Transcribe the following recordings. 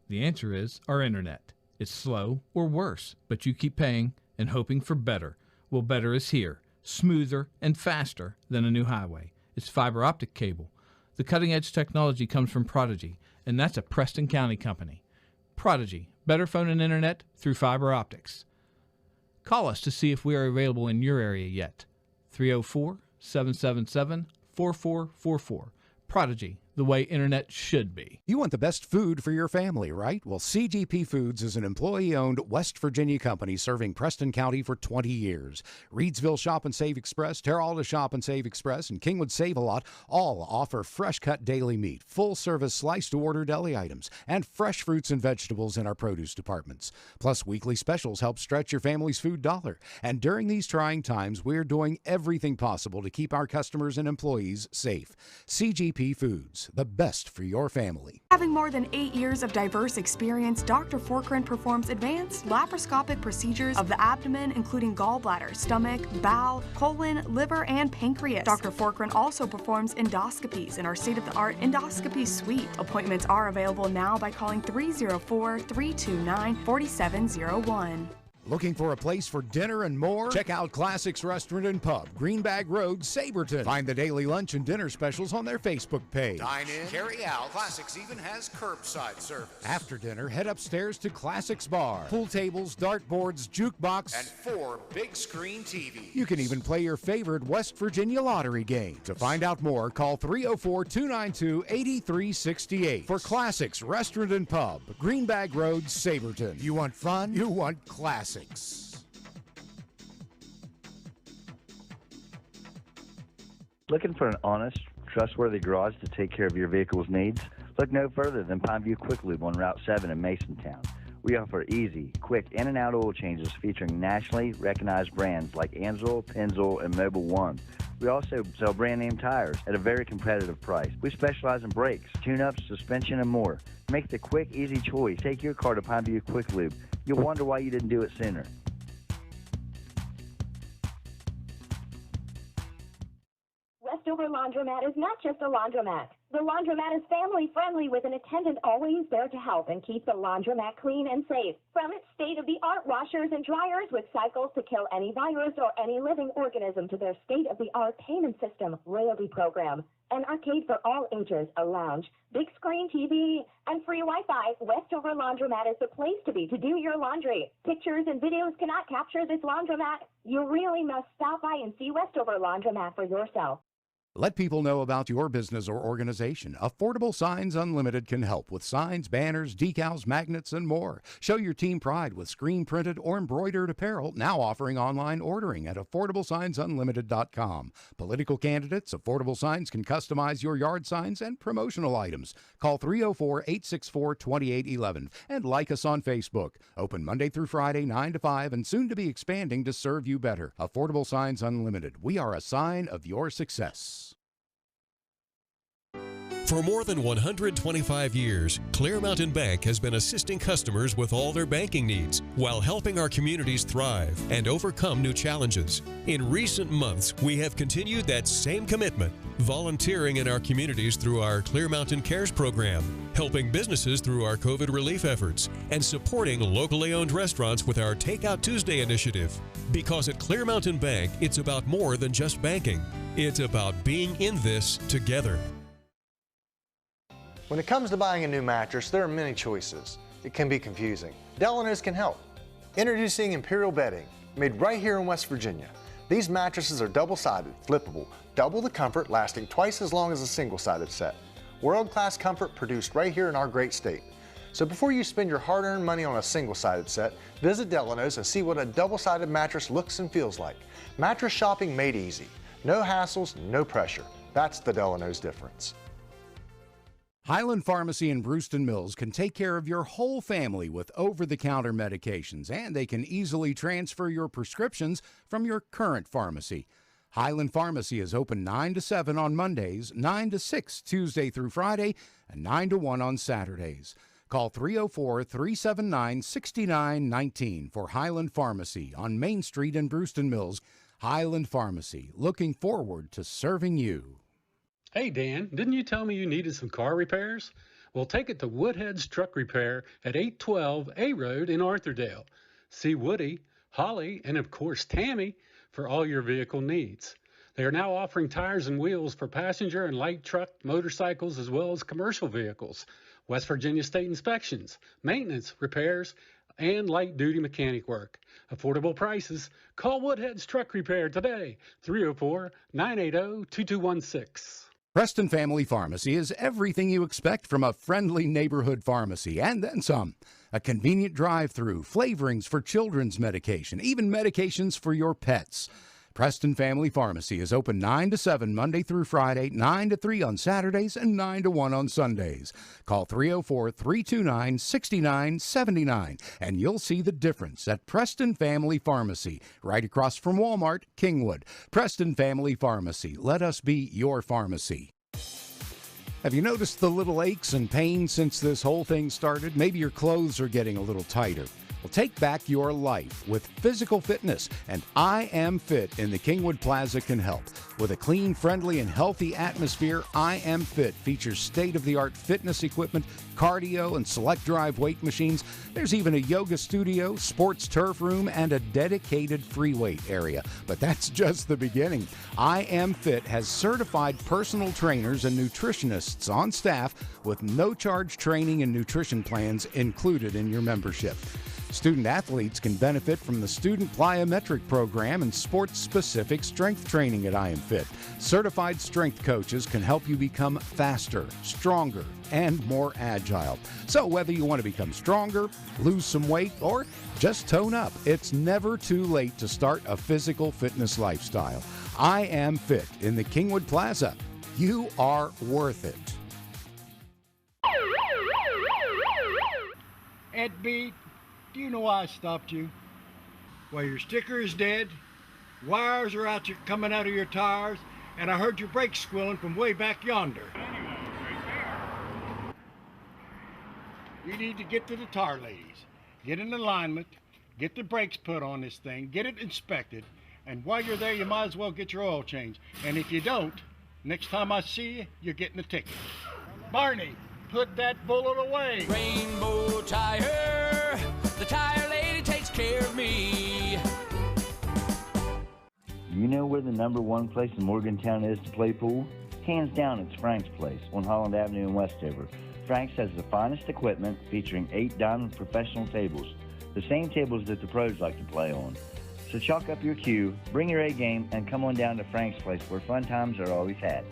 The answer is our internet. It's slow or worse, but you keep paying and hoping for better. Well, better is here, smoother and faster than a new highway. It's fiber optic cable. The cutting-edge technology comes from Prodigy, and that's a Preston County company. Prodigy, better phone and internet through fiber optics. Call us to see if we are available in your area yet. 304-777-4444. Prodigy, the way internet should be. You want the best food for your family, right? Well, CGP Foods is an employee-owned West Virginia company serving Preston County for 20 years. Reedsville Shop and Save Express, Terralta Shop and Save Express, and Kingwood Save A Lot all offer fresh-cut daily meat, full-service slice-to-order deli items, and fresh fruits and vegetables in our produce departments. Plus, weekly specials help stretch your family's food dollar. And during these trying times, we're doing everything possible to keep our customers and employees safe. CGP Foods, the best for your family. Having more than 8 years of diverse experience, Dr. Forkren performs advanced laparoscopic procedures of the abdomen, including gallbladder, stomach, bowel, colon, liver, and pancreas. Dr. Forkren also performs endoscopies in our state-of-the-art endoscopy suite. Appointments are available now by calling 304-329-4701. Looking for a place for dinner and more? Check out Classics Restaurant and Pub, Greenbag Road, Saberton. Find the daily lunch and dinner specials on their Facebook page. Dine in, carry out. Classics even has curbside service. After dinner, head upstairs to Classics Bar. Pool tables, dartboards, jukebox, and 4 big screen TVs. You can even play your favorite West Virginia lottery game. To find out more, call 304-292-8368 for Classics Restaurant and Pub, Greenbag Road, Saberton. You want fun? You want classics. Looking for an honest, trustworthy garage to take care of your vehicle's needs? Look no further than Pineview Quick Lube on Route 7 in Masontown. We offer easy, quick in and out oil changes featuring nationally recognized brands like Anzel, Pennzoil, and Mobil 1. We also sell brand name tires at a very competitive price. We specialize in brakes, tune-ups, suspension, and more. Make the quick, easy choice. Take your car to Pineview Quick Lube. You'll wonder why you didn't do it sooner. Westover Laundromat is not just a laundromat. The laundromat is family-friendly with an attendant always there to help and keep the laundromat clean and safe. From its state-of-the-art washers and dryers with cycles to kill any virus or any living organism to their state-of-the-art payment system, loyalty program, an arcade for all ages, a lounge, big screen TV, and free Wi-Fi, Westover Laundromat is the place to be to do your laundry. Pictures and videos cannot capture this laundromat. You really must stop by and see Westover Laundromat for yourself. Let people know about your business or organization. Affordable Signs Unlimited can help with signs, banners, decals, magnets, and more. Show your team pride with screen-printed or embroidered apparel, now offering online ordering at AffordableSignsUnlimited.com. Political candidates, Affordable Signs can customize your yard signs and promotional items. Call 304-864-2811 and like us on Facebook. Open Monday through Friday, 9 to 5, and soon to be expanding to serve you better. Affordable Signs Unlimited. We are a sign of your success. For more than 125 years, Clear Mountain Bank has been assisting customers with all their banking needs while helping our communities thrive and overcome new challenges. In recent months, we have continued that same commitment, volunteering in our communities through our Clear Mountain Cares program, helping businesses through our COVID relief efforts, and supporting locally owned restaurants with our Takeout Tuesday initiative. Because at Clear Mountain Bank, it's about more than just banking. It's about being in this together. When it comes to buying a new mattress, there are many choices. It can be confusing. Delano's can help. Introducing Imperial Bedding, made right here in West Virginia. These mattresses are double-sided, flippable, double the comfort, lasting twice as long as a single-sided set. World-class comfort produced right here in our great state. So before you spend your hard-earned money on a single-sided set, visit Delano's and see what a double-sided mattress looks and feels like. Mattress shopping made easy. No hassles, no pressure. That's the Delano's difference. Highland Pharmacy in Brewston Mills can take care of your whole family with over-the-counter medications, and they can easily transfer your prescriptions from your current pharmacy. Highland Pharmacy is open 9 to 7 on Mondays, 9 to 6 Tuesday through Friday, and 9 to 1 on Saturdays. Call 304-379-6919 for Highland Pharmacy on Main Street in Brewston Mills. Highland Pharmacy, looking forward to serving you. Hey, Dan, didn't you tell me you needed some car repairs? Well, take it to Woodhead's Truck Repair at 812 A Road in Arthurdale. See Woody, Holly, and of course Tammy for all your vehicle needs. They are now offering tires and wheels for passenger and light truck, motorcycles, as well as commercial vehicles, West Virginia state inspections, maintenance, repairs, and light-duty mechanic work. Affordable prices. Call Woodhead's Truck Repair today, 304-980-2216. Preston Family Pharmacy is everything you expect from a friendly neighborhood pharmacy, and then some. A convenient drive-through, flavorings for children's medication, even medications for your pets. Preston Family Pharmacy is open 9 to 7 Monday through Friday, 9 to 3 on Saturdays, and 9 to 1 on Sundays. Call 304-329-6979, and you'll see the difference at Preston Family Pharmacy, right across from Walmart, Kingwood. Preston Family Pharmacy. Let us be your pharmacy. Have you noticed the little aches and pains since this whole thing started? Maybe your clothes are getting a little tighter. Well, take back your life with physical fitness, and I Am Fit in the Kingwood Plaza can help. With a clean, friendly, and healthy atmosphere, I Am Fit features state-of-the-art fitness equipment, cardio, and select drive weight machines. There's even a yoga studio, sports turf room, and a dedicated free weight area. But that's just the beginning. I Am Fit has certified personal trainers and nutritionists on staff with no-charge training and nutrition plans included in your membership. Student athletes can benefit from the Student Plyometric Program and sports-specific strength training at I Am Fit. Certified strength coaches can help you become faster, stronger, and more agile. So whether you want to become stronger, lose some weight, or just tone up, it's never too late to start a physical fitness lifestyle. I Am Fit in the Kingwood Plaza. You are worth it. Ed B., do you know why I stopped you? Well, your sticker is dead, wires are coming out of your tires, and I heard your brakes squealing from way back yonder. You need to get to the tire ladies, get in alignment, get the brakes put on this thing, get it inspected, and while you're there, you might as well get your oil changed. And if you don't, next time I see you, you're getting a ticket. Barney, put that bullet away. Rainbow Tire, the tire lady takes care of me. You know where the #1 place in Morgantown is to play pool? Hands down, it's Frank's Place on Holland Avenue in Westover. Frank's has the finest equipment featuring 8 diamond professional tables, the same tables that the pros like to play on. So chalk up your cue, bring your A game, and come on down to Frank's Place where fun times are always had.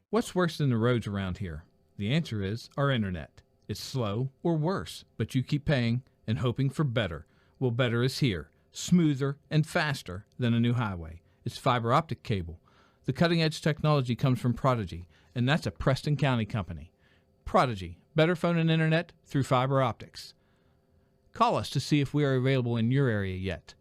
What's worse than the roads around here? The answer is our internet. It's slow or worse, but you keep paying and hoping for better. Well, better is here, smoother and faster than a new highway. It's fiber optic cable. The cutting-edge technology comes from Prodigy, and that's a Preston County company. Prodigy, better phone and internet through fiber optics. Call us to see if we are available in your area yet.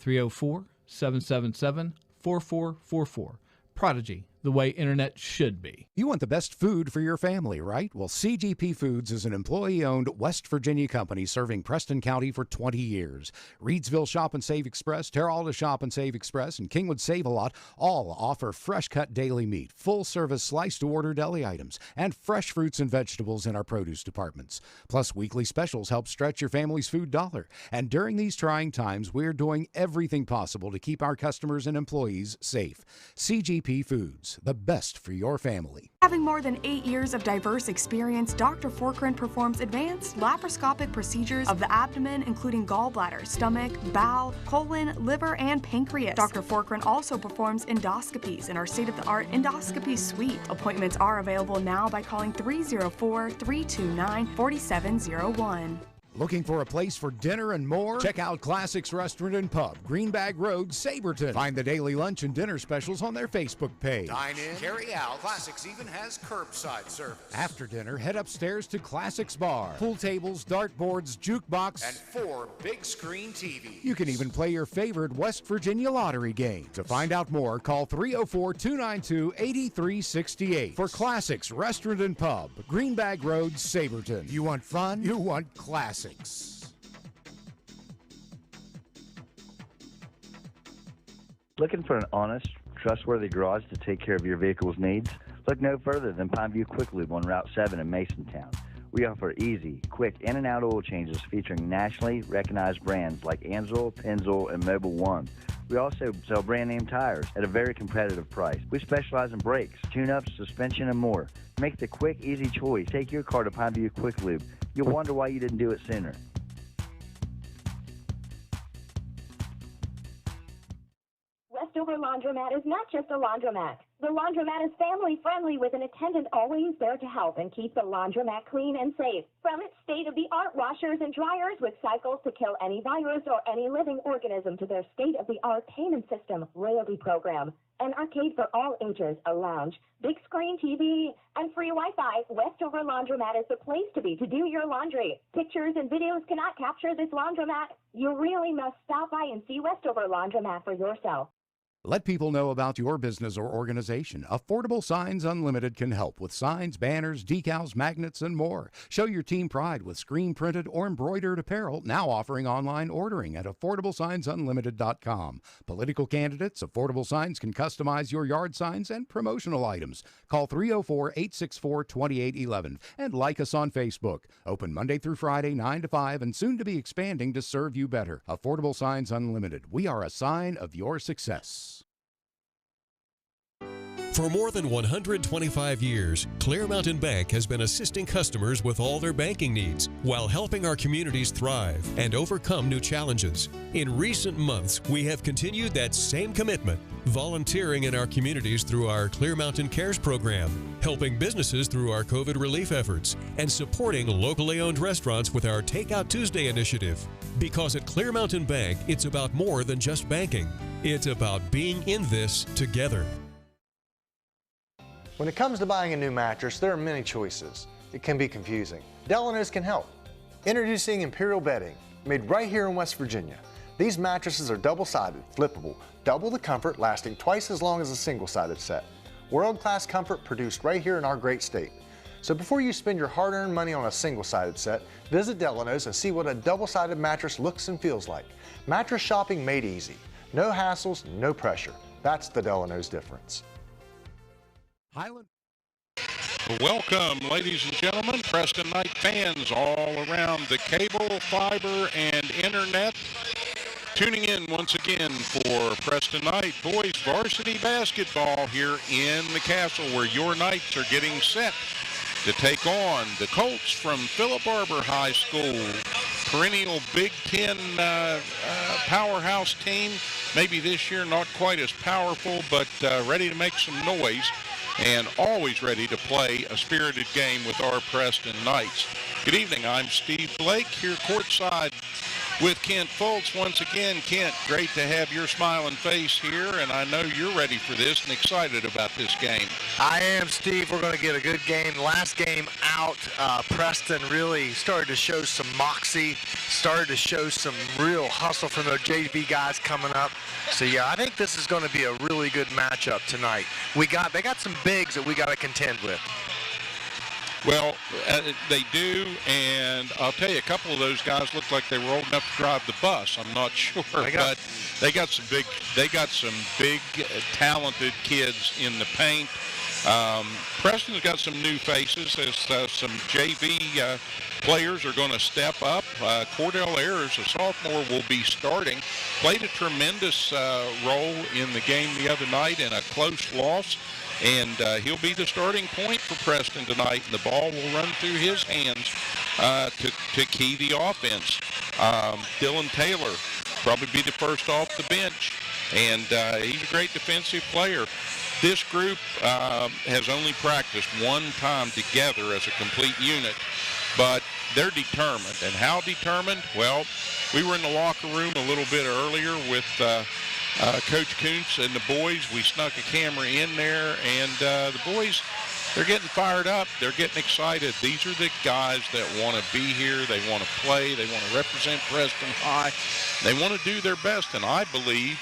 304-777-4444. Prodigy, the way internet should be. You want the best food for your family, right? Well, CGP Foods is an employee-owned West Virginia company serving Preston County for 20 years. Reedsville Shop and Save Express, Terralta Shop and Save Express, and Kingwood Save A Lot all offer fresh-cut daily meat, full-service sliced-to-order deli items, and fresh fruits and vegetables in our produce departments. Plus, weekly specials help stretch your family's food dollar. And during these trying times, we're doing everything possible to keep our customers and employees safe. CGP Foods, the best for your family. Having more than 8 years of diverse experience, Dr. Forkren performs advanced laparoscopic procedures of the abdomen, including gallbladder, stomach, bowel, colon, liver, and pancreas. Dr. Forkren also performs endoscopies in our state-of-the-art endoscopy suite. Appointments are available now by calling 304-329-4701. Looking for a place for dinner and more? Check out Classics Restaurant and Pub, Greenbag Road, Saberton. Find the daily lunch and dinner specials on their Facebook page. Dine in, carry out. Classics even has curbside service. After dinner, head upstairs to Classics Bar. Pool tables, dartboards, jukebox, and 4 big screen TVs. You can even play your favorite West Virginia lottery game. To find out more, call 304-292-8368 for Classics Restaurant and Pub, Greenbag Road, Saberton. You want fun? You want classics. Looking for an honest, trustworthy garage to take care of your vehicle's needs? Look no further than Pineview Quick Lube on Route 7 in Masontown. We offer easy, quick in and out oil changes featuring nationally recognized brands like Anzel, Pennzoil, and Mobil 1. We also sell brand name tires at a very competitive price. We specialize in brakes, tune-ups, suspension, and more. Make the quick, easy choice. Take your car to Pineview Quick Lube. You'll wonder why you didn't do it sooner. Westover Laundromat is not just a laundromat. The laundromat is family-friendly with an attendant always there to help and keep the laundromat clean and safe. From its state-of-the-art washers and dryers with cycles to kill any virus or any living organism to their state-of-the-art payment system, royalty program, an arcade for all ages, a lounge, big screen TV, and free Wi-Fi, Westover Laundromat is the place to be to do your laundry. Pictures and videos cannot capture this laundromat. You really must stop by and see Westover Laundromat for yourself. Let people know about your business or organization. Affordable Signs Unlimited can help with signs, banners, decals, magnets, and more. Show your team pride with screen-printed or embroidered apparel, now offering online ordering at AffordableSignsUnlimited.com. Political candidates, Affordable Signs can customize your yard signs and promotional items. Call 304-864-2811 and like us on Facebook. Open Monday through Friday, 9 to 5, and soon to be expanding to serve you better. Affordable Signs Unlimited. We are a sign of your success. For more than 125 years, Clear Mountain Bank has been assisting customers with all their banking needs while helping our communities thrive and overcome new challenges. In recent months, we have continued that same commitment, volunteering in our communities through our Clear Mountain Cares program, helping businesses through our COVID relief efforts, and supporting locally owned restaurants with our Takeout Tuesday initiative. Because at Clear Mountain Bank, it's about more than just banking. It's about being in this together. When it comes to buying a new mattress, there are many choices. It can be confusing. Delano's can help. Introducing Imperial Bedding, made right here in West Virginia. These mattresses are double-sided, flippable, double the comfort, lasting twice as long as a single-sided set. World-class comfort produced right here in our great state. So before you spend your hard-earned money on a single-sided set, visit Delano's and see what a double-sided mattress looks and feels like. Mattress shopping made easy. No hassles, no pressure. That's the Delano's difference. Highland. Welcome, ladies and gentlemen, Preston Knight fans all around the cable, fiber, and internet. Tuning in once again for Preston Knight boys varsity basketball here in the castle, where your Knights are getting set to take on the Colts from Phillip Barbour High School. Perennial Big Ten powerhouse team. Maybe this year not quite as powerful, but ready to make some noise, and always ready to play a spirited game with our Preston Knights. Good evening, I'm Steve Blake here courtside with Kent Fultz. Once again, Kent, great to have your smiling face here, and I know you're ready for this and excited about this game. I am, Steve. We're going to get a good game. Last game out, Preston really started to show some moxie, started to show some real hustle from their JV guys coming up. So, yeah, I think this is going to be a really good matchup tonight. They got some bigs that we got to contend with. Well, they do, and I'll tell you, a couple of those guys look like they were old enough to drive the bus. I'm not sure, but they got some big, talented kids in the paint. Preston's got some new faces as some JV players are going to step up. Cordell Ayers, a sophomore, will be starting. Played a tremendous role in the game the other night in a close loss. And he'll be the starting point for Preston tonight, and the ball will run through his hands to key the offense. Dylan Taylor probably be the first off the bench, and he's a great defensive player. This group has only practiced one time together as a complete unit, but they're determined. And how determined? Well, we were in the locker room a little bit earlier with Coach Kuntz and the boys. We snuck a camera in there, and the boys, they're getting fired up. They're getting excited. These are the guys that want to be here. They want to play. They want to represent Preston High. They want to do their best, and I believe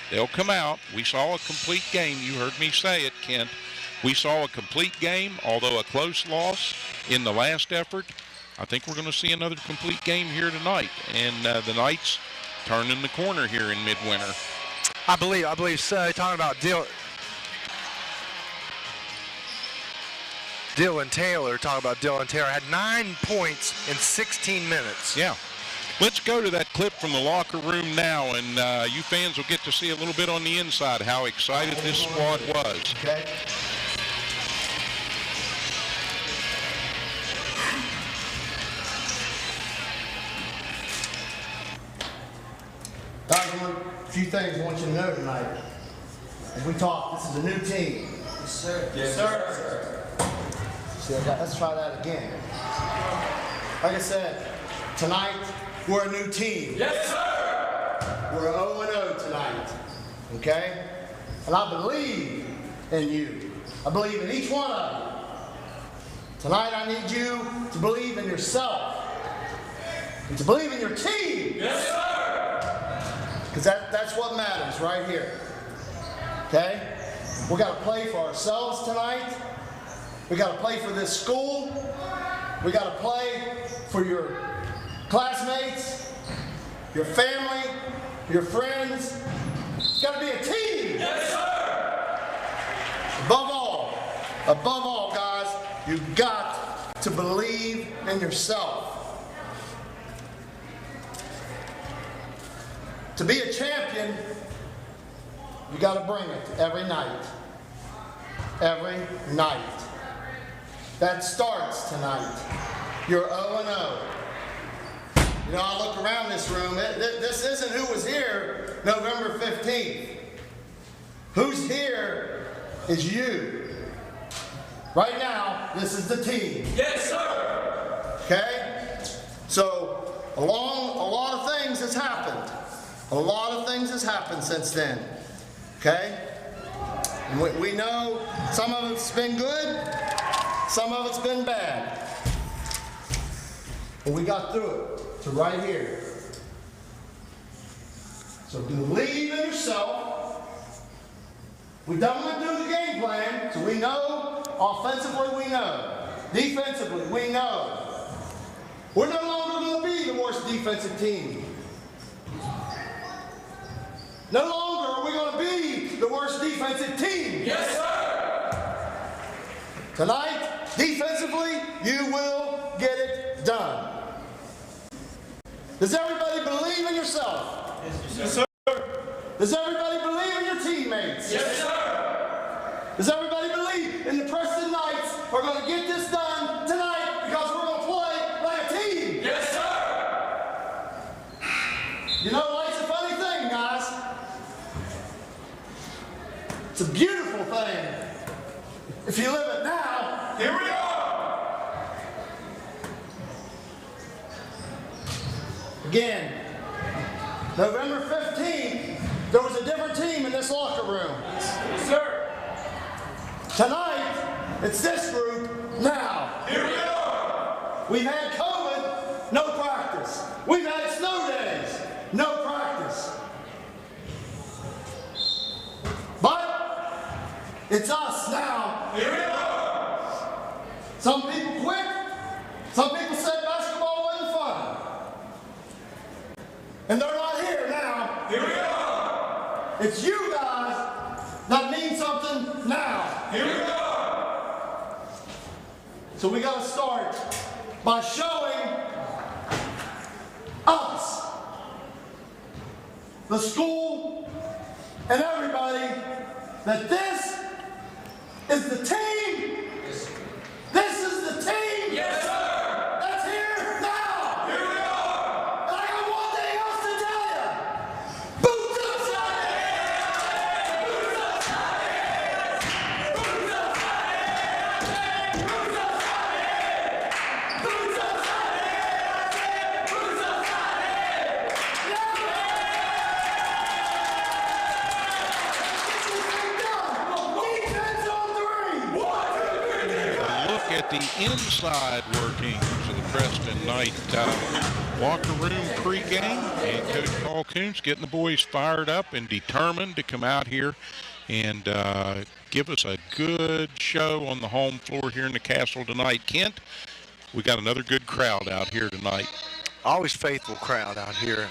they'll come out. We saw a complete game. You heard me say it, Kent. We saw a complete game, although a close loss in the last effort. I think we're going to see another complete game here tonight, and the Knights turning the corner here in midwinter. I believe so. Talking about Dylan Taylor, talk about Dylan Taylor, had 9 points in 16 minutes. Yeah. Let's go to that clip from the locker room now, and you fans will get to see a little bit on the inside how excited this squad was. Okay. A few things I want you to know tonight. As we talk, this is a new team. Yes, sir. Yes, sir. See, let's try that again. Like I said, tonight, we're a new team. Yes, sir. We're 0-0 tonight. Okay? And I believe in you. I believe in each one of you. Tonight, I need you to believe in yourself. And to believe in your team. Yes, sir. Because that's what matters right here. Okay? We got to play for ourselves tonight. We got to play for this school. We got to play for your classmates, your family, your friends. It's got to be a team. Yes, sir. Above all, guys, you've got to believe in yourself. To be a champion, you got to bring it every night. Every night. That starts tonight. You're 0-0. You know, I look around this room. This isn't who was here November 15th. Who's here is you. Right now, this is the team. Yes, sir. Okay? So, a lot of things has happened. A lot of things has happened since then. Okay? And we know some of it's been good, some of it's been bad. But we got through it to right here. So believe in yourself. We don't went through the game plan, so we know offensively we know. Defensively we know. We're no longer going to be the worst defensive team. No longer are we going to be the worst defensive team. Yes, sir. Tonight, defensively, you will get it done. Does everybody believe in yourself? Yes, sir. Does everybody believe in your teammates? Yes, sir. Does everybody believe in the Preston Knights are going to get this done tonight because we're going to play like a team? Yes, sir. You know, life's a funny thing, guys. It's a beautiful thing. If you live it now, here we are. Again, November 15th, there was a different team in this locker room. Yes, sir. Tonight, it's this group now. Here we are. We've had COVID, no practice. We've had snow days, no practice. But it's us now. Here we are. Some people quit. Some people said basketball wasn't fun. And they're not here now. Here we are. It's you guys that mean something now. Here we are. So we got to start by showing us, the school, and everybody that this is the team. This is the team. Yes, sir. That's here now. Here we are. And I got one thing else to tell you. Boots up Saturday. Boots up Saturday. Boots up Saturday. Boots up Saturday. Boots up Saturday. Boots up Saturday. Defense on three. 1, 2, 3. Look at the inside workings of the Preston Knight locker room pregame, and Coach Paul Coons getting the boys fired up and determined to come out here and give us a good show on the home floor here in the Castle tonight. Kent, we got another good crowd out here tonight. Always faithful crowd out here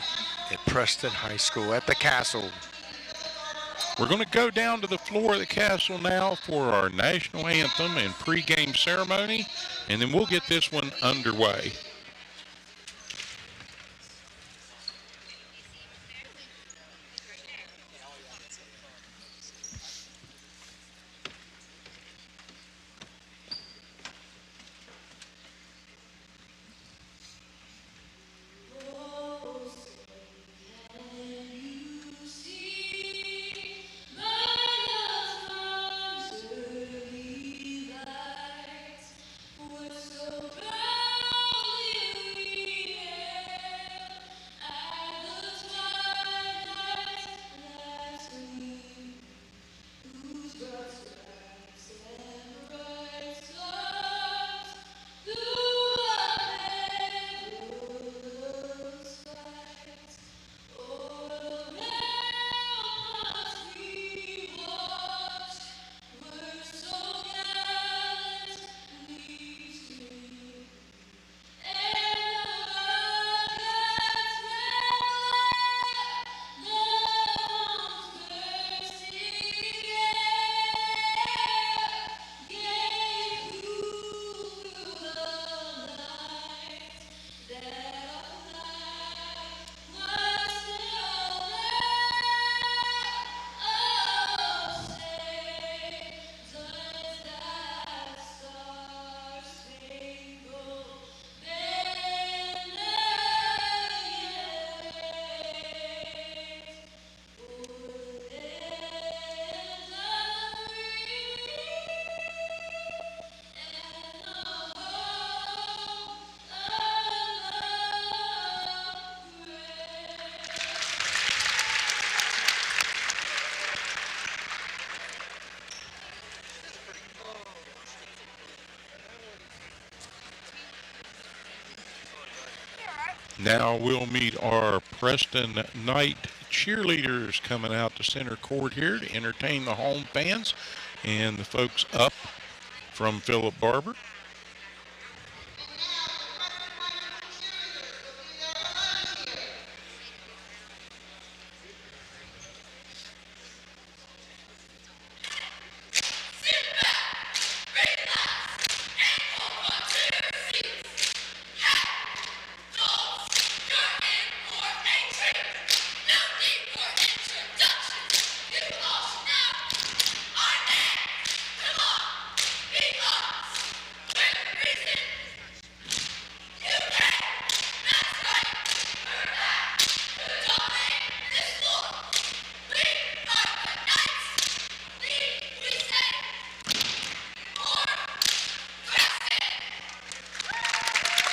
at Preston High School at the Castle. We're going to go down to the floor of the castle now for our national anthem and pregame ceremony, and then we'll get this one underway. Now we'll meet our Preston Knight cheerleaders coming out to center court here to entertain the home fans and the folks up from Phillip Barbour.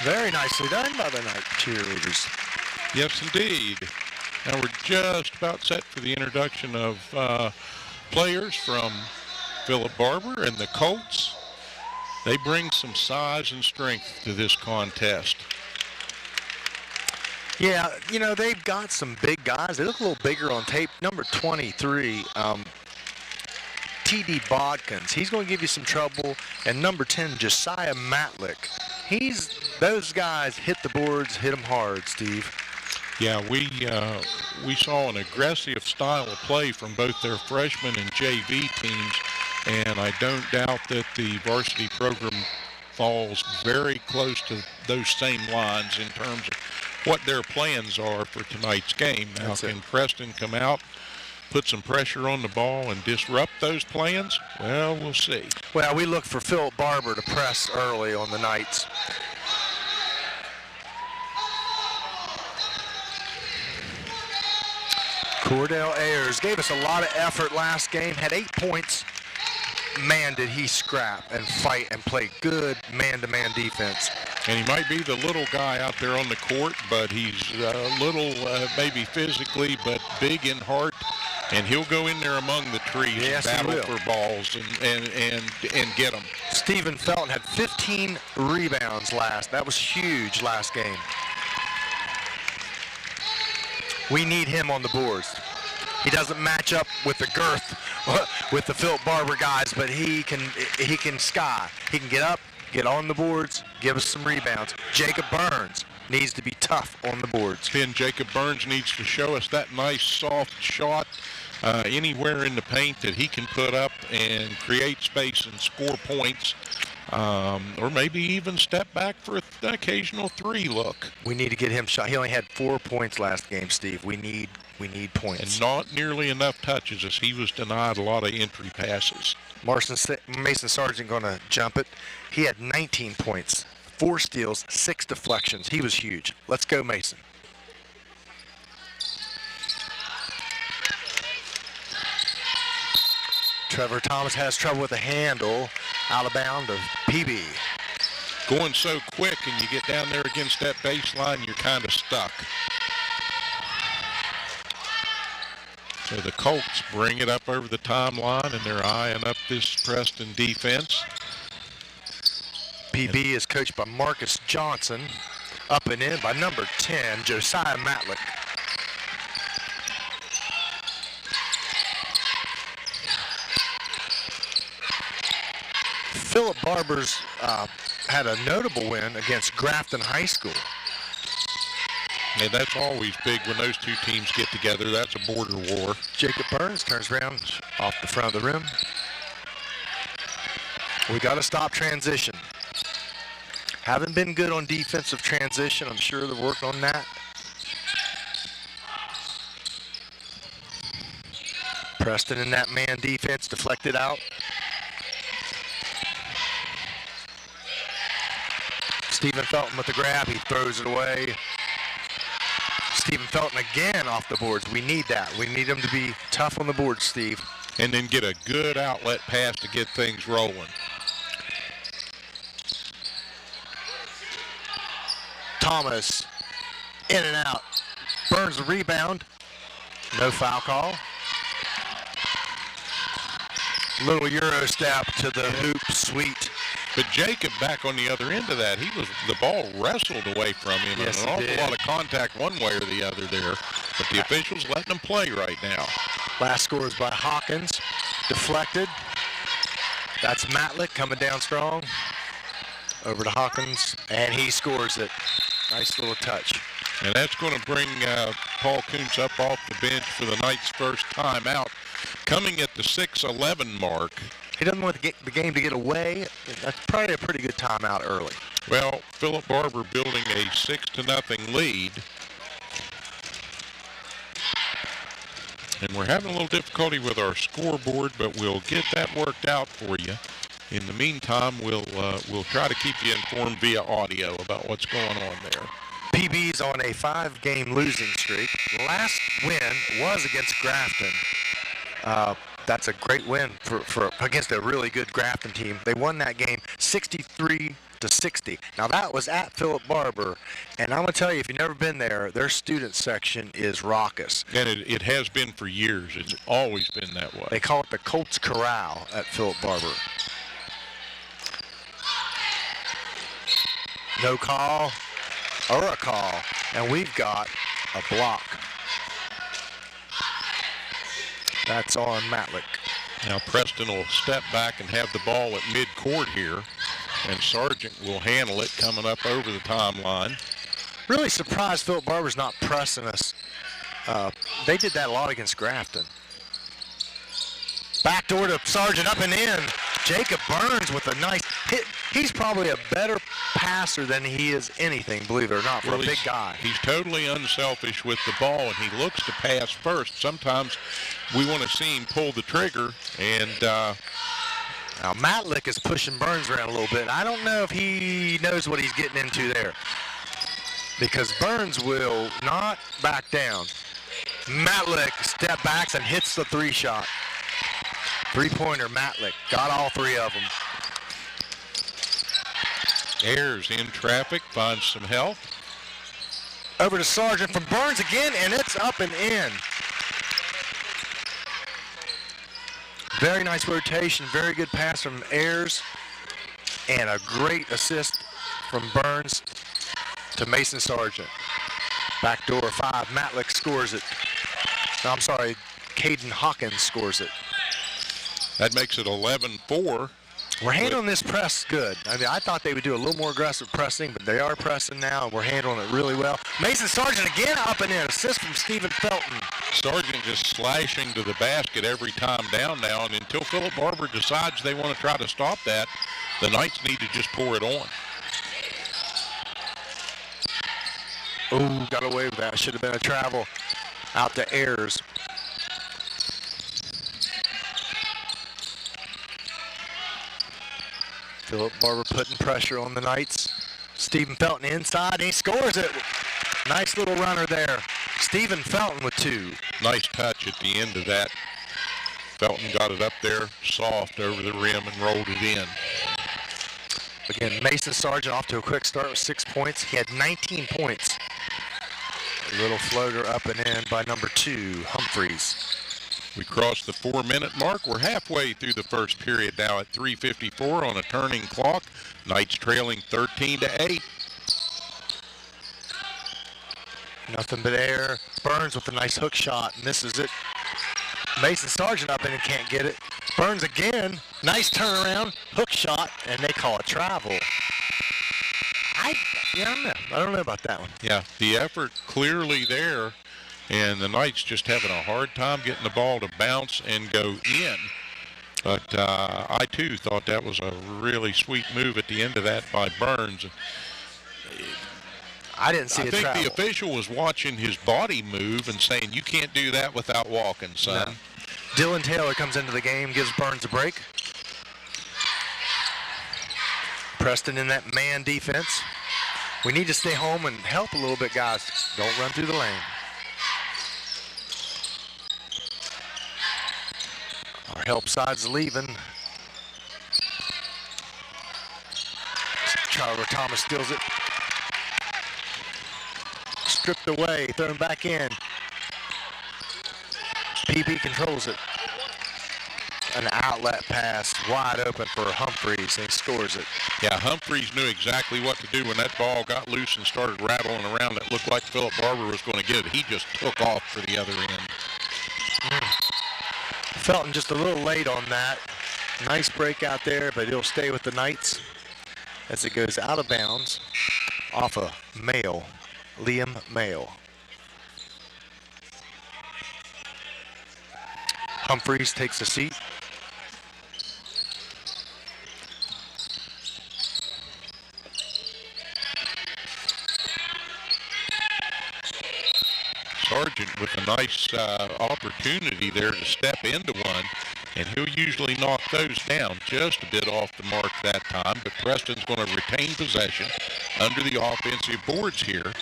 Very nicely done by the Knight cheerleaders. Yes, indeed. Now we're just about set for the introduction of players from Phillip Barbour and the Colts. They bring some size and strength to this contest. Yeah, you know, they've got some big guys. They look a little bigger on tape. Number 23, T.D. Bodkins. He's going to give you some trouble. And number 10, Josiah Matlick. Those guys hit the boards, hit them hard, Steve. Yeah, we saw an aggressive style of play from both their freshman and JV teams, and I don't doubt that the varsity program falls very close to those same lines in terms of what their plans are for tonight's game. Now, can Preston come out, put some pressure on the ball and disrupt those plans? Well, we'll see. Well, we look for Phillip Barbour to press early on the Knights. Cordell Ayers gave us a lot of effort last game, had 8 points. Man, did he scrap and fight and play good man-to-man defense. And he might be the little guy out there on the court, but he's little maybe physically, but big in heart. And he'll go in there among the trees and battle for balls and get them. Stephen Felton had 15 rebounds that was huge last game. We need him on the boards. He doesn't match up with the girth with the Phillip Barbour guys, but he can sky. He can get up, get on the boards, give us some rebounds. Jacob Burns needs to be tough on the boards. Then Jacob Burns needs to show us that nice soft shot anywhere in the paint that he can put up and create space and score points, or maybe even step back for an occasional three look. We need to get him shot. He only had 4 points last game, Steve. We need points. And not nearly enough touches, as he was denied a lot of entry passes. Mason Sargent going to jump it. He had 19 points, 4 steals, 6 deflections. He was huge. Let's go, Mason. Trevor Thomas has trouble with the handle, out of bound of PB. Going so quick, and you get down there against that baseline, you're kind of stuck. So the Colts bring it up over the timeline, and they're eyeing up this Preston defense. PB is coached by Marcus Johnson, up and in by number 10, Josiah Matlick. Phillip Barbour's had a notable win against Grafton High School. And that's always big when those two teams get together. That's a border war. Jacob Burns turns around off the front of the rim. We got to stop transition. Haven't been good on defensive transition. I'm sure they're working on that. Preston in that man defense, deflected out. Stephen Felton with the grab, he throws it away. Stephen Felton again off the boards. We need that. We need him to be tough on the boards, Steve. And then get a good outlet pass to get things rolling. Thomas in and out. Burns the rebound. No foul call. Little Euro step to the hoop, sweet. But Jacob back on the other end of that, the ball wrestled away from him. Yes, and an awful lot of contact one way or the other there. But the officials letting them play right now. Last score is by Hawkins. Deflected. That's Matlick coming down strong. Over to Hawkins, and he scores it. Nice little touch. And that's going to bring Paul Kuntz up off the bench for the night's first timeout. Coming at the 6:11 mark. He doesn't want the game to get away. That's probably a pretty good timeout early. Well, Phillip Barbour building a 6-0 lead. And we're having a little difficulty with our scoreboard, but we'll get that worked out for you. In the meantime, we'll try to keep you informed via audio about what's going on there. PB's on a 5-game losing streak. Last win was against Grafton. That's a great win for against a really good Grafton team. They won that game 63-60. Now that was at Phillip Barbour, and I'm gonna tell you, if you've never been there, their student section is raucous. And it has been for years. It's always been that way. They call it the Colts Corral at Phillip Barbour. No call or a call, and we've got a block. That's on Matlick. Now Preston will step back and have the ball at midcourt here, and Sargent will handle it coming up over the timeline. Really surprised Phillip Barbour's not pressing us. They did that a lot against Grafton. Backdoor to Sargent, up and in. Jacob Burns with a nice hit. He's probably a better passer than he is anything, believe it or not, for a big guy. He's totally unselfish with the ball, and he looks to pass first. Sometimes we want to see him pull the trigger, and now Matlick is pushing Burns around a little bit. I don't know if he knows what he's getting into there, because Burns will not back down. Matlick step backs and hits the 3-shot. Three-pointer, Matlick. Got all 3 of them. Ayers in traffic, finds some help. Over to Sargent from Burns again, and it's up and in. Very nice rotation, very good pass from Ayers, and a great assist from Burns to Mason Sargent. Backdoor 5, Matlick scores it. No, I'm sorry, Caden Hawkins scores it. That makes it 11-4. We're handling this press good. I mean, I thought they would do a little more aggressive pressing, but they are pressing now, and we're handling it really well. Mason Sargent again up and in. Assist from Stephen Felton. Sargent just slashing to the basket every time down now, and until Phillip Barbour decides they want to try to stop that, the Knights need to just pour it on. Ooh, got away with that. Should have been a travel out to Ayers. Phillip Barbour putting pressure on the Knights. Stephen Felton inside, and he scores it. Nice little runner there. Stephen Felton with 2. Nice touch at the end of that. Felton got it up there soft over the rim and rolled it in. Again, Mason Sargent off to a quick start with 6 points. He had 19 points. A little floater up and in by number 2, Humphreys. We crossed the 4-minute mark. We're halfway through the first period now at 3:54 on a turning clock. Knights trailing 13-8. Nothing but air. Burns with a nice hook shot, misses it. Mason Sargent up and can't get it. Burns again. Nice turnaround, hook shot, and they call it travel. I don't know about that one. Yeah, the effort clearly there, and the Knights just having a hard time getting the ball to bounce and go in. But I, too, thought that was a really sweet move at the end of that by Burns. I didn't see I it think travel. the official was watching his body move and saying, you can't do that without walking, son. No. Dylan Taylor comes into the game, gives Burns a break. Preston in that man defense. We need to stay home and help a little bit, guys. Don't run through the lane. Our help side's leaving. Trevor Thomas steals it. Stripped away, thrown back in. PB controls it. An outlet pass wide open for Humphreys, and he scores it. Yeah, Humphreys knew exactly what to do when that ball got loose and started rattling around. It looked like Phillip Barbour was going to get it. He just took off for the other end. Felton just a little late on that. Nice break out there, but he'll stay with the Knights as it goes out of bounds off of Mayo, Liam Mayo. Humphreys takes a seat. Sargent with a nice opportunity there to step into one, and he'll usually knock those down just a bit off the mark that time, but Preston's going to retain possession under the offensive boards here.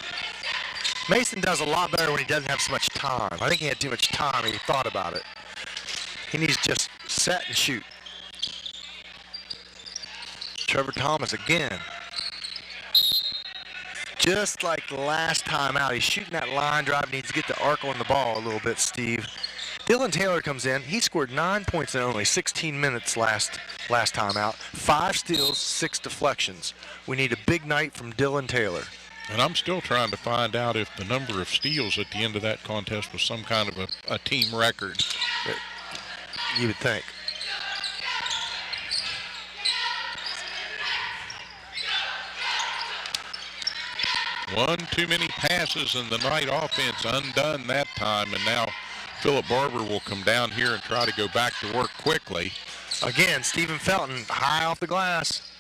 Mason does a lot better when he doesn't have so much time. I think he had too much time and he thought about it. He needs to just set and shoot. Trevor Thomas again. Just like the last time out, he's shooting that line drive, needs to get the arc on the ball a little bit, Steve. Dylan Taylor comes in. He scored 9 points in only 16 minutes last time out. 5 steals, 6 deflections. We need a big night from Dylan Taylor. And I'm still trying to find out if the number of steals at the end of that contest was some kind of a team record. You would think. One too many passes and the Knight offense undone that time, and now Phillip Barbour will come down here and try to go back to work quickly. Again, Stephen Felton high off the glass.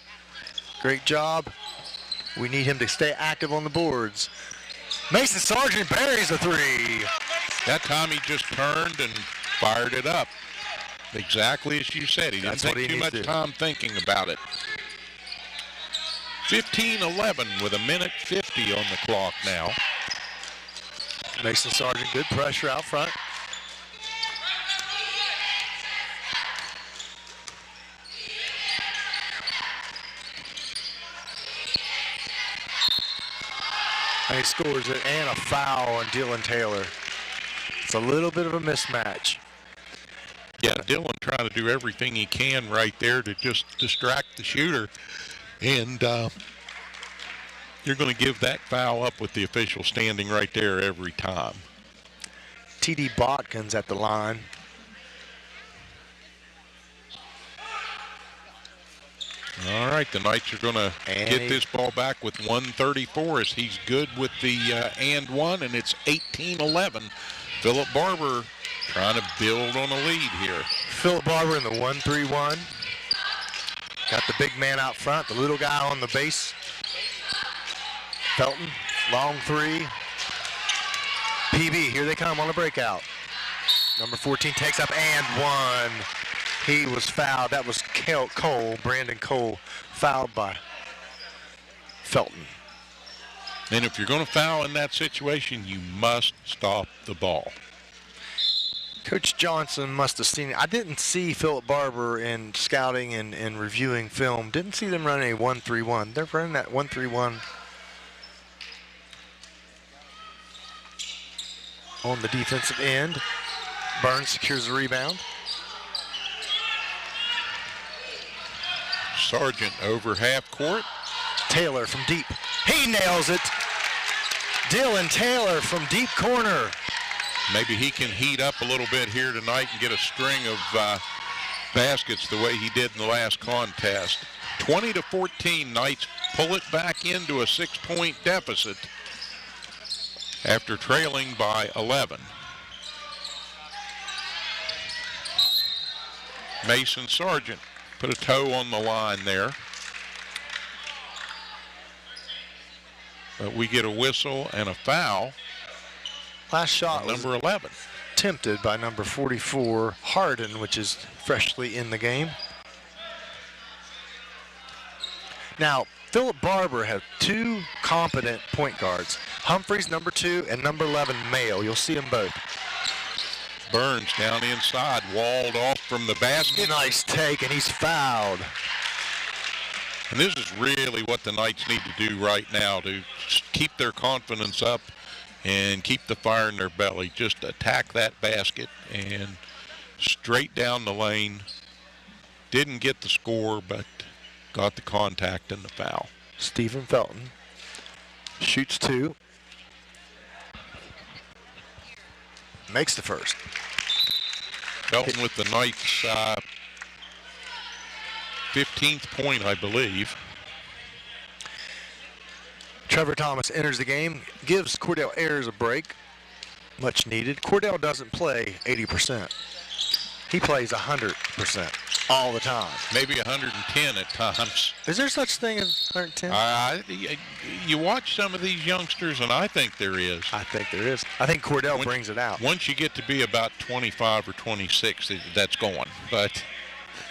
Great job. We need him to stay active on the boards. Mason Sargent buries a 3. That time he just turned and fired it up. Exactly as you said. He didn't take too much time thinking about it. 15-11 with 1:50 on the clock now. Mason Sargent, good pressure out front. And he scores it, and a foul on Dylan Taylor. It's a little bit of a mismatch. Yeah, Dylan trying to do everything he can right there to just distract the shooter. And you're going to give that foul up with the official standing right there every time. T.D. Botkins at the line. All right, the Knights are going to get this ball back with 1:34 as he's good with the and one, and it's 18-11. Phillip Barbour trying to build on a lead here. Phillip Barbour in the 1-3-1. Got the big man out front, the little guy on the base. Felton, long three. PB, here they come on the breakout. Number 14 takes up and one. He was fouled. That was Cole, Brandon Cole, fouled by Felton. And if you're going to foul in that situation, you must stop the ball. Coach Johnson must have seen it. I didn't see Phillip Barbour in scouting and reviewing film. Didn't see them run a 1-3-1. They're running that 1-3-1 on the defensive end. Burns secures the rebound. Sargent over half court. Taylor from deep. He nails it. Dylan Taylor from deep corner. Maybe he can heat up a little bit here tonight and get a string of baskets the way he did in the last contest. 20-14, Knights pull it back into a 6-point deficit after trailing by 11. Mason Sargent put a toe on the line there. But we get a whistle and a foul. Last shot was number 11. Attempted by number 44, Harden, which is freshly in the game. Now, Phillip Barbour had two competent point guards. Humphreys, number 2, and number 11, Mayo. You'll see them both. Burns down inside, walled off from the basket. Nice take, and he's fouled. And this is really what the Knights need to do right now to keep their confidence up and keep the fire in their belly. Just attack that basket and straight down the lane. Didn't get the score, but got the contact and the foul. Stephen Felton shoots 2. Makes the first. Felton with the Knights' 15th point, I believe. Trevor Thomas enters the game, gives Cordell Ayers a break. Much needed. Cordell doesn't play 80%. He plays 100% all the time. Maybe 110 at times. Is there such thing as 110? You watch some of these youngsters, and I think there is. I think there is. I think Cordell brings it out. Once you get to be about 25 or 26, that's going. But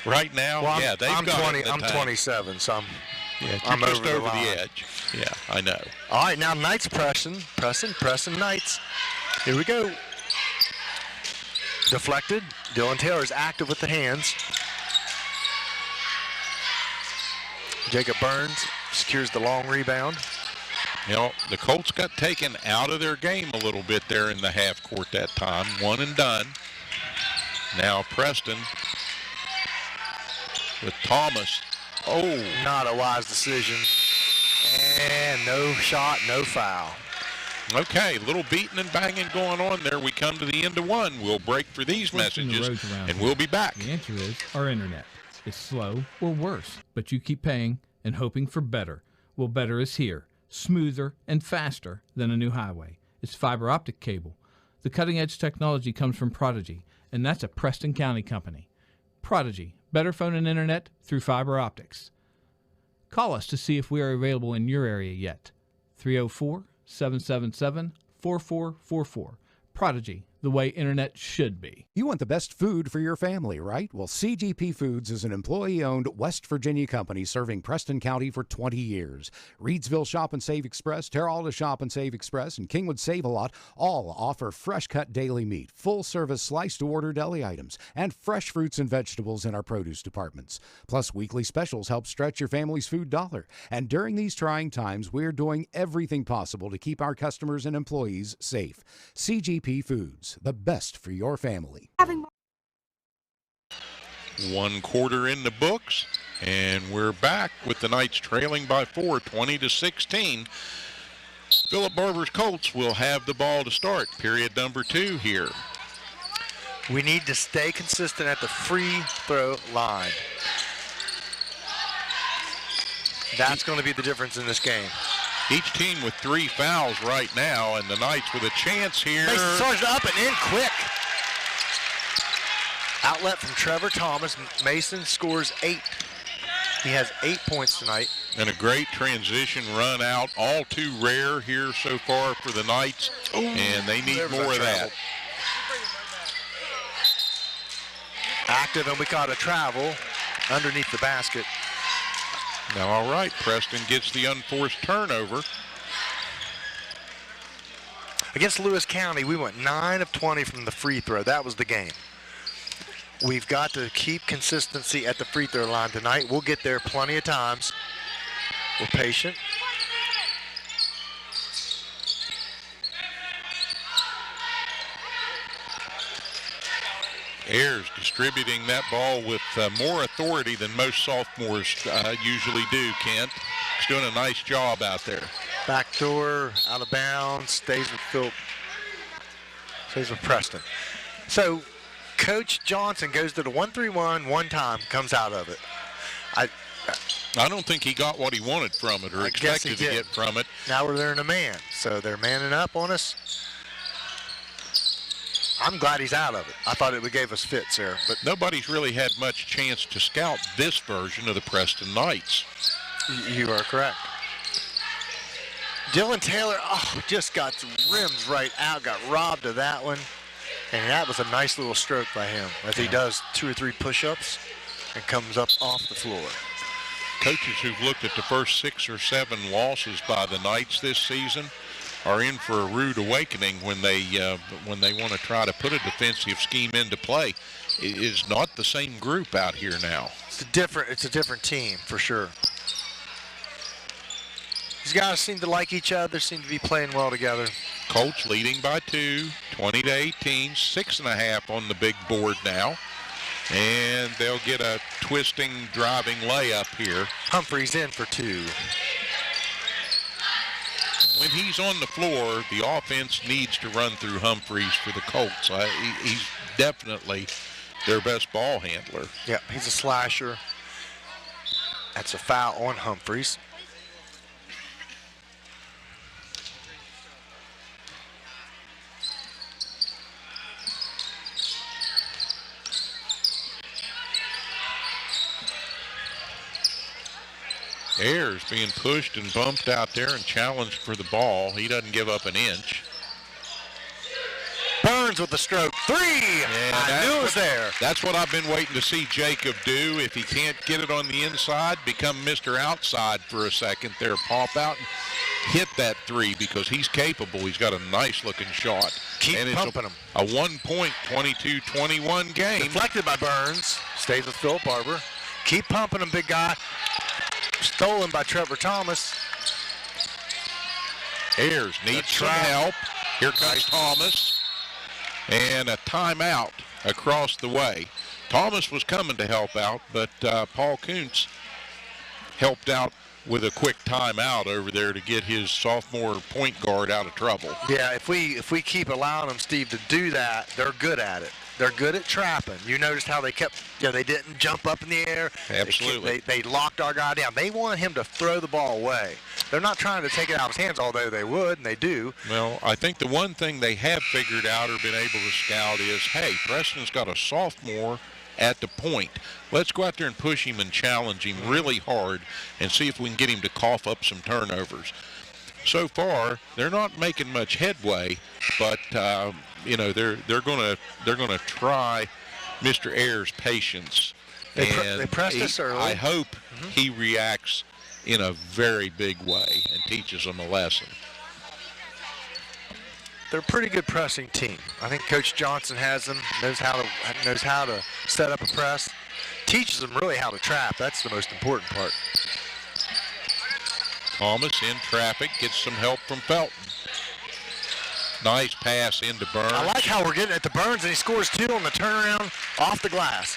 right now, well, yeah, they've got 20, it. I'm 27, so I'm over just over the edge. Yeah, I know. All right, now Knights pressing Knights. Here we go. Deflected. Dylan Taylor's active with the hands. Jacob Burns secures the long rebound. You know, the Colts got taken out of their game a little bit there in the half court that time. One and done. Now Preston with Thomas. Oh, not a wise decision. And no shot, no foul. Okay, a little beating and banging going on there. We come to the end of one. We'll break for these messages, and we'll be back. The answer is our internet. It's slow or worse, but you keep paying and hoping for better. Well, better is here, smoother and faster than a new highway. It's fiber optic cable. The cutting-edge technology comes from Prodigy, and that's a Preston County company. Prodigy, better phone and internet through fiber optics. Call us to see if we are available in your area yet. 304-777-4444. Prodigy, the way internet should be. You want the best food for your family, right? Well, CGP Foods is an employee-owned West Virginia company serving Preston County for 20 years. Reedsville Shop and Save Express, Terralta Shop and Save Express, and Kingwood Save A Lot all offer fresh-cut daily meat, full-service sliced-to-order deli items, and fresh fruits and vegetables in our produce departments. Plus, weekly specials help stretch your family's food dollar. And during these trying times, we're doing everything possible to keep our customers and employees safe. CGP Foods, the best for your family. One quarter in the books, and we're back with the Knights trailing by 4, 20-16. Phillip Barbour's Colts will have the ball to start period number 2 here. We need to stay consistent at the free throw line. That's going to be the difference in this game. Each team with 3 fouls right now, and the Knights with a chance here. Mason Sargent up and in quick. Outlet from Trevor Thomas. Mason scores 8. He has 8 points tonight. And a great transition run out. All too rare here so far for the Knights, and they need more of that. Active, and we caught a travel underneath the basket. Now, all right, Preston gets the unforced turnover. Against Lewis County, we went 9 of 20 from the free throw. That was the game. We've got to keep consistency at the free throw line tonight. We'll get there plenty of times. We're patient. Ayers distributing that ball with more authority than most sophomores usually do, Kent. He's doing a nice job out there. Backdoor, out of bounds, stays with Phillip. Stays with Preston. So, Coach Johnson goes to the 1-3-1 one time, comes out of it. I don't think he got what he wanted from it or expected to get from it. Now we're there in a man, so they're manning up on us. I'm glad he's out of it. I thought it would give us fits there, but nobody's really had much chance to scout this version of the Preston Knights. You are correct. Dylan Taylor, just got rims right out, got robbed of that one. And that was a nice little stroke by him as he does 2 or 3 push-ups and comes up off the floor. Coaches who've looked at the first 6 or 7 losses by the Knights this season are in for a rude awakening when they want to try to put a defensive scheme into play. It is not the same group out here now. It's a different team for sure. These guys seem to like each other, seem to be playing well together. Colts leading by 2, 20-18, 6.5 on the big board now. And they'll get a twisting, driving layup here. Humphreys in for 2. When he's on the floor, the offense needs to run through Humphreys for the Colts. He's definitely their best ball handler. Yeah, he's a slasher. That's a foul on Humphreys. Ayers being pushed and bumped out there and challenged for the ball. He doesn't give up an inch. Burns with the stroke. 3! I knew it was there. That's what I've been waiting to see Jacob do. If he can't get it on the inside, become Mr. Outside for a second there, pop out and hit that 3 because he's capable. He's got a nice-looking shot. Keep pumping him. A 1-point, 22-21 game. Deflected by Burns. Stays with Phillip Barbour. Keep pumping him, big guy. Stolen by Trevor Thomas. Ayers needs some help. Here comes Thomas. And a timeout across the way. Thomas was coming to help out, but Paul Kuntz helped out with a quick timeout over there to get his sophomore point guard out of trouble. Yeah, if we keep allowing them, Steve, to do that, they're good at it. They're good at trapping. You noticed how they kept, they didn't jump up in the air. Absolutely. They locked our guy down. They want him to throw the ball away. They're not trying to take it out of his hands, although they would, and they do. Well, I think the one thing they have figured out or been able to scout is, hey, Preston's got a sophomore at the point. Let's go out there and push him and challenge him really hard and see if we can get him to cough up some turnovers. So far, they're not making much headway, but they're gonna try Mr. Ayers' patience. They pressed us early. I hope he reacts in a very big way and teaches them a lesson. They're a pretty good pressing team. I think Coach Johnson has them, knows how to set up a press, teaches them really how to trap. That's the most important part. Thomas in traffic, gets some help from Felton. Nice pass into Burns. I like how we're getting it to Burns, and he scores 2 on the turnaround off the glass.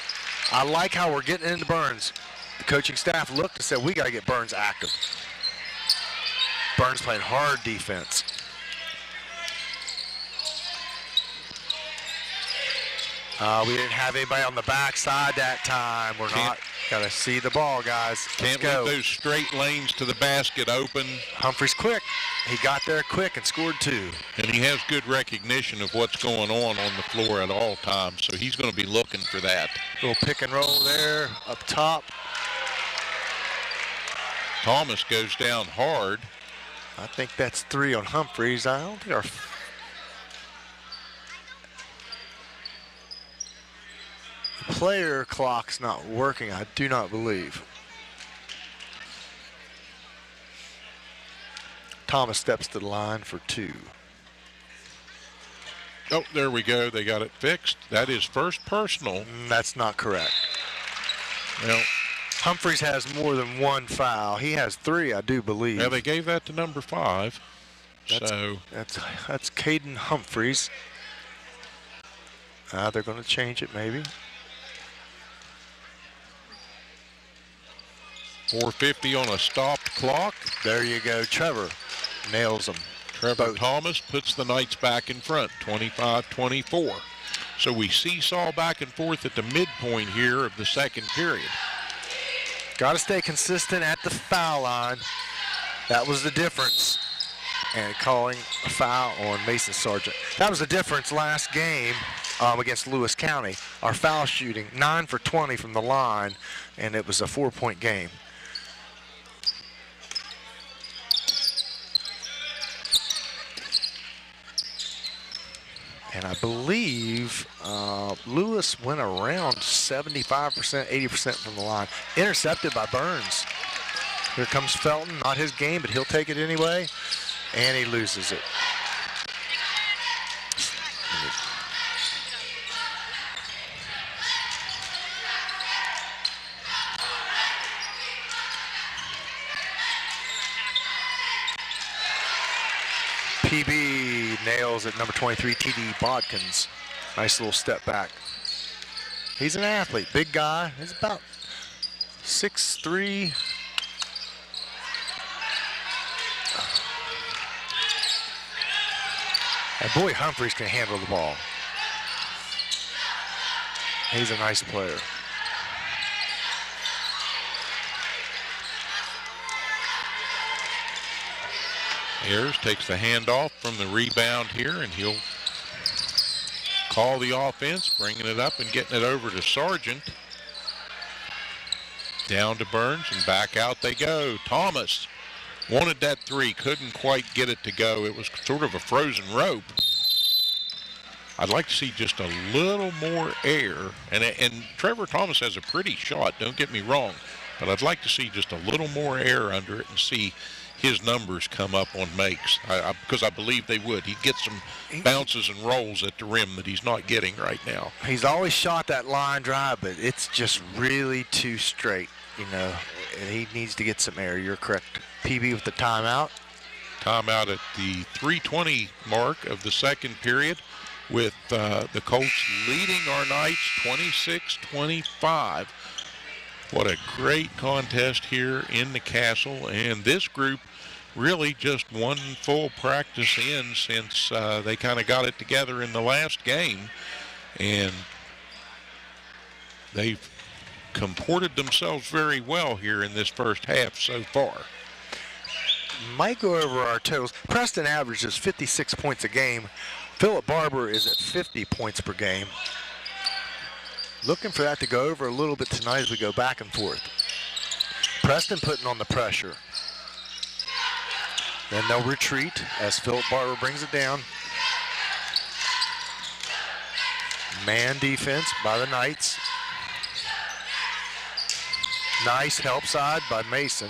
I like how we're getting into Burns. The coaching staff looked and said, we got to get Burns active. Burns playing hard defense. We didn't have anybody on the backside that time. Got to see the ball, guys. Can't leave those straight lanes to the basket open. Humphreys quick. He got there quick and scored 2. And he has good recognition of what's going on the floor at all times, so he's going to be looking for that. Little pick and roll there up top. Thomas goes down hard. I think that's 3 on Humphreys. I don't think our player clock's not working, I do not believe. Thomas steps to the line for 2. Oh, there we go. They got it fixed. That is first personal. That's not correct. Well, Humphreys has more than 1 foul. He has 3, I do believe. Yeah, they gave that to number 5. That's Caden Humphreys. They're going to change it maybe. 4:50 on a stopped clock. There you go. Trevor nails them. Trevor Thomas puts the Knights back in front, 25-24. So we seesaw back and forth at the midpoint here of the second period. Got to stay consistent at the foul line. That was the difference. And calling a foul on Mason Sargent. That was the difference last game against Lewis County. Our foul shooting, 9 for 20 from the line, and it was a 4-point game. And I believe Lewis went around 75%, 80% from the line. Intercepted by Burns. Here comes Felton. Not his game, but he'll take it anyway. And he loses it. PB nails at number 23, TD Bodkins. Nice little step back. He's an athlete, big guy. He's about 6'3". And boy, Humphreys can handle the ball. He's a nice player. Ayers takes the handoff from the rebound here, and he'll call the offense, bringing it up and getting it over to Sargent. Down to Burns, and back out they go. Thomas wanted that 3, couldn't quite get it to go. It was sort of a frozen rope. I'd like to see just a little more air. And Trevor Thomas has a pretty shot, don't get me wrong. But I'd like to see just a little more air under it and see his numbers come up on makes. Because I believe they would. He'd get some bounces and rolls at the rim that he's not getting right now. He's always shot that line drive, but it's just really too straight, you know. And he needs to get some air. You're correct. PB with the timeout. Timeout at the 3:20 mark of the second period, with the Colts leading our Knights 26-25. What a great contest here in the Castle, and this group really just one full practice in since they kind of got it together in the last game, and they've comported themselves very well here in this first half so far. Might go over our totals. Preston averages 56 points a game. Phillip Barbour is at 50 points per game. Looking for that to go over a little bit tonight as we go back and forth. Preston putting on the pressure. Then they'll retreat as Phillip Barbour brings it down. Man defense by the Knights. Nice help side by Mason.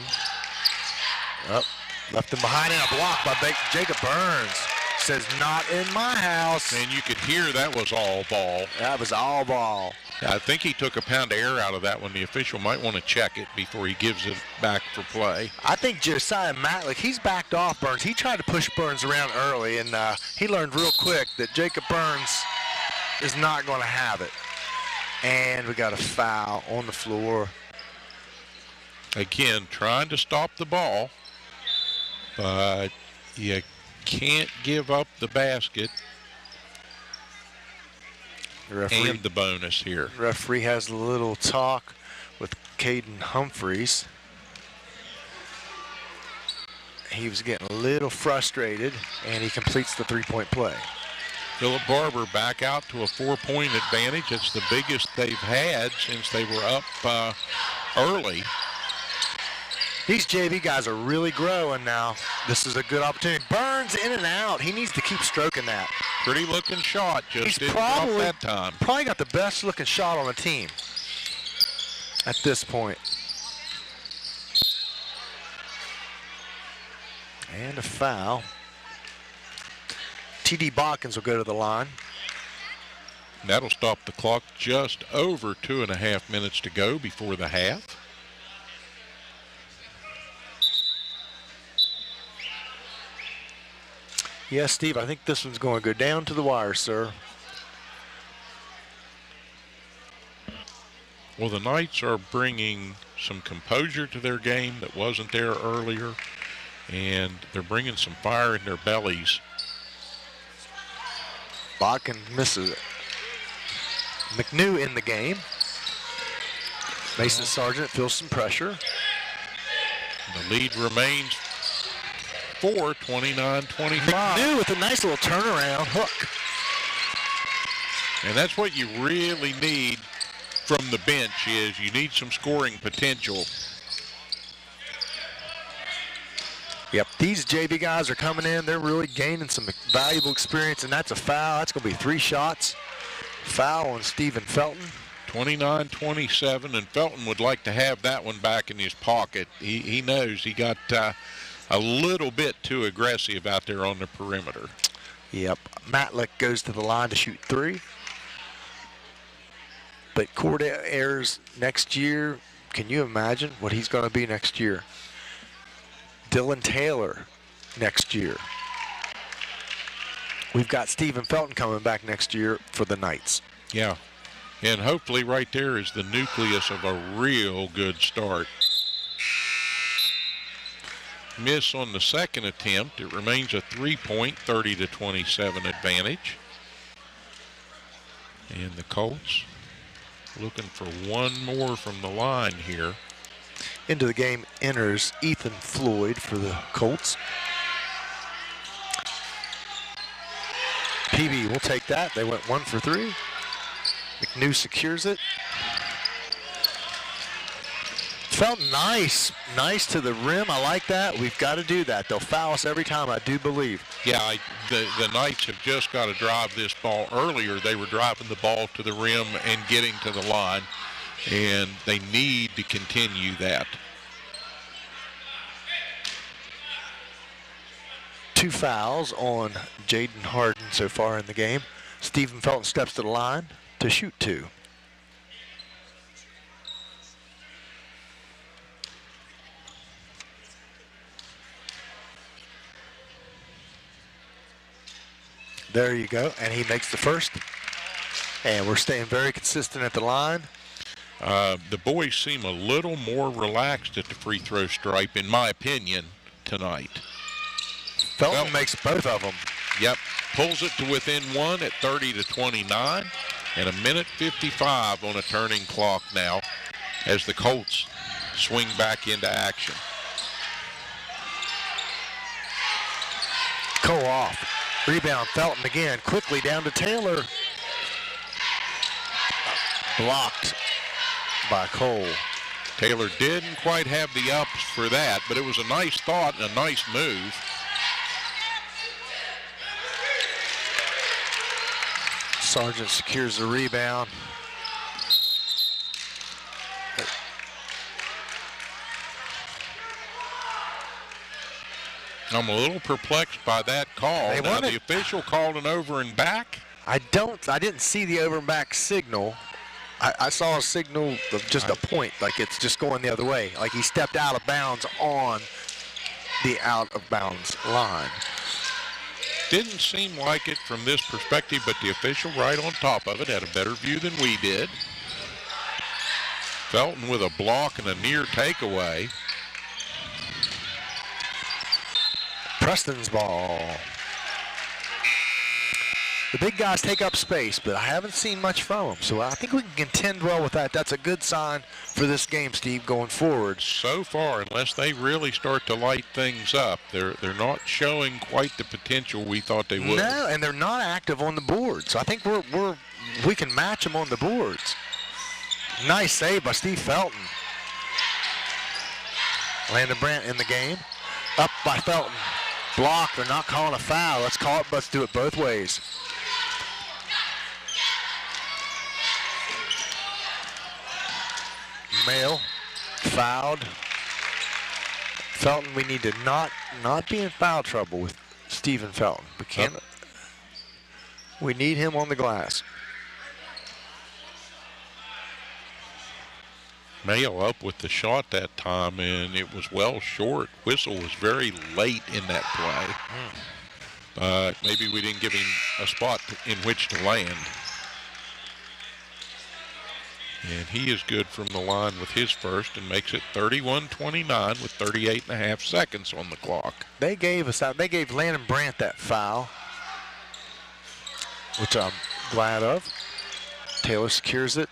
Up, left him behind and a block by Jacob Burns. Says, not in my house. And you could hear that was all ball. That was all ball. Yeah, I think he took a pound of air out of that one. The official might want to check it before he gives it back for play. I think Josiah Matlick, he's backed off Burns. He tried to push Burns around early, and he learned real quick that Jacob Burns is not going to have it. And we got a foul on the floor. Again, trying to stop the ball, but you can't give up the basket and the bonus here. Referee has a little talk with Caden Humphreys. He was getting a little frustrated, and he completes the three-point play. Phillip Barbour back out to a 4-point advantage. It's the biggest they've had since they were up early. These JV guys are really growing now. This is a good opportunity. Burns in and out. He needs to keep stroking that. Pretty looking shot. Just didn't drop that time. Probably got the best looking shot on the team at this point. And a foul. T.D. Botkins will go to the line. That'll stop the clock just over 2.5 minutes to go before the half. Yes, Steve, I think this one's going to go down to the wire, sir. Well, the Knights are bringing some composure to their game that wasn't there earlier, and they're bringing some fire in their bellies. Bodkin misses it. McNew in the game. Mason Sargent feels some pressure. The lead remains 29-25. McNew with a nice little turnaround hook. And that's what you really need from the bench, is you need some scoring potential. Yep, these JV guys are coming in. They're really gaining some valuable experience, and that's a foul. That's going to be 3 shots. Foul on Stephen Felton. 29-27, and Felton would like to have that one back in his pocket. He knows he got a little bit too aggressive out there on the perimeter. Yep, Matlick goes to the line to shoot 3. But Cord Ayers next year, can you imagine what he's going to be next year? Dylan Taylor next year. We've got Stephen Felton coming back next year for the Knights. Yeah, and hopefully right there is the nucleus of a real good start. Miss on the second attempt. It remains a 3-point, 30-27 advantage. And the Colts looking for one more from the line here. Into the game enters Ethan Floyd for the Colts. PB will take that. They went 1 for 3. McNew secures it. Felt nice to the rim. I like that. We've got to do that. They'll foul us every time, I do believe. Yeah, the Knights have just got to drive this ball. Earlier, they were driving the ball to the rim and getting to the line, and they need to continue that. 2 fouls on Jaden Harden so far in the game. Stephen Felton steps to the line to shoot 2. There you go, and he makes the first. And we're staying very consistent at the line. The boys seem a little more relaxed at the free throw stripe, in my opinion, tonight. Felton makes both of them. Yep, pulls it to within 1 at 30-29, and 1:55 on a turning clock now as the Colts swing back into action. Cole off. Rebound, Felton again, quickly down to Taylor. Blocked by Cole. Taylor didn't quite have the ups for that, but it was a nice thought and a nice move. Sargent secures the rebound. I'm a little perplexed by that call. Now, the official called an over and back. I didn't see the over and back signal. I saw a signal of just a point, like it's just going the other way. Like he stepped out of bounds on the out of bounds line. Didn't seem like it from this perspective, but the official right on top of it had a better view than we did. Felton with a block and a near takeaway. Preston's ball. The big guys take up space, but I haven't seen much from them. So I think we can contend well with that. That's a good sign for this game, Steve, going forward. So far, unless they really start to light things up, they're not showing quite the potential we thought they would. No, and they're not active on the boards. So I think we can match them on the boards. Nice save by Steve Felton. Landon Brandt in the game. Up by Felton. Blocked. They're not calling a foul. Let's do it both ways. Mail fouled. Felton, we need to not be in foul trouble with Stephen Felton. We need him on the glass. Mayo up with the shot that time, and it was well short. Whistle was very late in that play. But maybe we didn't give him a spot in which to land. And he is good from the line with his first and makes it 31-29 with 38.5 seconds on the clock. They gave Landon Brandt that foul, which I'm glad of. Taylor secures it.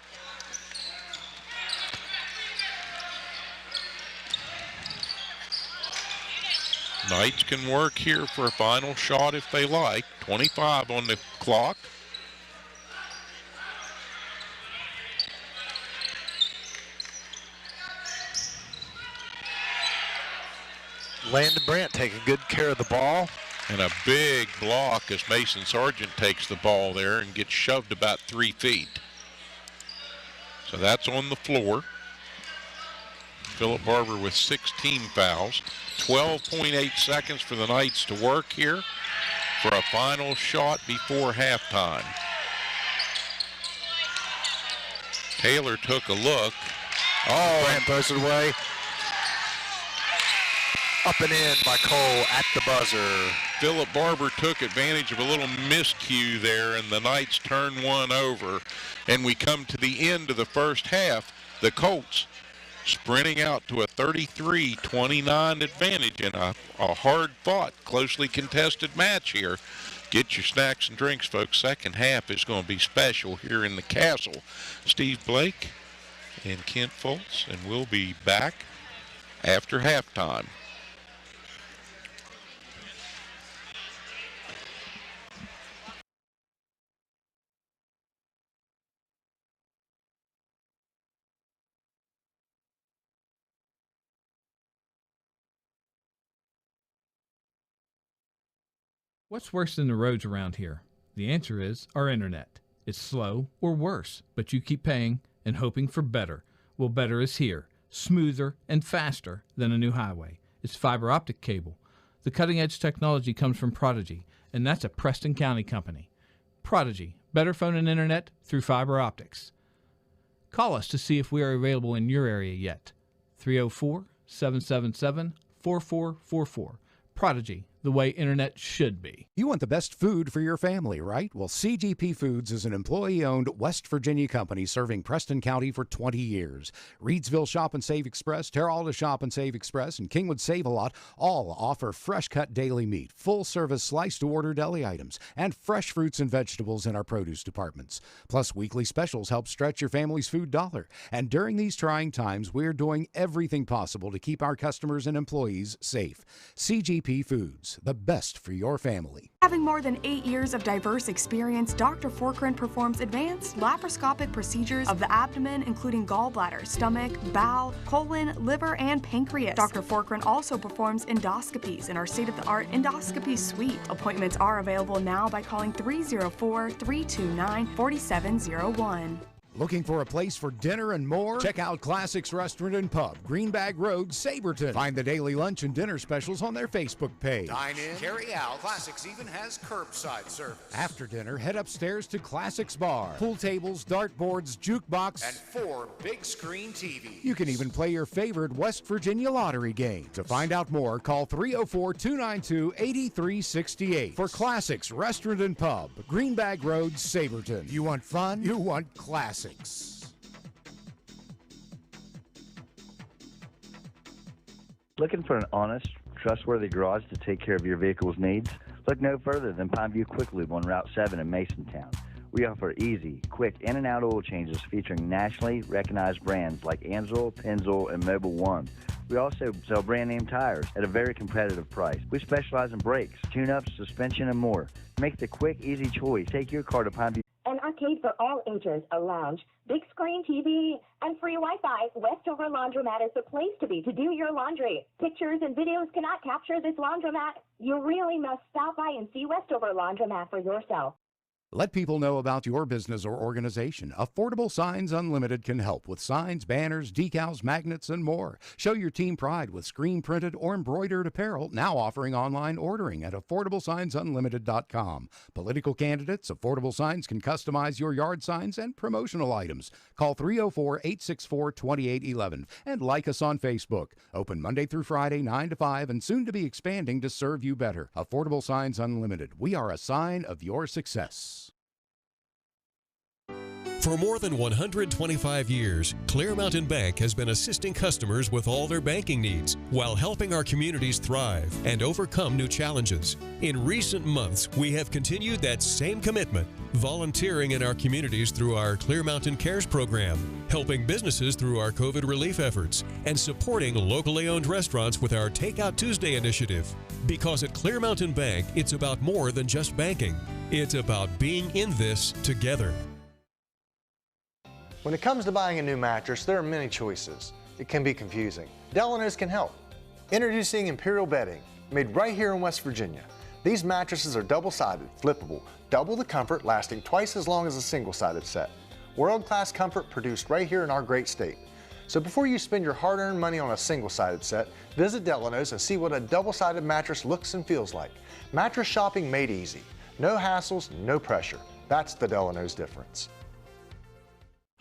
Knights can work here for a final shot if they like. 25 on the clock. Landon Brandt taking good care of the ball. And a big block as Mason Sargent takes the ball there and gets shoved about 3 feet. So that's on the floor. Phillip Barbour with 16 fouls. 12.8 seconds for the Knights to work here for a final shot before halftime. Taylor took a look. Oh, Brandt throws it away. Up and in by Cole at the buzzer. Phillip Barbour took advantage of a little miscue there, and the Knights turn one over. And we come to the end of the first half. The Colts sprinting out to a 33-29 advantage in a hard-fought, closely contested match here. Get your snacks and drinks, folks. Second half is going to be special here in the Castle. Steve Blake and Kent Fultz, and we'll be back after halftime. What's worse than the roads around here? The answer is our internet. It's slow or worse, but you keep paying and hoping for better. Well, better is here, smoother and faster than a new highway. It's fiber optic cable. The cutting-edge technology comes from Prodigy, and that's a Preston County company. Prodigy, better phone and internet through fiber optics. Call us to see if we are available in your area yet. 304-777-4444. Prodigy, the way internet should be. You want the best food for your family, right? Well, CGP Foods is an employee-owned West Virginia company serving Preston County for 20 years. Reedsville Shop and Save Express, Terralta Shop and Save Express, and Kingwood Save A Lot all offer fresh-cut daily meat, full-service sliced-to-order deli items, and fresh fruits and vegetables in our produce departments. Plus, weekly specials help stretch your family's food dollar. And during these trying times, we're doing everything possible to keep our customers and employees safe. CGP Foods, the best for your family. Having more than 8 years of diverse experience, Dr. Forkren performs advanced laparoscopic procedures of the abdomen, including gallbladder, stomach, bowel, colon, liver, and pancreas. Dr. Forkren also performs endoscopies in our state-of-the-art endoscopy suite. Appointments are available now by calling 304-329-4701. Looking for a place for dinner and more? Check out Classics Restaurant and Pub, Greenbag Road, Saberton. Find the daily lunch and dinner specials on their Facebook page. Dine in, carry out. Classics even has curbside service. After dinner, head upstairs to Classics Bar. Pool tables, dartboards, jukebox, and 4 big screen TVs. You can even play your favorite West Virginia lottery game. To find out more, call 304-292-8368 for Classics Restaurant and Pub, Greenbag Road, Saberton. You want fun? You want classics. Looking for an honest, trustworthy garage to take care of your vehicle's needs? Look no further than Pineview Quick Lube on Route 7 in Masontown. We offer easy, quick in and out oil changes featuring nationally recognized brands like Anzel, Pennzoil, and Mobil 1. We also sell brand name tires at a very competitive price. We specialize in brakes, tune-ups, suspension, and more. Make the quick, easy choice. Take your car to Pineview. An arcade for all ages, a lounge, big screen TV, and free Wi-Fi. Westover Laundromat is the place to be to do your laundry. Pictures and videos cannot capture this laundromat. You really must stop by and see Westover Laundromat for yourself. Let people know about your business or organization. Affordable Signs Unlimited can help with signs, banners, decals, magnets, and more. Show your team pride with screen-printed or embroidered apparel, now offering online ordering at AffordableSignsUnlimited.com. Political candidates, Affordable Signs can customize your yard signs and promotional items. Call 304-864-2811 and like us on Facebook. Open Monday through Friday, 9 to 5, and soon to be expanding to serve you better. Affordable Signs Unlimited. We are a sign of your success. For more than 125 years, Clear Mountain Bank has been assisting customers with all their banking needs while helping our communities thrive and overcome new challenges. In recent months, we have continued that same commitment, volunteering in our communities through our Clear Mountain Cares program, helping businesses through our COVID relief efforts, and supporting locally owned restaurants with our Takeout Tuesday initiative. Because at Clear Mountain Bank, it's about more than just banking. It's about being in this together. When it comes to buying a new mattress, there are many choices. It can be confusing. Delano's can help. Introducing Imperial Bedding, made right here in West Virginia. These mattresses are double-sided, flippable, double the comfort, lasting twice as long as a single-sided set. World-class comfort produced right here in our great state. So before you spend your hard-earned money on a single-sided set, visit Delano's and see what a double-sided mattress looks and feels like. Mattress shopping made easy. No hassles, no pressure. That's the Delano's difference.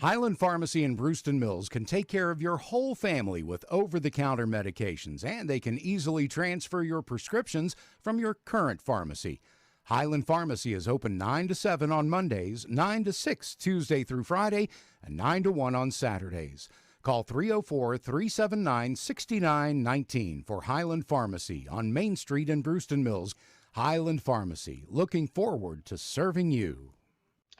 Highland Pharmacy in Brewston Mills can take care of your whole family with over-the-counter medications, and they can easily transfer your prescriptions from your current pharmacy. Highland Pharmacy is open 9 to 7 on Mondays, 9 to 6 Tuesday through Friday, and 9 to 1 on Saturdays. Call 304-379-6919 for Highland Pharmacy on Main Street in Brewston Mills. Highland Pharmacy, looking forward to serving you.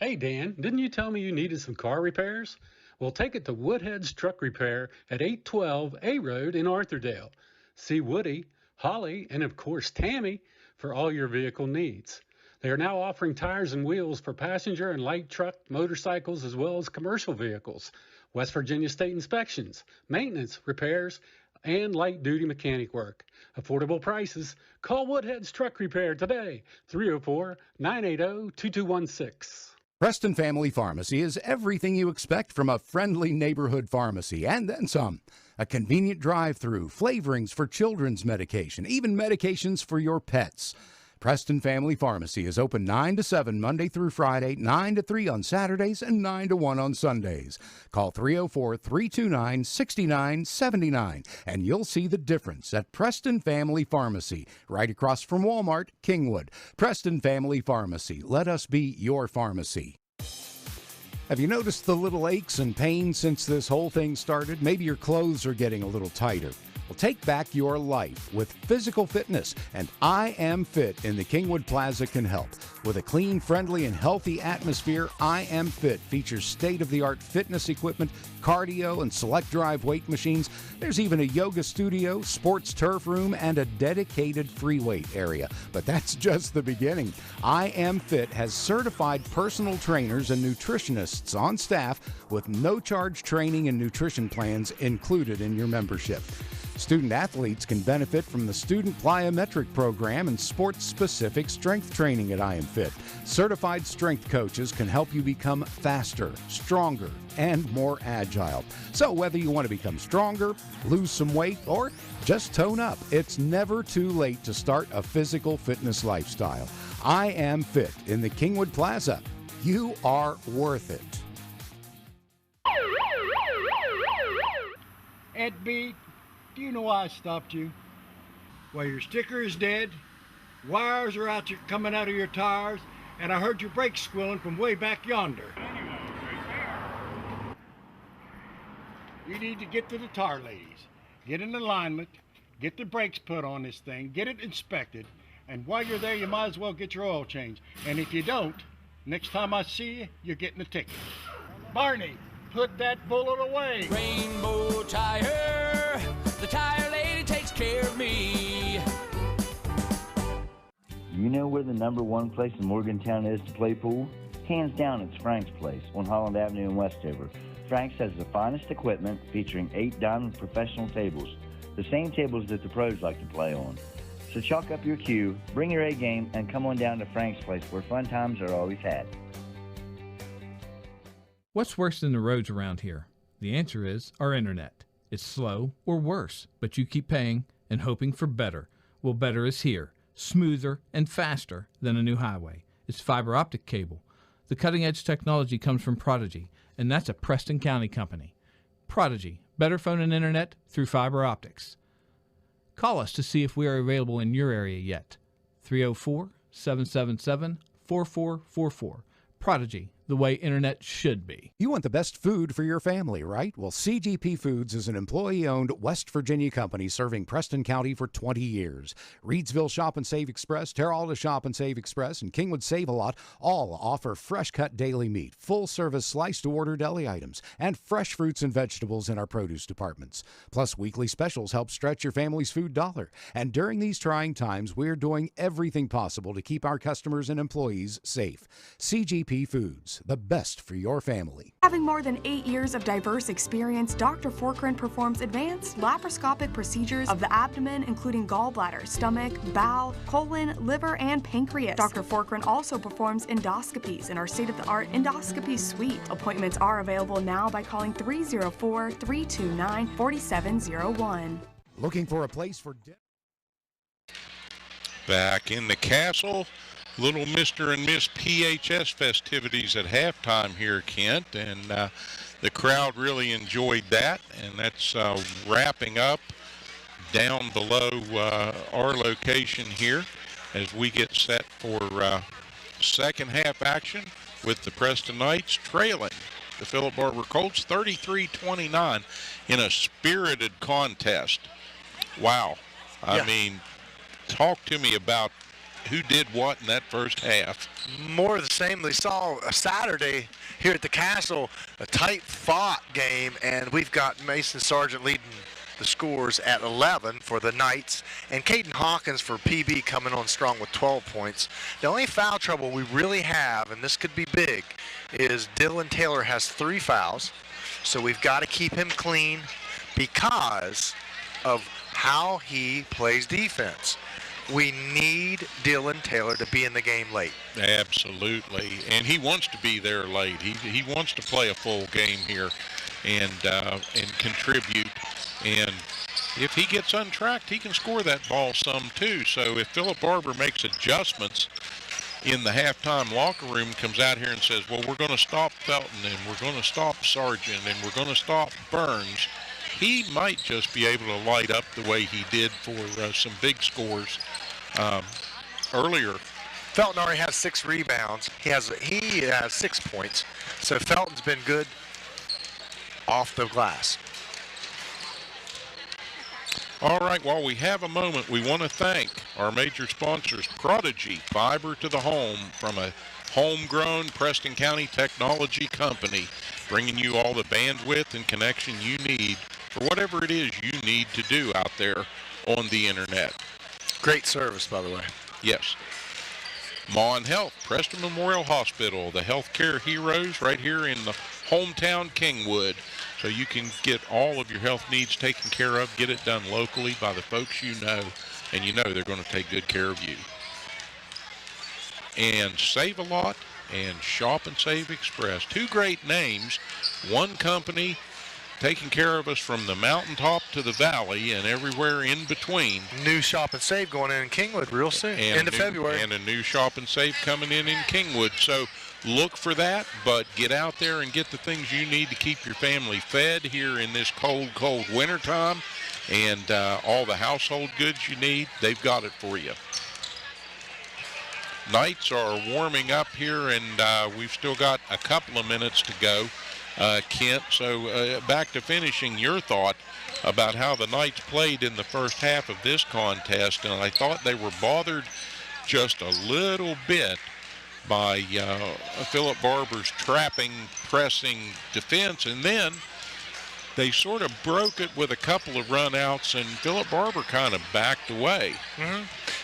Hey, Dan, didn't you tell me you needed some car repairs? Well, take it to Woodhead's Truck Repair at 812 A Road in Arthurdale. See Woody, Holly, and of course Tammy for all your vehicle needs. They are now offering tires and wheels for passenger and light truck, motorcycles, as well as commercial vehicles, West Virginia state inspections, maintenance, repairs, and light-duty mechanic work. Affordable prices. Call Woodhead's Truck Repair today, 304-980-2216. Preston Family Pharmacy is everything you expect from a friendly neighborhood pharmacy, and then some. A convenient drive-through, flavorings for children's medication, even medications for your pets. Preston Family Pharmacy is open 9 to 7 Monday through Friday, 9 to 3 on Saturdays, and 9 to 1 on Sundays. Call 304-329-6979, and you'll see the difference at Preston Family Pharmacy, right across from Walmart, Kingwood. Preston Family Pharmacy. Let us be your pharmacy. Have you noticed the little aches and pains since this whole thing started? Maybe your clothes are getting a little tighter. Well, take back your life with physical fitness, and I Am Fit in the Kingwood Plaza can help. With a clean, friendly, and healthy atmosphere, I Am Fit features state-of-the-art fitness equipment, cardio, and select drive weight machines. There's even a yoga studio, sports turf room, and a dedicated free weight area. But that's just the beginning. I Am Fit has certified personal trainers and nutritionists on staff with no-charge training and nutrition plans included in your membership. Student athletes can benefit from the Student Plyometric Program and sports-specific strength training at I Am Fit. Certified strength coaches can help you become faster, stronger, and more agile. So whether you want to become stronger, lose some weight, or just tone up, it's never too late to start a physical fitness lifestyle. I Am Fit in the Kingwood Plaza. You are worth it. Ed B., do you know why I stopped you? Well, your sticker is dead, wires are coming out of your tires, and I heard your brakes squealing from way back yonder. You need to get to the tire ladies, get an alignment, get the brakes put on this thing, get it inspected, And while you're there, you might as well get your oil changed. And if you don't, next time I see you, you're getting a ticket. Barney, put that bullet away. Rainbow Tire, the tire lady takes care of me. You know where the #1 place in Morgantown is to play pool? Hands down, it's Frank's Place on Holland Avenue in Westover. Frank's has the finest equipment featuring 8 diamond professional tables, the same tables that the pros like to play on. So chalk up your cue, bring your A game, and come on down to Frank's Place where fun times are always had. What's worse than the roads around here? The answer is our internet. It's slow or worse, but you keep paying and hoping for better. Well, better is here, smoother and faster than a new highway. It's fiber optic cable. The cutting-edge technology comes from Prodigy, and that's a Preston County company. Prodigy, better phone and internet through fiber optics. Call us to see if we are available in your area yet. 304-777-4444. Prodigy, the way internet should be. You want the best food for your family, right? Well, CGP Foods is an employee-owned West Virginia company serving Preston County for 20 years. Reedsville Shop and Save Express, Terralta Shop and Save Express, and Kingwood Save a Lot all offer fresh-cut daily meat, full-service slice-to-order deli items, and fresh fruits and vegetables in our produce departments. Plus, weekly specials help stretch your family's food dollar. And during these trying times, we're doing everything possible to keep our customers and employees safe. CGP Foods, the best for your family. Having more than 8 years of diverse experience, Dr. Forkren performs advanced laparoscopic procedures of the abdomen, including gallbladder, stomach, bowel, colon, liver, and pancreas. Dr. Forkren also performs endoscopies in our state-of-the-art endoscopy suite. Appointments are available now by calling 304-329-4701. Looking for a place for dinner? Back in the castle, little Mr. and Miss PHS festivities at halftime here, Kent, and the crowd really enjoyed that, and that's wrapping up down below our location here as we get set for second half action with the Preston Knights trailing the Phillip Barbour Colts 33-29 in a spirited contest. Wow. I mean, talk to me about who did what in that first half. More of the same. We saw a Saturday here at the Castle, a tight-fought game, and we've got Mason Sargent leading the scores at 11 for the Knights, and Caden Hawkins for PB coming on strong with 12 points. The only foul trouble we really have, and this could be big, is Dylan Taylor has 3 fouls, so we've got to keep him clean because of how he plays defense. We need Dylan Taylor to be in the game late. Absolutely, and he wants to be there late. He wants to play a full game here and contribute. And if he gets untracked, he can score that ball some too. So if Phillip Barbour makes adjustments in the halftime locker room, comes out here and says, well, we're going to stop Felton and we're going to stop Sargent and we're going to stop Burns, he might just be able to light up the way he did for some big scores earlier. Felton already has 6 rebounds. He has 6 points. So Felton's been good off the glass. All right, while we have a moment, we want to thank our major sponsors, Prodigy, fiber to the home from a homegrown Preston County technology company, bringing you all the bandwidth and connection you need for whatever it is you need to do out there on the internet. Great service, by the way. Yes. Mon Health, Preston Memorial Hospital, the healthcare heroes right here in the hometown Kingwood. So you can get all of your health needs taken care of, get it done locally by the folks you know, and you know they're going to take good care of you. And Save a Lot and Shop and Save Express. 2 great names, one company taking care of us from the mountaintop to the valley and everywhere in between. New Shop and Save going in Kingwood real soon, end of February. And a new Shop and Save coming in Kingwood. So look for that, but get out there and get the things you need to keep your family fed here in this cold, cold winter time. And all the household goods you need, they've got it for you. Knights are warming up here, and we've still got a couple of minutes to go, Kent. So back to finishing your thought about how the Knights played in the first half of this contest, and I thought they were bothered just a little bit by Phillip Barbour's trapping, pressing defense, and then they sort of broke it with a couple of run-outs, and Phillip Barbour kind of backed away.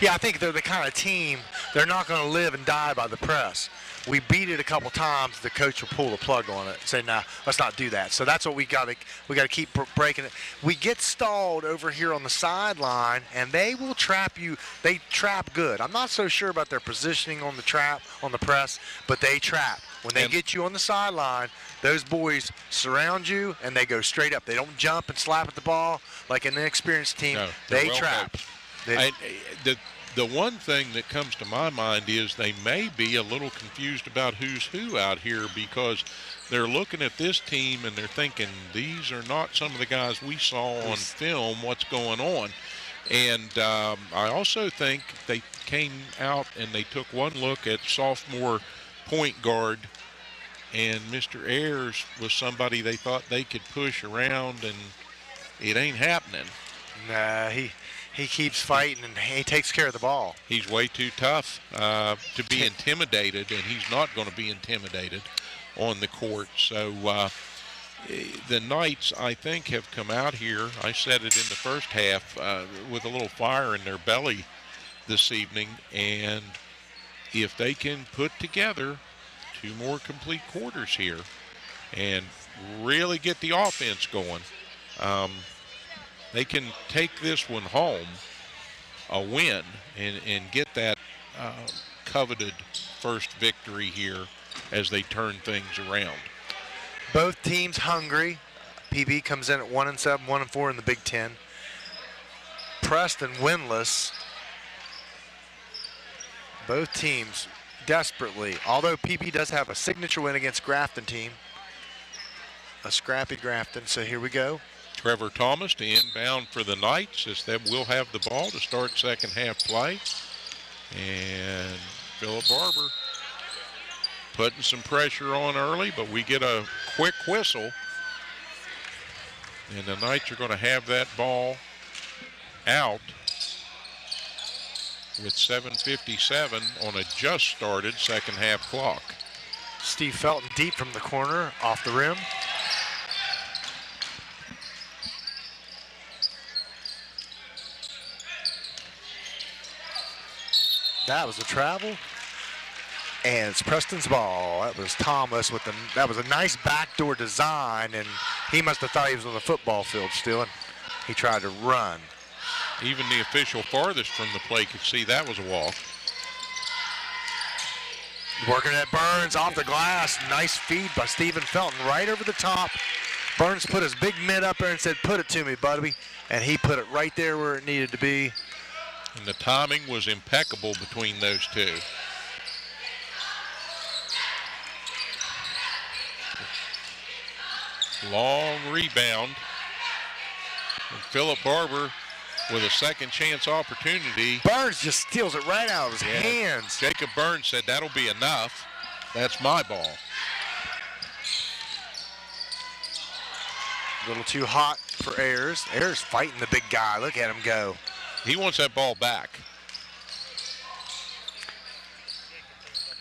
Yeah, I think they're the kind of team, they're not going to live and die by the press. We beat it a couple times, the coach will pull the plug on it and say, nah, let's not do that. So that's what we got to keep breaking it. We get stalled over here on the sideline, and they will trap you. They trap good. I'm not so sure about their positioning on the trap, on the press, but they trap. When they get you on the sideline, those boys surround you, and they go straight up. They don't jump and slap at the ball like an inexperienced team. No, they well trap. The one thing that comes to my mind is they may be a little confused about who's who out here, because they're looking at this team and they're thinking, these are not some of the guys we saw on film. What's going on? And I also think they came out and they took one look at sophomore point guard, and Mr. Ayers was somebody they thought they could push around, and it ain't happening. Nah, he keeps fighting, and he takes care of the ball. He's way too tough to be intimidated, and he's not going to be intimidated on the court. So the Knights, I think, have come out here, I said it in the first half, with a little fire in their belly this evening, and if they can put together 2 more complete quarters here and really get the offense going, they can take this one home, a win, and get that coveted first victory here as they turn things around. Both teams hungry. PB comes in at 1-7, 1-4 in the Big Ten. Preston winless. Both teams desperately, although PB does have a signature win against Grafton team, a scrappy Grafton. So here we go. Trevor Thomas to inbound for the Knights, as they will have the ball to start second half play. And Phillip Barbour putting some pressure on early, but we get a quick whistle. And the Knights are going to have that ball out with 7:57 on a just started second half clock. Steve Felton deep from the corner, off the rim. That was a travel, and it's Preston's ball. That was Thomas with that was a nice backdoor design, and he must have thought he was on the football field still, and he tried to run. Even the official farthest from the play could see that was a walk. Working at Burns off the glass. Nice feed by Stephen Felton right over the top. Burns put his big mid up there and said, put it to me, buddy. And he put it right there where it needed to be. And the timing was impeccable between those two. Long rebound. And Phillip Barbour with a second chance opportunity. Burns just steals it right out of his hands. Jacob Burns said, that'll be enough. That's my ball. A little too hot for Ayers. Ayers fighting the big guy. Look at him go. He wants that ball back.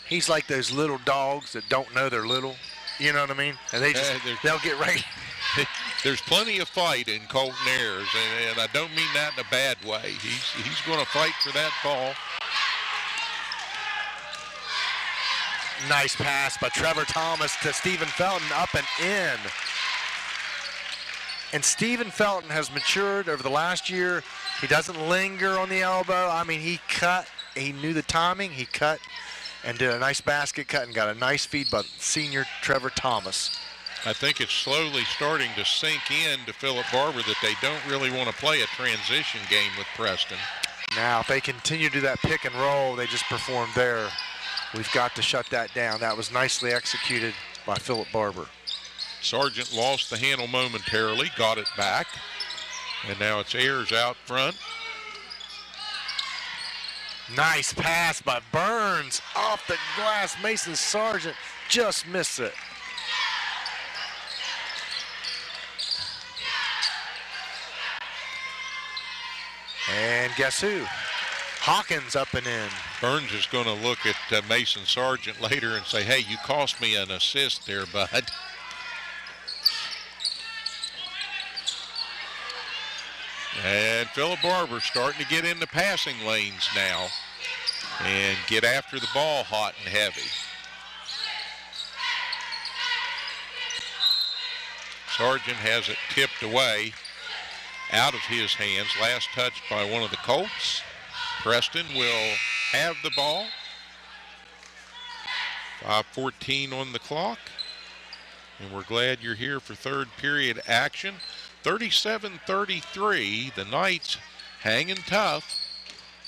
He's like those little dogs that don't know they're little. You know what I mean? And they just, they'll get right. There's plenty of fight in Colton Ayers, and I don't mean that in a bad way. He's going to fight for that ball. Nice pass by Trevor Thomas to Stephen Felton, up and in. And Stephen Felton has matured over the last year. He doesn't linger on the elbow. I mean, he cut. He knew the timing. He cut and did a nice basket cut and got a nice feed by senior Trevor Thomas. I think it's slowly starting to sink in to Phillip Barbour that they don't really want to play a transition game with Preston. Now, if they continue to do that pick and roll they just performed there, we've got to shut that down. That was nicely executed by Phillip Barbour. Sargent lost the handle momentarily, got it back, and now it's Ayers out front. Nice pass by Burns off the glass. Mason Sargent just missed it. And guess who? Hawkins up and in. Burns is going to look at Mason Sargent later and say, hey, you cost me an assist there, bud. And Phillip Barbour starting to get in the passing lanes now and get after the ball hot and heavy. Sargent has it tipped away out of his hands. Last touch by one of the Colts. Preston will have the ball. 5:14 on the clock. And we're glad you're here for third period action. 37-33. The Knights hanging tough.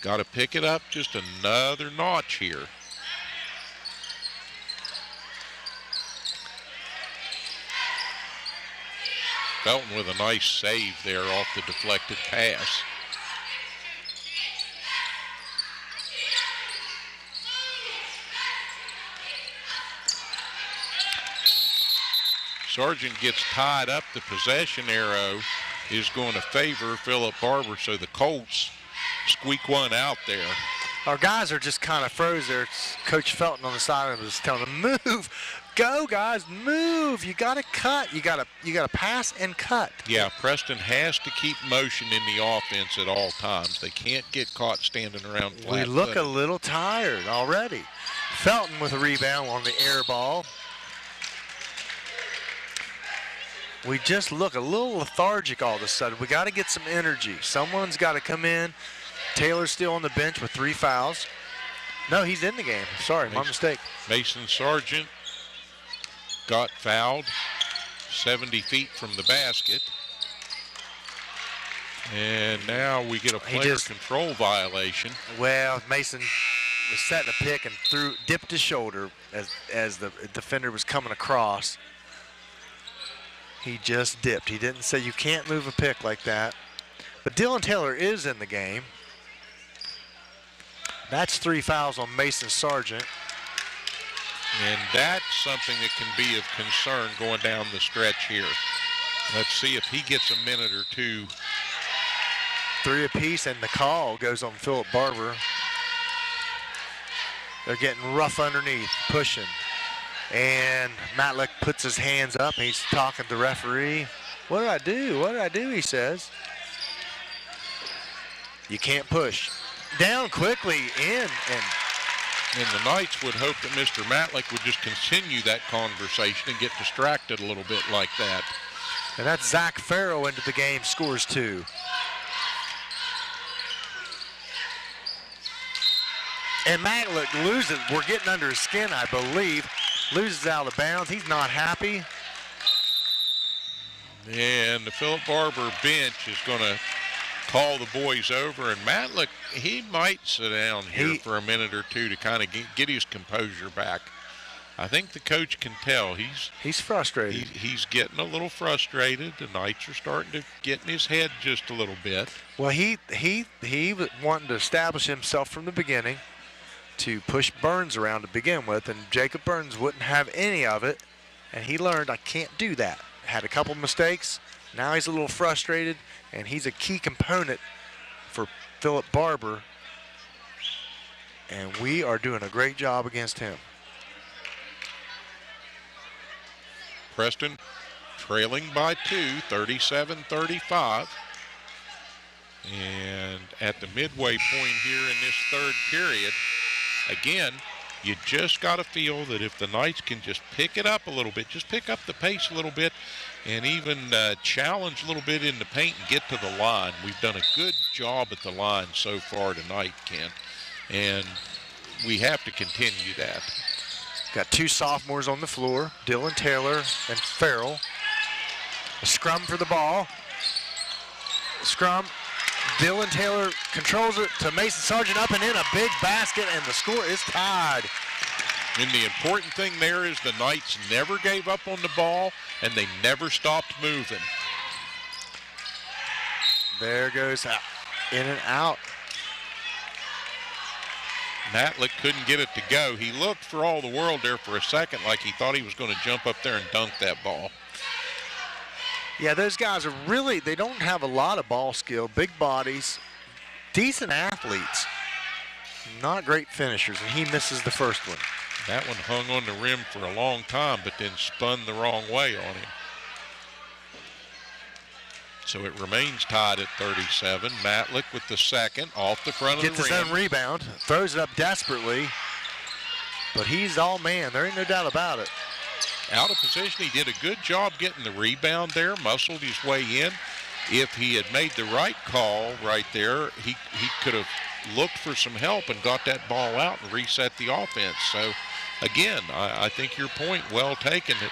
Got to pick it up just another notch here. Felton with a nice save there off the deflected pass. Sargent gets tied up. The possession arrow is going to favor Phillip Barbour, so the Colts squeak one out there. Our guys are just kind of froze there. Coach Felton on the sideline was telling them, move, go guys, move. You got to cut. You got to pass and cut. Yeah, Preston has to keep motion in the offense at all times. They can't get caught standing around flat. We look a little tired already. Felton with a rebound on the air ball. We just look a little lethargic all of a sudden. We got to get some energy. Someone's got to come in. Taylor's still on the bench with 3 fouls. No, he's in the game. Sorry, my mistake. Mason Sargent got fouled 70 feet from the basket. And now we get a player control violation. Well, Mason was setting a pick and dipped his shoulder as the defender was coming across. He just dipped. He didn't say you can't move a pick like that. But Dylan Taylor is in the game. That's 3 fouls on Mason Sargent. And that's something that can be of concern going down the stretch here. Let's see if he gets a minute or two. 3 apiece, and the call goes on Phillip Barbour. They're getting rough underneath, pushing. And Matlick puts his hands up. He's talking to the referee. What did I do? What did I do? He says. You can't push. Down quickly in. And the Knights would hope that Mr. Matlick would just continue that conversation and get distracted a little bit like that. And that's Zach Farrell into the game, scores 2. And Matlick loses. We're getting under his skin, I believe. Loses out of bounds. He's not happy. And the Phillip Barbour bench is going to call the boys over. And Matlick, he might sit down here for a minute or two to kind of get his composure back. I think the coach can tell he's frustrated. He's getting a little frustrated. The Knights are starting to get in his head just a little bit. Well, he was wanting to establish himself from the beginning, to push Burns around to begin with, and Jacob Burns wouldn't have any of it, and he learned I can't do that. Had a couple mistakes. Now he's a little frustrated, and he's a key component for Phillip Barbour, and we are doing a great job against him. Preston trailing by 2, 37-35. And at the midway point here in this third period, again, you just got to feel that if the Knights can just pick it up a little bit, just pick up the pace a little bit, and even challenge a little bit in the paint and get to the line. We've done a good job at the line so far tonight, Kent, and we have to continue that. Got 2 sophomores on the floor, Dylan Taylor and Farrell. A scrum for the ball. Scrum. Dylan Taylor controls it to Mason Sargent, up and in, a big basket, and the score is tied. And the important thing there is the Knights never gave up on the ball, and they never stopped moving. There goes in and out. Matlick couldn't get it to go. He looked for all the world there for a second like he thought he was going to jump up there and dunk that ball. Yeah, those guys are really, they don't have a lot of ball skill, big bodies, decent athletes. Not great finishers, and he misses the first one. That one hung on the rim for a long time, but then spun the wrong way on him. So it remains tied at 37. Matlick with the second, off the front of the rim. Gets his own rebound, throws it up desperately, but he's all man. There ain't no doubt about it. Out of position, he did a good job getting the rebound there, muscled his way in. If he had made the right call right there, he could have looked for some help and got that ball out and reset the offense. So, again, I think your point well taken that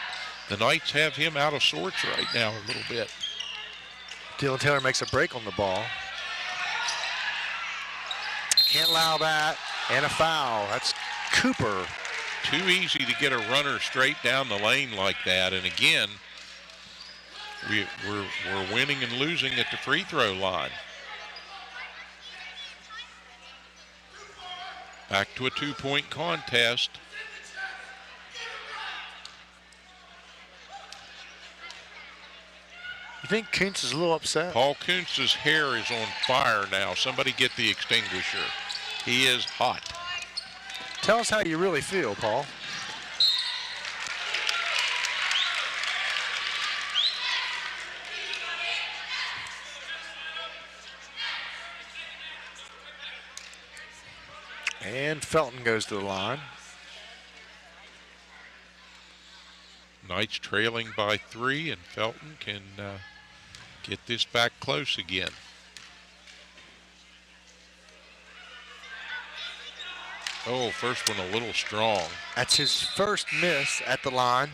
the Knights have him out of sorts right now a little bit. Dylan Taylor makes a break on the ball. Can't allow that, and a foul. That's Cooper. Too easy to get a runner straight down the lane like that. And again, we're winning and losing at the free throw line. Back to a 2-point contest. You think Kuntz is a little upset? Paul Kuntz's hair is on fire now. Somebody get the extinguisher. He is hot. Tell us how you really feel, Paul. And Felton goes to the line. Knights trailing by 3, and Felton can get this back close again. Oh, first one a little strong. That's his first miss at the line.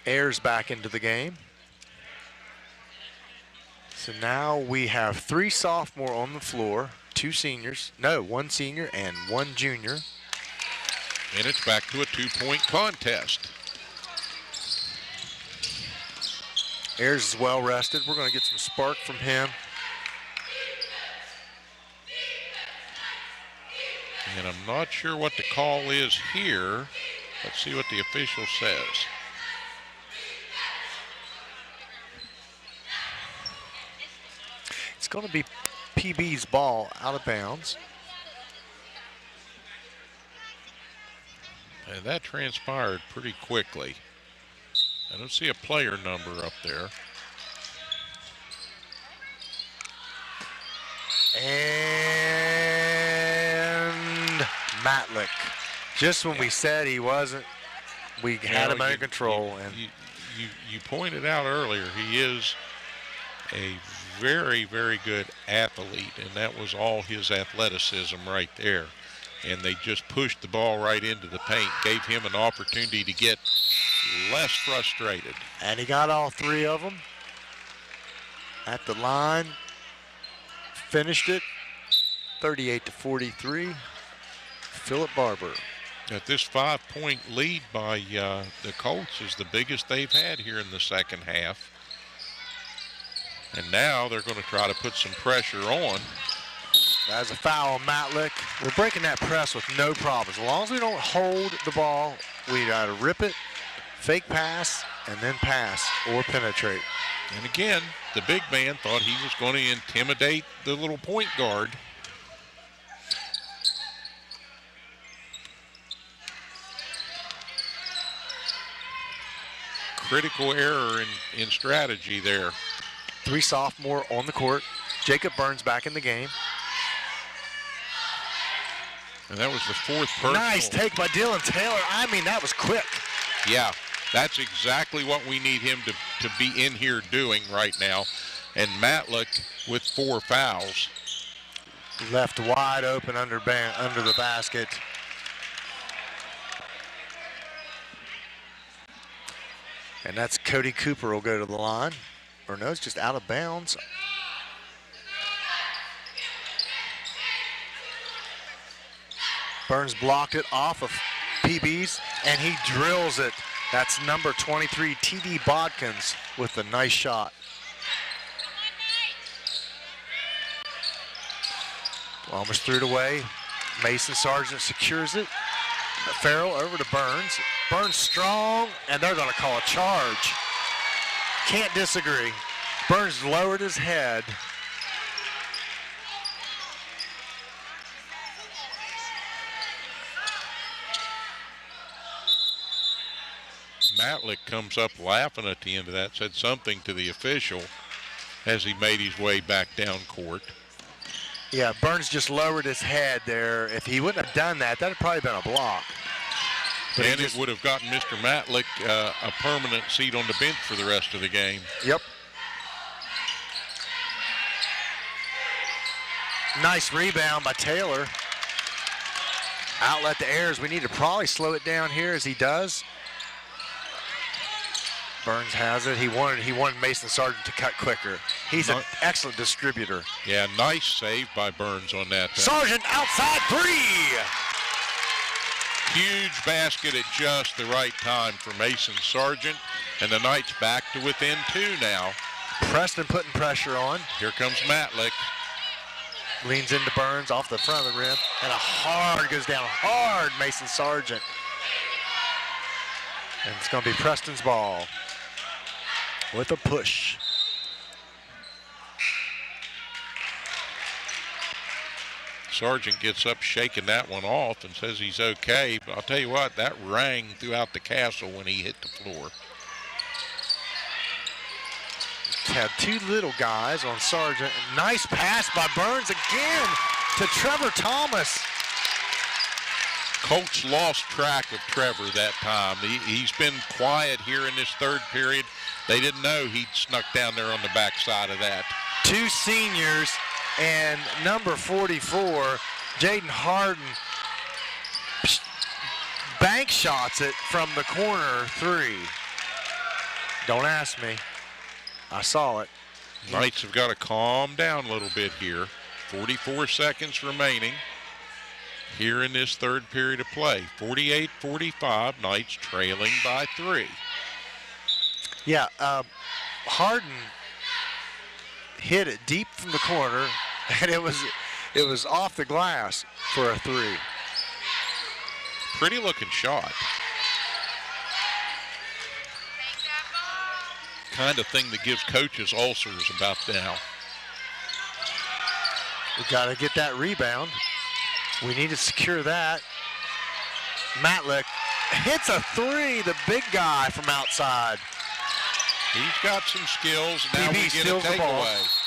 Ayers back into the game. So now we have 3 sophomore on the floor, 2 seniors. No, 1 senior and 1 junior. And it's back to a 2-point contest. Ayers is well rested. We're going to get some spark from him. And I'm not sure what the call is here. Let's see what the official says. It's going to be PB's ball out of bounds. And that transpired pretty quickly. I don't see a player number up there. And Matlick. Just when we said he wasn't, we had him under control. And you pointed out earlier, he is a very, very good athlete, and that was all his athleticism right there. And they just pushed the ball right into the paint, gave him an opportunity to get less frustrated. And he got all 3 of them at the line. Finished it 38-43. Phillip Barbour. That this 5-point lead by the Colts is the biggest they've had here in the second half. And now they're going to try to put some pressure on. That's a foul on Matlick. We're breaking that press with no problems. As long as we don't hold the ball, we got to rip it, fake pass, and then pass or penetrate. And again, the big man thought he was going to intimidate the little point guard. Critical error in strategy there. 3 sophomore on the court. Jacob Burns back in the game. And that was the 4th personal. Nice take by Dylan Taylor. I mean, that was quick. Yeah, that's exactly what we need him to be in here doing right now. And Matlick with 4 fouls. Left wide open under the basket. And that's Cody Cooper will go to the line. Or no, it's just out of bounds. Burns blocked it off of PB's, and he drills it. That's number 23, T.D. Bodkins, with a nice shot. Almost threw it away. Mason Sargent secures it. Farrell over to Burns. Burns strong, and they're going to call a charge. Can't disagree. Burns lowered his head. Matlick comes up laughing at the end of that, said something to the official as he made his way back down court. Yeah, Burns just lowered his head there. If he wouldn't have done that, that would probably been a block. But and it would have gotten Mr. Matlick a permanent seat on the bench for the rest of the game. Yep. Nice rebound by Taylor. Outlet to Ayers. We need to probably slow it down here as he does. Burns has it. He wanted Mason Sargent to cut quicker. He's an excellent distributor. Yeah, nice save by Burns on that. Sargent outside three. Huge basket at just the right time for Mason Sargent, and the Knights back to within 2 now. Preston putting pressure on. Here comes Matlick. Leans into Burns off the front of the rim, and goes down hard, Mason Sargent. And it's going to be Preston's ball with a push. Sargent gets up shaking that one off and says he's okay. But I'll tell you what, that rang throughout the castle when he hit the floor. Had 2 little guys on Sargent. Nice pass by Burns again to Trevor Thomas. Colts lost track of Trevor that time. He's been quiet here in this third period. They didn't know he'd snuck down there on the backside of that. 2 seniors and number 44, Jaden Harden, bank shots it from the corner 3. Don't ask me. I saw it. Knights have got to calm down a little bit here. 44 seconds remaining here in this third period of play. 48-45, Knights trailing by 3. Yeah, Harden hit it deep from the corner, and it was off the glass for a 3. Pretty looking shot. Kind of thing that gives coaches ulcers about now. We got to get that rebound. We need to secure that. Matlick hits a 3, the big guy from outside. He's got some skills. Now we get a takeaway.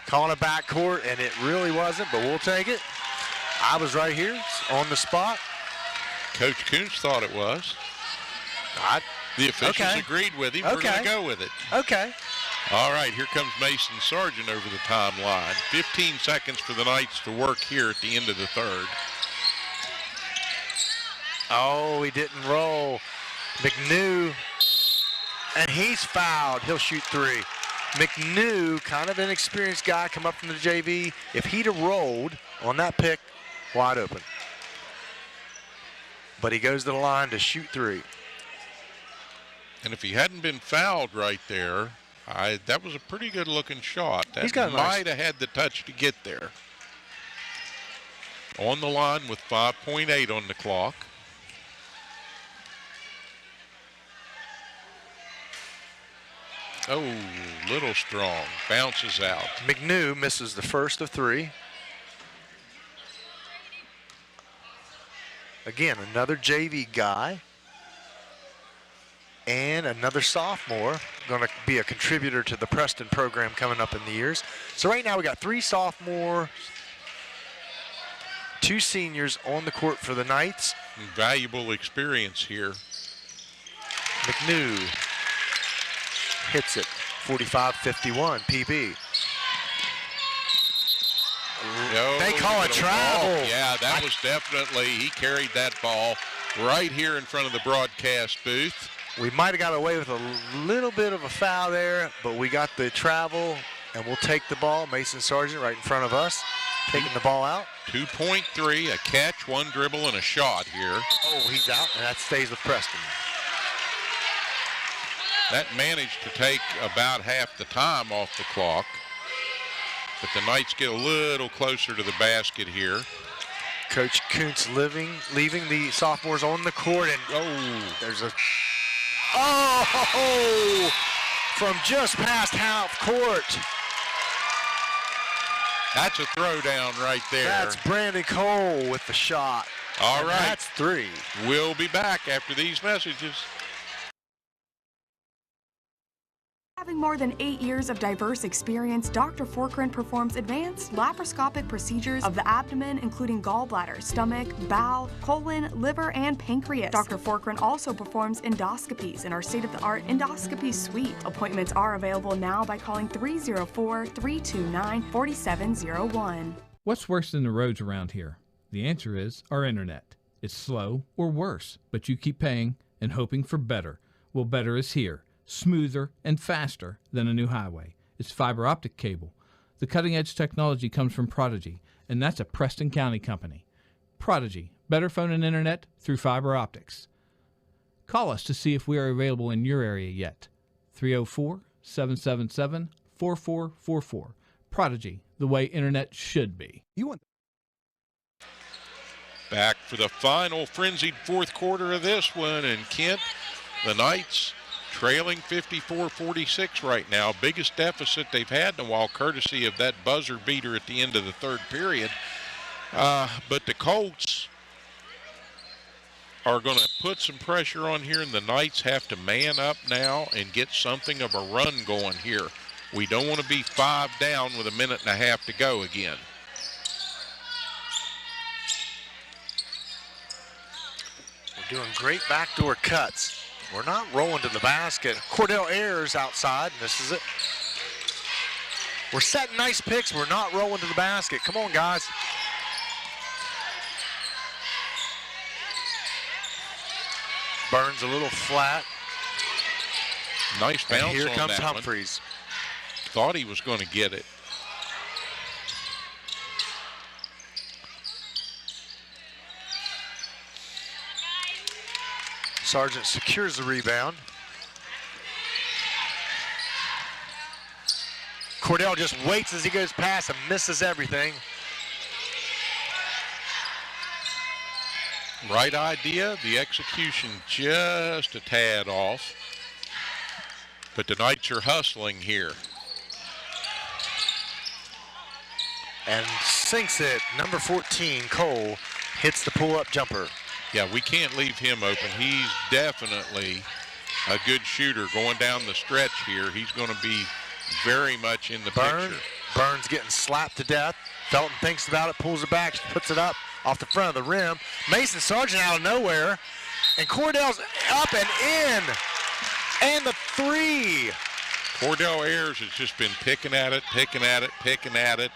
Calling a backcourt, and it really wasn't, but we'll take it. I was right here on the spot. Coach Kuntz thought it was. The officials agreed with him. We're going to go with it. Okay. All right, here comes Mason Sargent over the timeline. 15 seconds for the Knights to work here at the end of the third. Oh, he didn't roll. McNew, and he's fouled. He'll shoot 3. McNew, kind of an experienced guy, come up from the JV. If he'd have rolled on that pick, wide open. But he goes to the line to shoot 3. And if he hadn't been fouled right there, that was a pretty good looking shot. That might have had the touch to get there. On the line with 5.8 on the clock. Oh, little strong. Bounces out. McNew misses the first of 3. Again, another JV guy. And another sophomore, going to be a contributor to the Preston program coming up in the years. So right now we got 3 sophomores, 2 seniors on the court for the Knights. Valuable experience here. McNew hits it, 45-51, PB. They call it travel. Yeah, that was definitely, he carried that ball right here in front of the broadcast booth. We might have got away with a little bit of a foul there, but we got the travel, and we'll take the ball. Mason Sargent right in front of us, taking the ball out. 2.3, a catch, 1 dribble, and a shot here. Oh, he's out, and that stays with Preston. That managed to take about half the time off the clock, but the Knights get a little closer to the basket here. Coach Kuntz leaving the sophomores on the court, and there's a from just past half court. That's a throwdown right there. That's Brandon Cole with the shot. All right. That's 3. We'll be back after these messages. Having more than 8 years of diverse experience, Dr. Forkren performs advanced laparoscopic procedures of the abdomen, including gallbladder, stomach, bowel, colon, liver, and pancreas. Dr. Forkren also performs endoscopies in our state-of-the-art endoscopy suite. Appointments are available now by calling 304-329-4701. What's worse than the roads around here? The answer is our internet. It's slow or worse, but you keep paying and hoping for better. Well, better is here. Smoother and faster than a new highway. It's fiber optic cable. The cutting-edge technology comes from Prodigy, and that's a Preston County company. Prodigy, better phone and internet through fiber optics. Call us to see if we are available in your area yet. 304-777-4444. Prodigy, the way internet should be. Back for the final frenzied fourth quarter of this one, and Kent, the Knights, trailing 54-46 right now. Biggest deficit they've had in a while, courtesy of that buzzer beater at the end of the third period. But the Colts are going to put some pressure on here, and the Knights have to man up now and get something of a run going here. We don't want to be 5 down with a minute and a half to go again. We're doing great backdoor cuts. We're not rolling to the basket. Cordell Ayers outside, misses it. We're setting nice picks. We're not rolling to the basket. Come on, guys. Burns a little flat. Nice bounce on that one. Here comes Humphreys. Thought he was going to get it. Sargent secures the rebound. Cordell just waits as he goes past and misses everything. Right idea, the execution just a tad off. But the Knights are hustling here. And sinks it. Number 14, Cole, hits the pull-up jumper. Yeah, we can't leave him open. He's definitely a good shooter going down the stretch here. He's going to be very much in the picture. Burns getting slapped to death. Felton thinks about it, pulls it back, puts it up off the front of the rim. Mason Sargent out of nowhere. And Cordell's up and in. And the 3. Cordell Ayers has just been picking at it.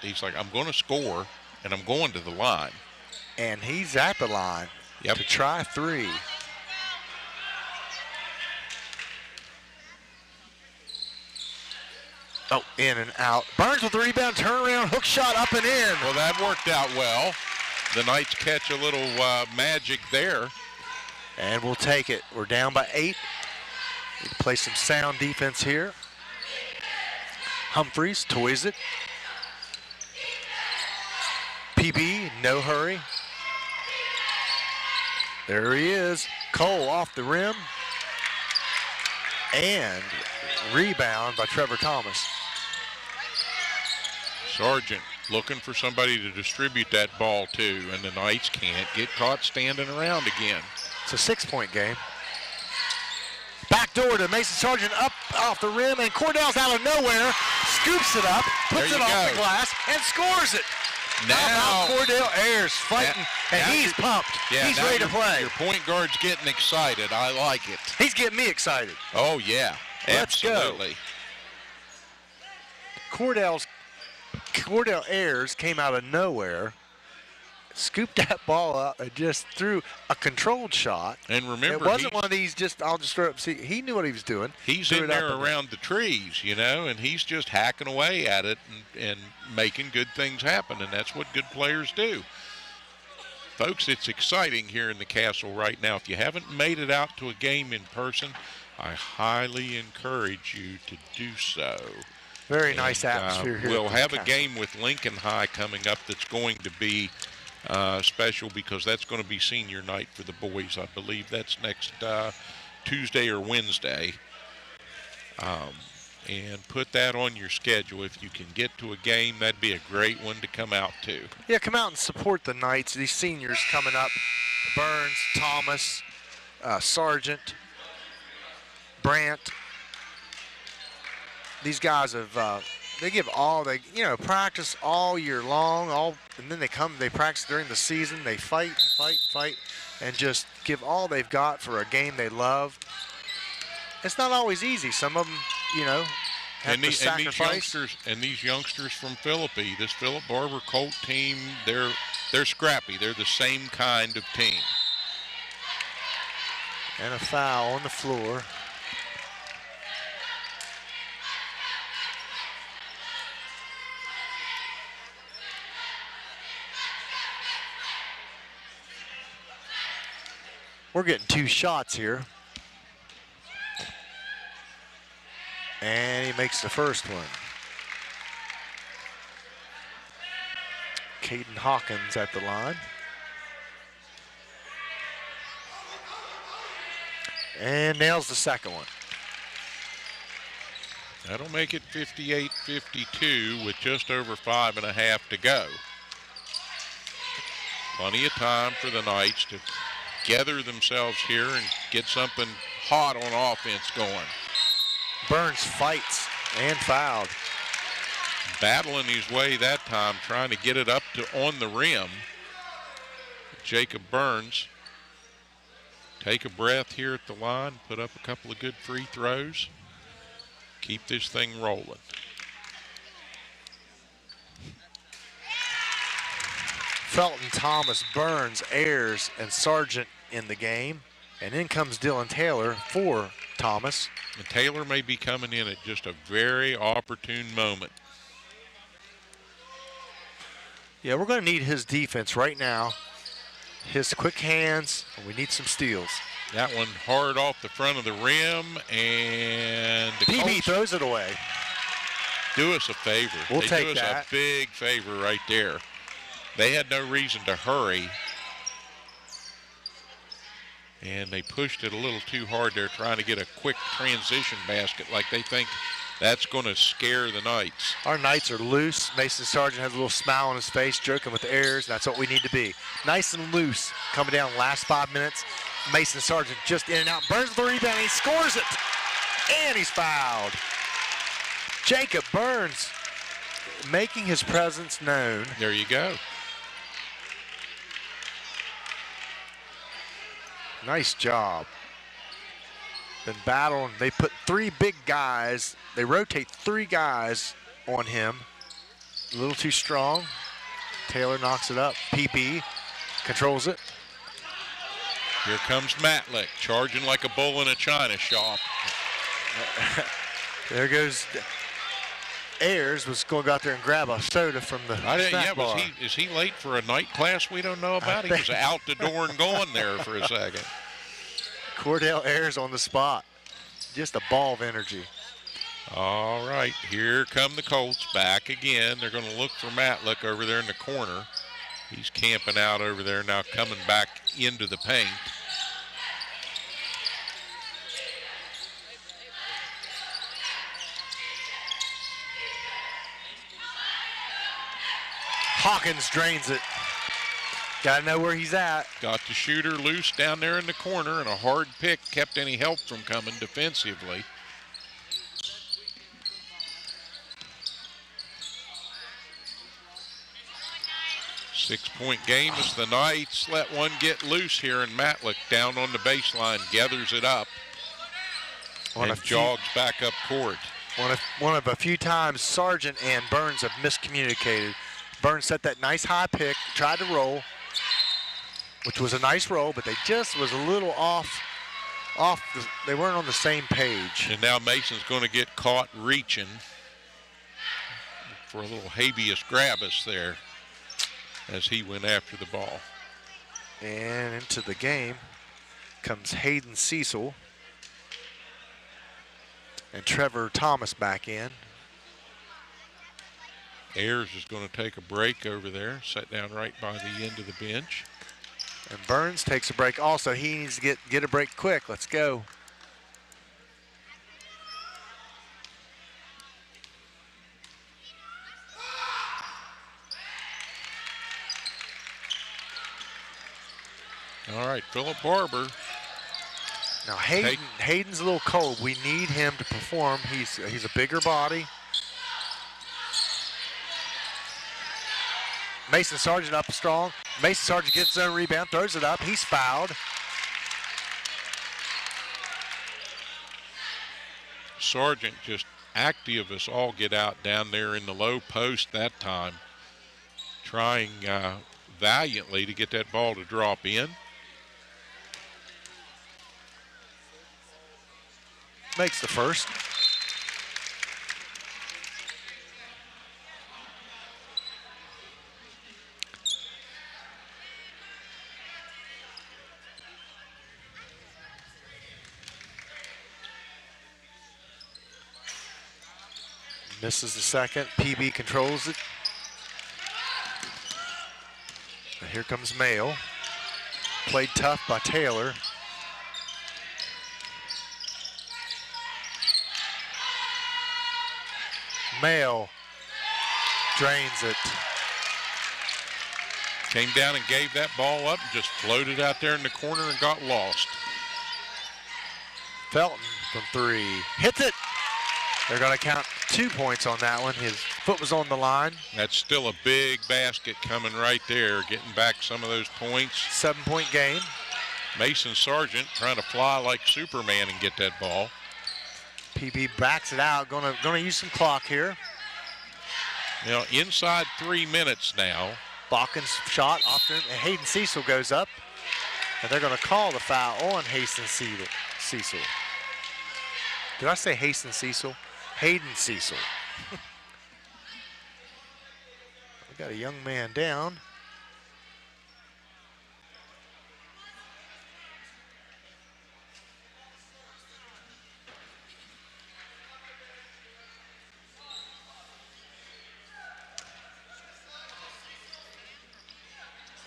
He's like, I'm going to score, and I'm going to the line. And he's at the line. Yep. To try 3. Oh, in and out. Burns with the rebound, turnaround, hook shot up and in. Well, that worked out well. The Knights catch a little magic there. And we'll take it. We're down by 8. Need to play some sound defense here. Humphreys toys it. PB, no hurry. There he is. Cole off the rim. And rebound by Trevor Thomas. Sargent looking for somebody to distribute that ball to, and the Knights can't get caught standing around again. It's a 6-point game. Backdoor to Mason Sargent up off the rim, and Cordell's out of nowhere, scoops it up, puts it off the glass, and scores it. Now Cordell Ayers fighting, and he's pumped. Yeah, he's ready to play. Your point guard's getting excited. I like it. He's getting me excited. Oh, yeah. Let's Absolutely. Go. Cordell Ayers came out of nowhere, scooped that ball up, and just threw a controlled shot. And remember, it wasn't one of these just, I'll just throw it up. See, he knew what he was doing. He's in there around the trees, you know, and he's just hacking away at it and making good things happen, and that's what good players do. Folks, it's exciting here in the Castle right now. If you haven't made it out to a game in person, I highly encourage you to do so. Very nice atmosphere here. We'll have a game with Lincoln High coming up that's going to be special because that's going to be senior night for the boys. I believe that's next Tuesday or Wednesday. And put that on your schedule. If you can get to a game, that'd be a great one to come out to. Yeah, come out and support the Knights. These seniors coming up. Burns, Thomas, Sargent, Brandt. These guys have, they give all, they practice all year long, and then they practice during the season. They fight and fight and fight and just give all they've got for a game they love. It's not always easy. Some of them, have to sacrifice. And these youngsters from Phillippi, this Phillip Barbour Colt team, they're scrappy. They're the same kind of team. And a foul on the floor. We're getting 2 shots here. And he makes the first one. Caden Hawkins at the line. And nails the second one. That'll make it 58-52 with just over 5.5 to go. Plenty of time for the Knights to gather themselves here and get something hot on offense going. Burns fights and fouled. Battling his way that time, trying to get it up to on the rim. Jacob Burns. Take a breath here at the line, put up a couple of good free throws. Keep this thing rolling. Felton, Thomas, Burns, Ayers, and Sargent in the game. And in comes Dylan Taylor for Thomas. And Taylor may be coming in at just a very opportune moment. Yeah, we're going to need his defense right now. His quick hands, and we need some steals. That one hard off the front of the rim, and the PB Colts throws it away. Do us a favor. We'll they take do us that. a big favor right there. They had no reason to hurry. And they pushed it a little too hard there, trying to get a quick transition basket like they think that's going to scare the Knights. Our Knights are loose. Mason Sargent has a little smile on his face, joking with the Ayers. That's what we need to be. Nice and loose coming down last 5 minutes. Mason Sargent just in and out. Burns with the rebound. He scores it. And he's fouled. Jacob Burns making his presence known. There you go. Nice job. Been battling. They put 3 big guys. They rotate 3 guys on him. A little too strong. Taylor knocks it up. PB controls it. Here comes Matlick, charging like a bull in a china shop. There goes Ayers. Was going to go out there and grab a soda from the snack bar. Is he late for a night class we don't know about? He was out the door and gone there for a second. Cordell Ayers on the spot. Just a ball of energy. All right, here come the Colts back again. They're going to look for Matlick over there in the corner. He's camping out over there now, coming back into the paint. Hawkins drains it. Got to know where he's at. Got the shooter loose down there in the corner, and a hard pick kept any help from coming defensively. Six-point game as the Knights let one get loose here, and Matlick down on the baseline gathers it up and jogs back up court. One of a few times Sargent and Burns have miscommunicated. Burns set that nice high pick, tried to roll, which was a nice roll, but they just was a little off. They weren't on the same page. And now Mason's going to get caught reaching for a little habeas grabus there as he went after the ball. And into the game comes Hayden Cecil and Trevor Thomas back in. Ayers is going to take a break over there, sat down right by the end of the bench. And Burns takes a break also. He needs to get a break quick. Let's go. All right, Phillip Barbour. Now Hayden's a little cold. We need him to perform. He's a bigger body. Mason Sargent up strong. Mason Sargent gets his own rebound, throws it up. He's fouled. Sargent just active as all get out down there in the low post that time, trying valiantly to get that ball to drop in. Makes the first. Misses the second. PB controls it. And here comes Mayo. Played tough by Taylor. Mayo drains it. Came down and gave that ball up and just floated out there in the corner and got lost. Felton from three. Hits it. They're going to count 2 points on that one. His foot was on the line. That's still a big basket coming right there, getting back some of those points. 7-point game. Mason Sargent trying to fly like Superman and get that ball. PB backs it out. Going to use some clock here. Now inside 3 minutes now. Balkins shot off and Hayden Cecil goes up. And they're going to call the foul on Hayden Cecil. Did I say Hayden Cecil? Hayden Cecil. We got a young man down.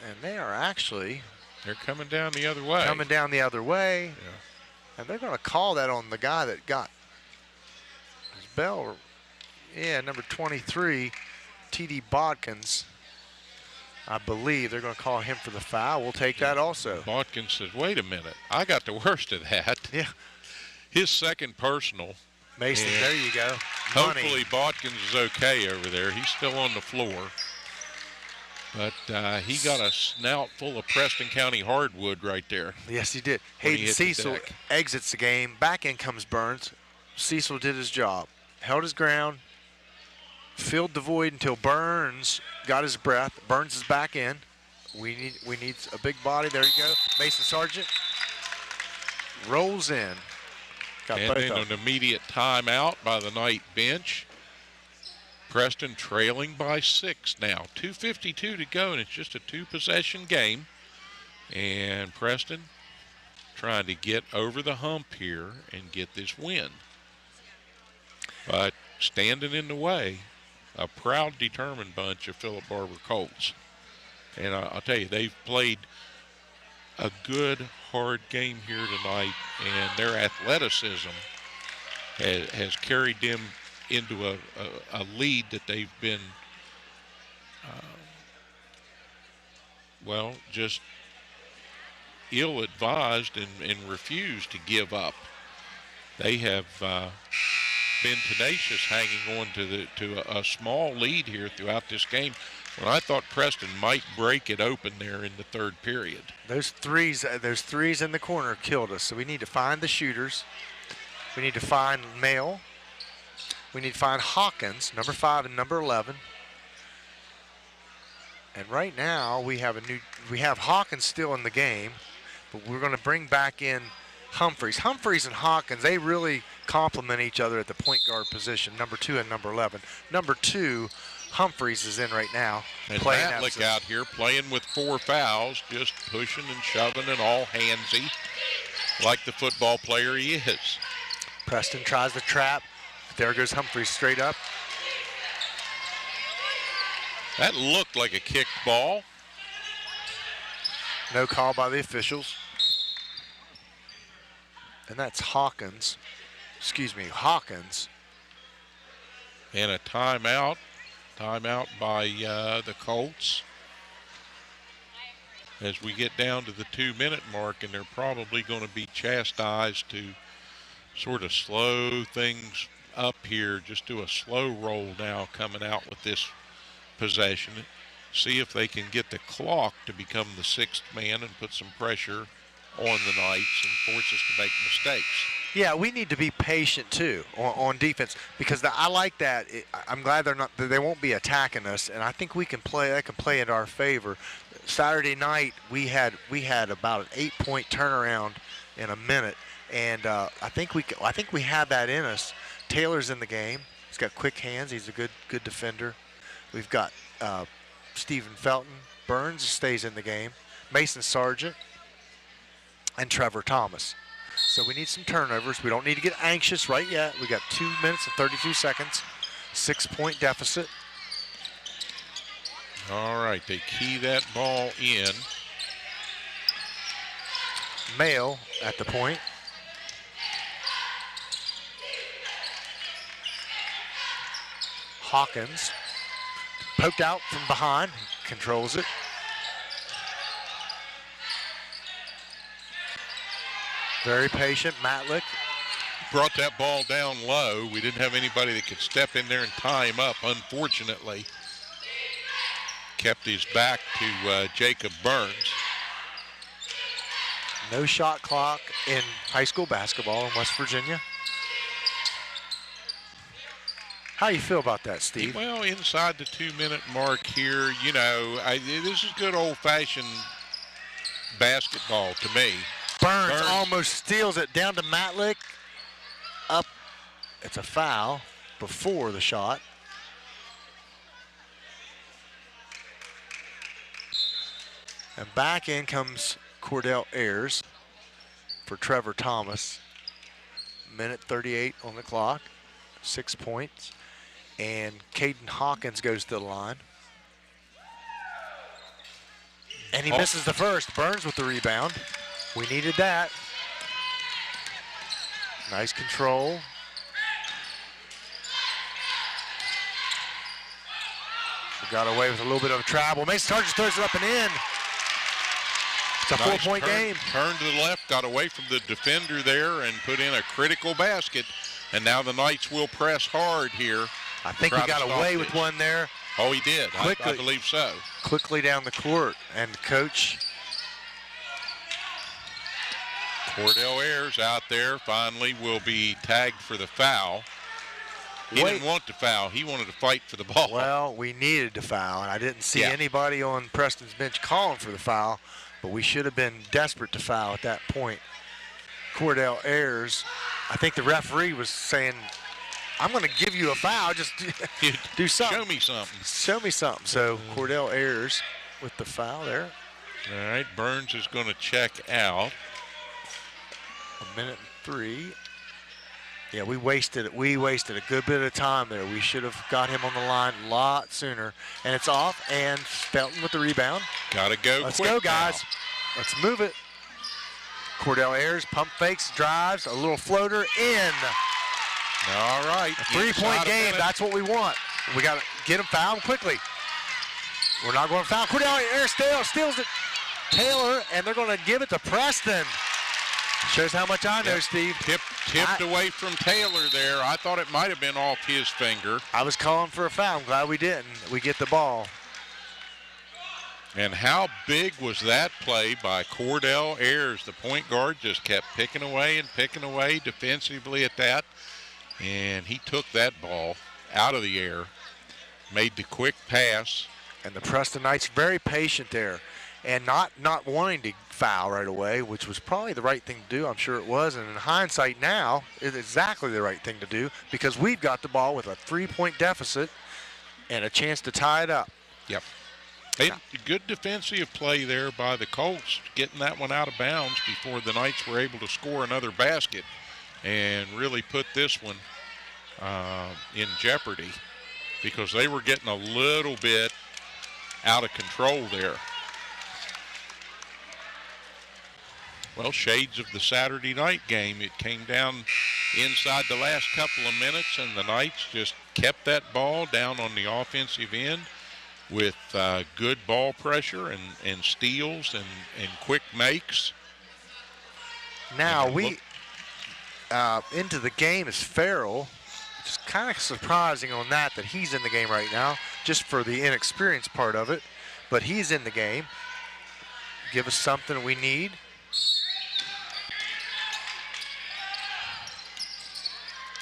And they are actually... They're coming down the other way. Coming down the other way. Yeah. And they're going to call that on the guy that got his bell. Yeah, number 23, T.D. Bodkins. I believe they're going to call him for the foul. We'll take that also. Bodkins says, wait a minute. I got the worst of that. Yeah. His second personal. Mason, there you go. Hopefully Bodkins is okay over there. He's still on the floor. But he got a snout full of Preston County hardwood right there. Yes, he did. Hayden Cecil exits the game. Back in comes Burns. Cecil did his job. Held his ground. Filled the void until Burns got his breath. Burns is back in. We need a big body. There you go. Mason Sargent rolls in. Got and then an immediate timeout by the night bench. Preston trailing by 6 now. 2:52 to go, and it's just a 2-possession game. And Preston trying to get over the hump here and get this win. But standing in the way, a proud, determined bunch of Phillip Barbour Colts. And I'll tell you, they've played a good, hard game here tonight, and their athleticism has carried them into a lead that they've been, just ill-advised and refused to give up. They have been tenacious hanging on to a small lead here throughout this game, when I thought Preston might break it open there in the third period. Those threes in the corner killed us, so we need to find the shooters. We need to find Mail. We need to find Hawkins, number 5 and number 11. And right now we have Hawkins still in the game, but we're going to bring back in Humphreys. Humphreys and Hawkins, they really complement each other at the point guard position, number 2 and number 11. Number 2, Humphreys is in right now. And Matlick out here playing with 4 fouls, just pushing and shoving and all handsy, like the football player he is. Preston tries the trap. There goes Humphreys straight up. That looked like a kicked ball. No call by the officials. And that's Hawkins. Hawkins. And a timeout. Timeout by the Colts. As we get down to the 2-minute mark, and they're probably going to be chastised to sort of slow things up here. Just do a slow roll now coming out with this possession. See if they can get the clock to become the sixth man and put some pressure on the Knights and force us to make mistakes. Yeah, we need to be patient too on defense, because I like that. I'm glad they won't be attacking us, and I think we can play. That can play in our favor. Saturday night we had about an 8-point turnaround in a minute, and I think we have that in us. Taylor's in the game. He's got quick hands. He's a good defender. We've got Stephen Felton. Burns stays in the game. Mason Sargent and Trevor Thomas. So we need some turnovers. We don't need to get anxious right yet. We got 2 minutes and 32 seconds. 6-point deficit. All right, they key that ball in. Mail at the point. Hawkins poked out from behind, controls it. Very patient, Matlick. Brought that ball down low. We didn't have anybody that could step in there and tie him up, unfortunately. Kept his back to Jacob Burns. No shot clock in high school basketball in West Virginia. How you feel about that, Steve? Well, inside the 2-minute mark here, you know, this is good old-fashioned basketball to me. Burns almost steals it down to Matlick. Up. It's a foul before the shot. And back in comes Cordell Ayers for Trevor Thomas. Minute 38 on the clock. 6 points. And Caden Hawkins goes to the line. And he misses the first. Burns with the rebound. We needed that. Nice control. We got away with a little bit of travel. Mason Sargent throws it up and in. It's a 4-point game. Turned to the left, got away from the defender there, and put in a critical basket. And now the Knights will press hard here. I think he got away with one there. Oh, he did. I believe so. Quickly down the court, and coach. Cordell Ayers out there finally will be tagged for the foul. He didn't want to foul. He wanted to fight for the ball. Well, we needed to foul, and I didn't see anybody on Preston's bench calling for the foul, but we should have been desperate to foul at that point. Cordell Ayers, I think the referee was saying, I'm going to give you a foul. Just do something. Show me something. Show me something. So Cordell Ayers with the foul there. All right, Burns is going to check out. 1:03. Yeah, we wasted a good bit of time there. We should have got him on the line a lot sooner. And it's off, and Felton with the rebound. Gotta go. Let's go, guys. Now. Let's move it. Cordell Ayers pump fakes, drives, a little floater in. All right. A 3-point game. That's what we want. We got to get him fouled quickly. We're not going to foul. Cordell Ayers steals it. Taylor, and they're going to give it to Preston. Shows how much I know, Steve. Tipped away from Taylor there. I thought it might have been off his finger. I was calling for a foul. I'm glad we didn't. We get the ball. And how big was that play by Cordell Ayers? The point guard just kept picking away defensively at that. And he took that ball out of the air, made the quick pass. And the Preston Knights very patient there. And not wanting to foul right away, which was probably the right thing to do. I'm sure it was. And in hindsight now, it's exactly the right thing to do because we've got the ball with a 3-point deficit and a chance to tie it up. Yep. Good defensive play there by the Colts, getting that one out of bounds before the Knights were able to score another basket and really put this one in jeopardy because they were getting a little bit out of control there. Well, shades of the Saturday night game. It came down inside the last couple of minutes, and the Knights just kept that ball down on the offensive end with good ball pressure and steals and quick makes. Now into the game is Farrell. It's kind of surprising on that he's in the game right now, just for the inexperienced part of it. But he's in the game. Give us something we need.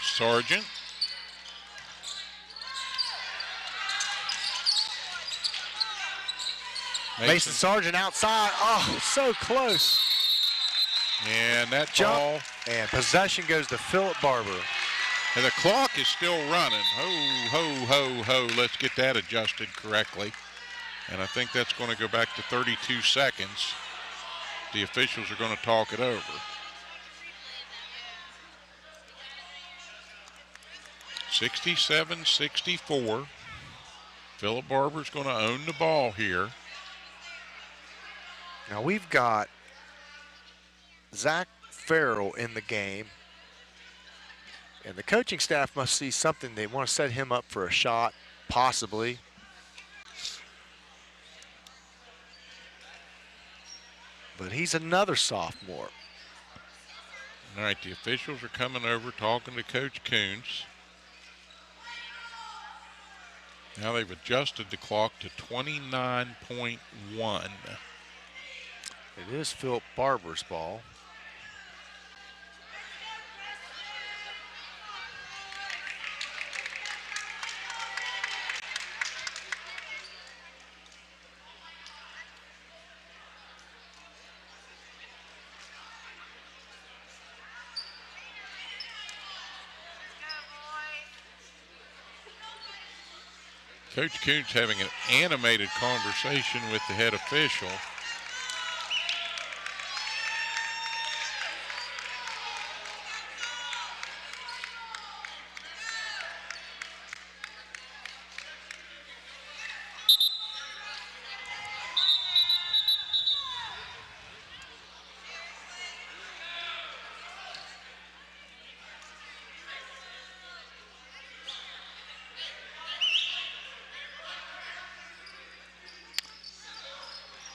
Sargent. Mason Sargent outside. Oh, so close. And that jump. Ball. And possession goes to Phillip Barbour. And the clock is still running. Ho, ho, ho, ho. Let's get that adjusted correctly. And I think that's going to go back to 32 seconds. The officials are going to talk it over. (67-64). Phillip Barbour's going to own the ball here. Now we've got Zach Farrell in the game. And the coaching staff must see something. They want to set him up for a shot, possibly. But he's another sophomore. All right, the officials are coming over talking to Coach Kuntz. Now they've adjusted the clock to 29.1. It is Phillip Barbour's ball. Coach Kuntz having an animated conversation with the head official.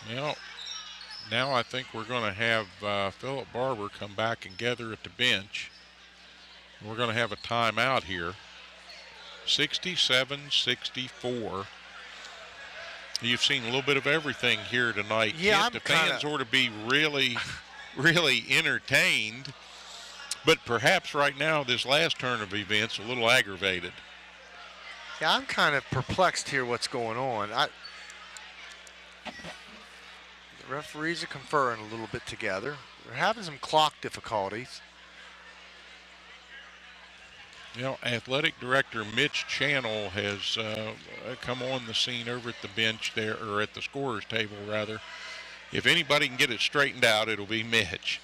Well, now I think we're going to have Phillip Barbour come back and gather at the bench. We're going to have a timeout here. 67-64. You've seen a little bit of everything here tonight. Yeah, the fans ought to be really, really entertained. But perhaps right now, this last turn of events, a little aggravated. Yeah, I'm kind of perplexed here what's going on. The referees are conferring a little bit together. They're having some clock difficulties. You know, athletic director Mitch Channel has come on the scene over at the bench there, or at the scorer's table rather. If anybody can get it straightened out, it'll be Mitch.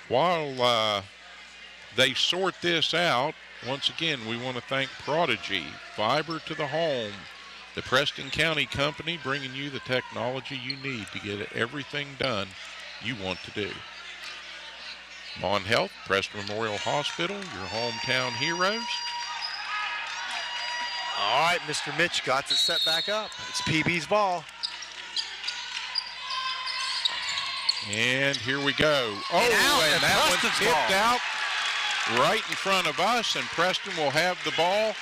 While they sort this out, once again, we want to thank Prodigy, fiber to the home, the Preston County company, bringing you the technology you need to get everything done you want to do. Mon Health, Preston Memorial Hospital, your hometown heroes. All right, Mr. Mitch got it set back up. It's PB's ball. And here we go. Oh, and that one's tipped out right in front of us, and Preston will have the ball.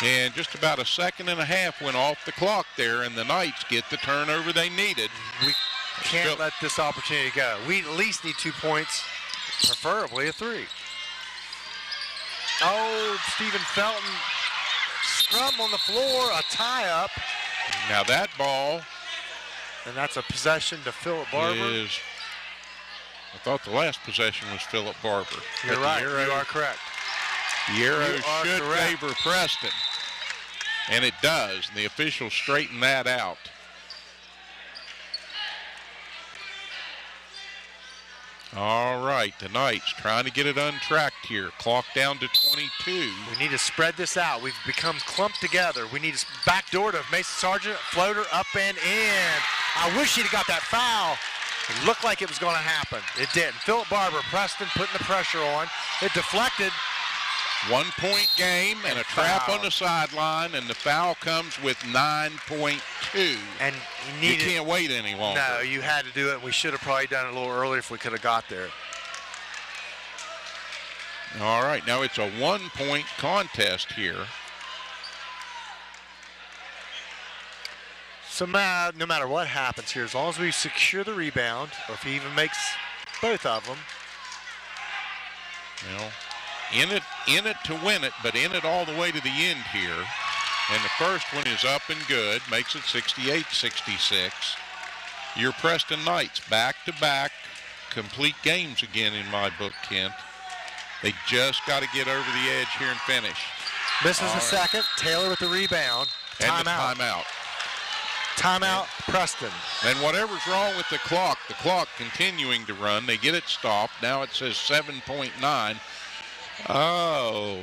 And just about a second and a half went off the clock there, and the Knights get the turnover they needed. We can't let this opportunity go. We at least need 2 points, preferably a 3. Oh, Stephen Felton, scrum on the floor, a tie-up. Now that ball. And that's a possession to Phillip Barbour. I thought the last possession was Phillip Barbour. You're right, you are correct. The arrow should favor Preston. And it does, and the officials straighten that out. All right, the Knights trying to get it untracked here. Clock down to 22. We need to spread this out. We've become clumped together. We need to backdoor to Mason Sargent. Floater up and in. I wish he'd have got that foul. It looked like it was going to happen. It didn't. Phillip Barbour, Preston putting the pressure on. It deflected. 1 point game and a trap on the sideline, and the foul comes with 9.2. And you can't wait any longer. No, you had to do it. We should have probably done it a little earlier if we could have got there. All right, now it's a 1 point contest here. So no matter what happens here, as long as we secure the rebound, or if he even makes both of them. Well, in it to win it, but in it all the way to the end here. And the first one is up and good, makes it 68-66. Your Preston Knights back-to-back complete games again in my book, Kent. They just got to get over the edge here and finish. Misses the second. Taylor with the rebound. Timeout. Timeout, Preston. And whatever's wrong with the clock continuing to run. They get it stopped. Now it says 7.9. Oh,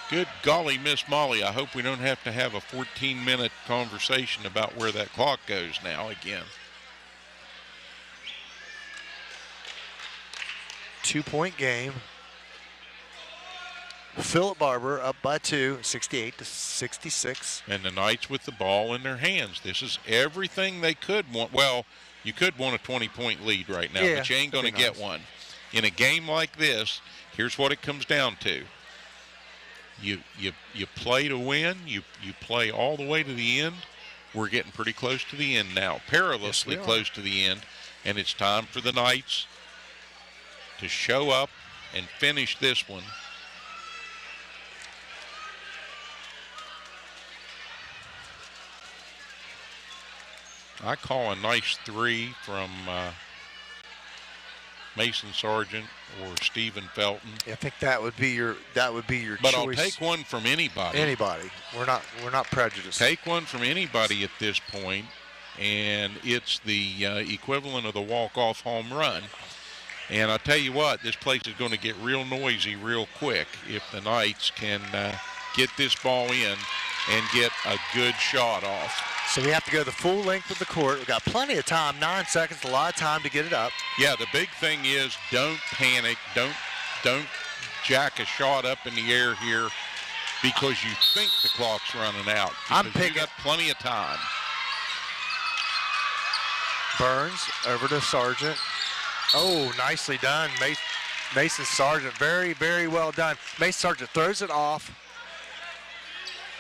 good golly, Miss Molly. I hope we don't have to have a 14-minute conversation about where that clock goes now again. 2 point game. Phillip Barbour up by 2, 68-66. And the Knights with the ball in their hands. This is everything they could want. Well, you could want a 20-point lead right now, but you ain't going to get one. In a game like this, here's what it comes down to. You play to win. You play all the way to the end. We're getting pretty close to the end now, perilously close to the end, and it's time for the Knights to show up and finish this one. I call a nice 3 from Mason Sargent or Stephen Felton. I think that would be your choice. But I'll take one from anybody. Anybody. We're not prejudiced. Take one from anybody at this point, and it's the equivalent of the walk-off home run. And I'll tell you what, this place is going to get real noisy real quick if the Knights can get this ball in and get a good shot off. So we have to go the full length of the court. We've got plenty of time, 9 seconds, a lot of time to get it up. Yeah, the big thing is don't panic. Don't jack a shot up in the air here because you think the clock's running out. You got plenty of time. Burns over to Sargent. Oh, nicely done. Mason Sargent, very, very well done. Mason Sargent throws it off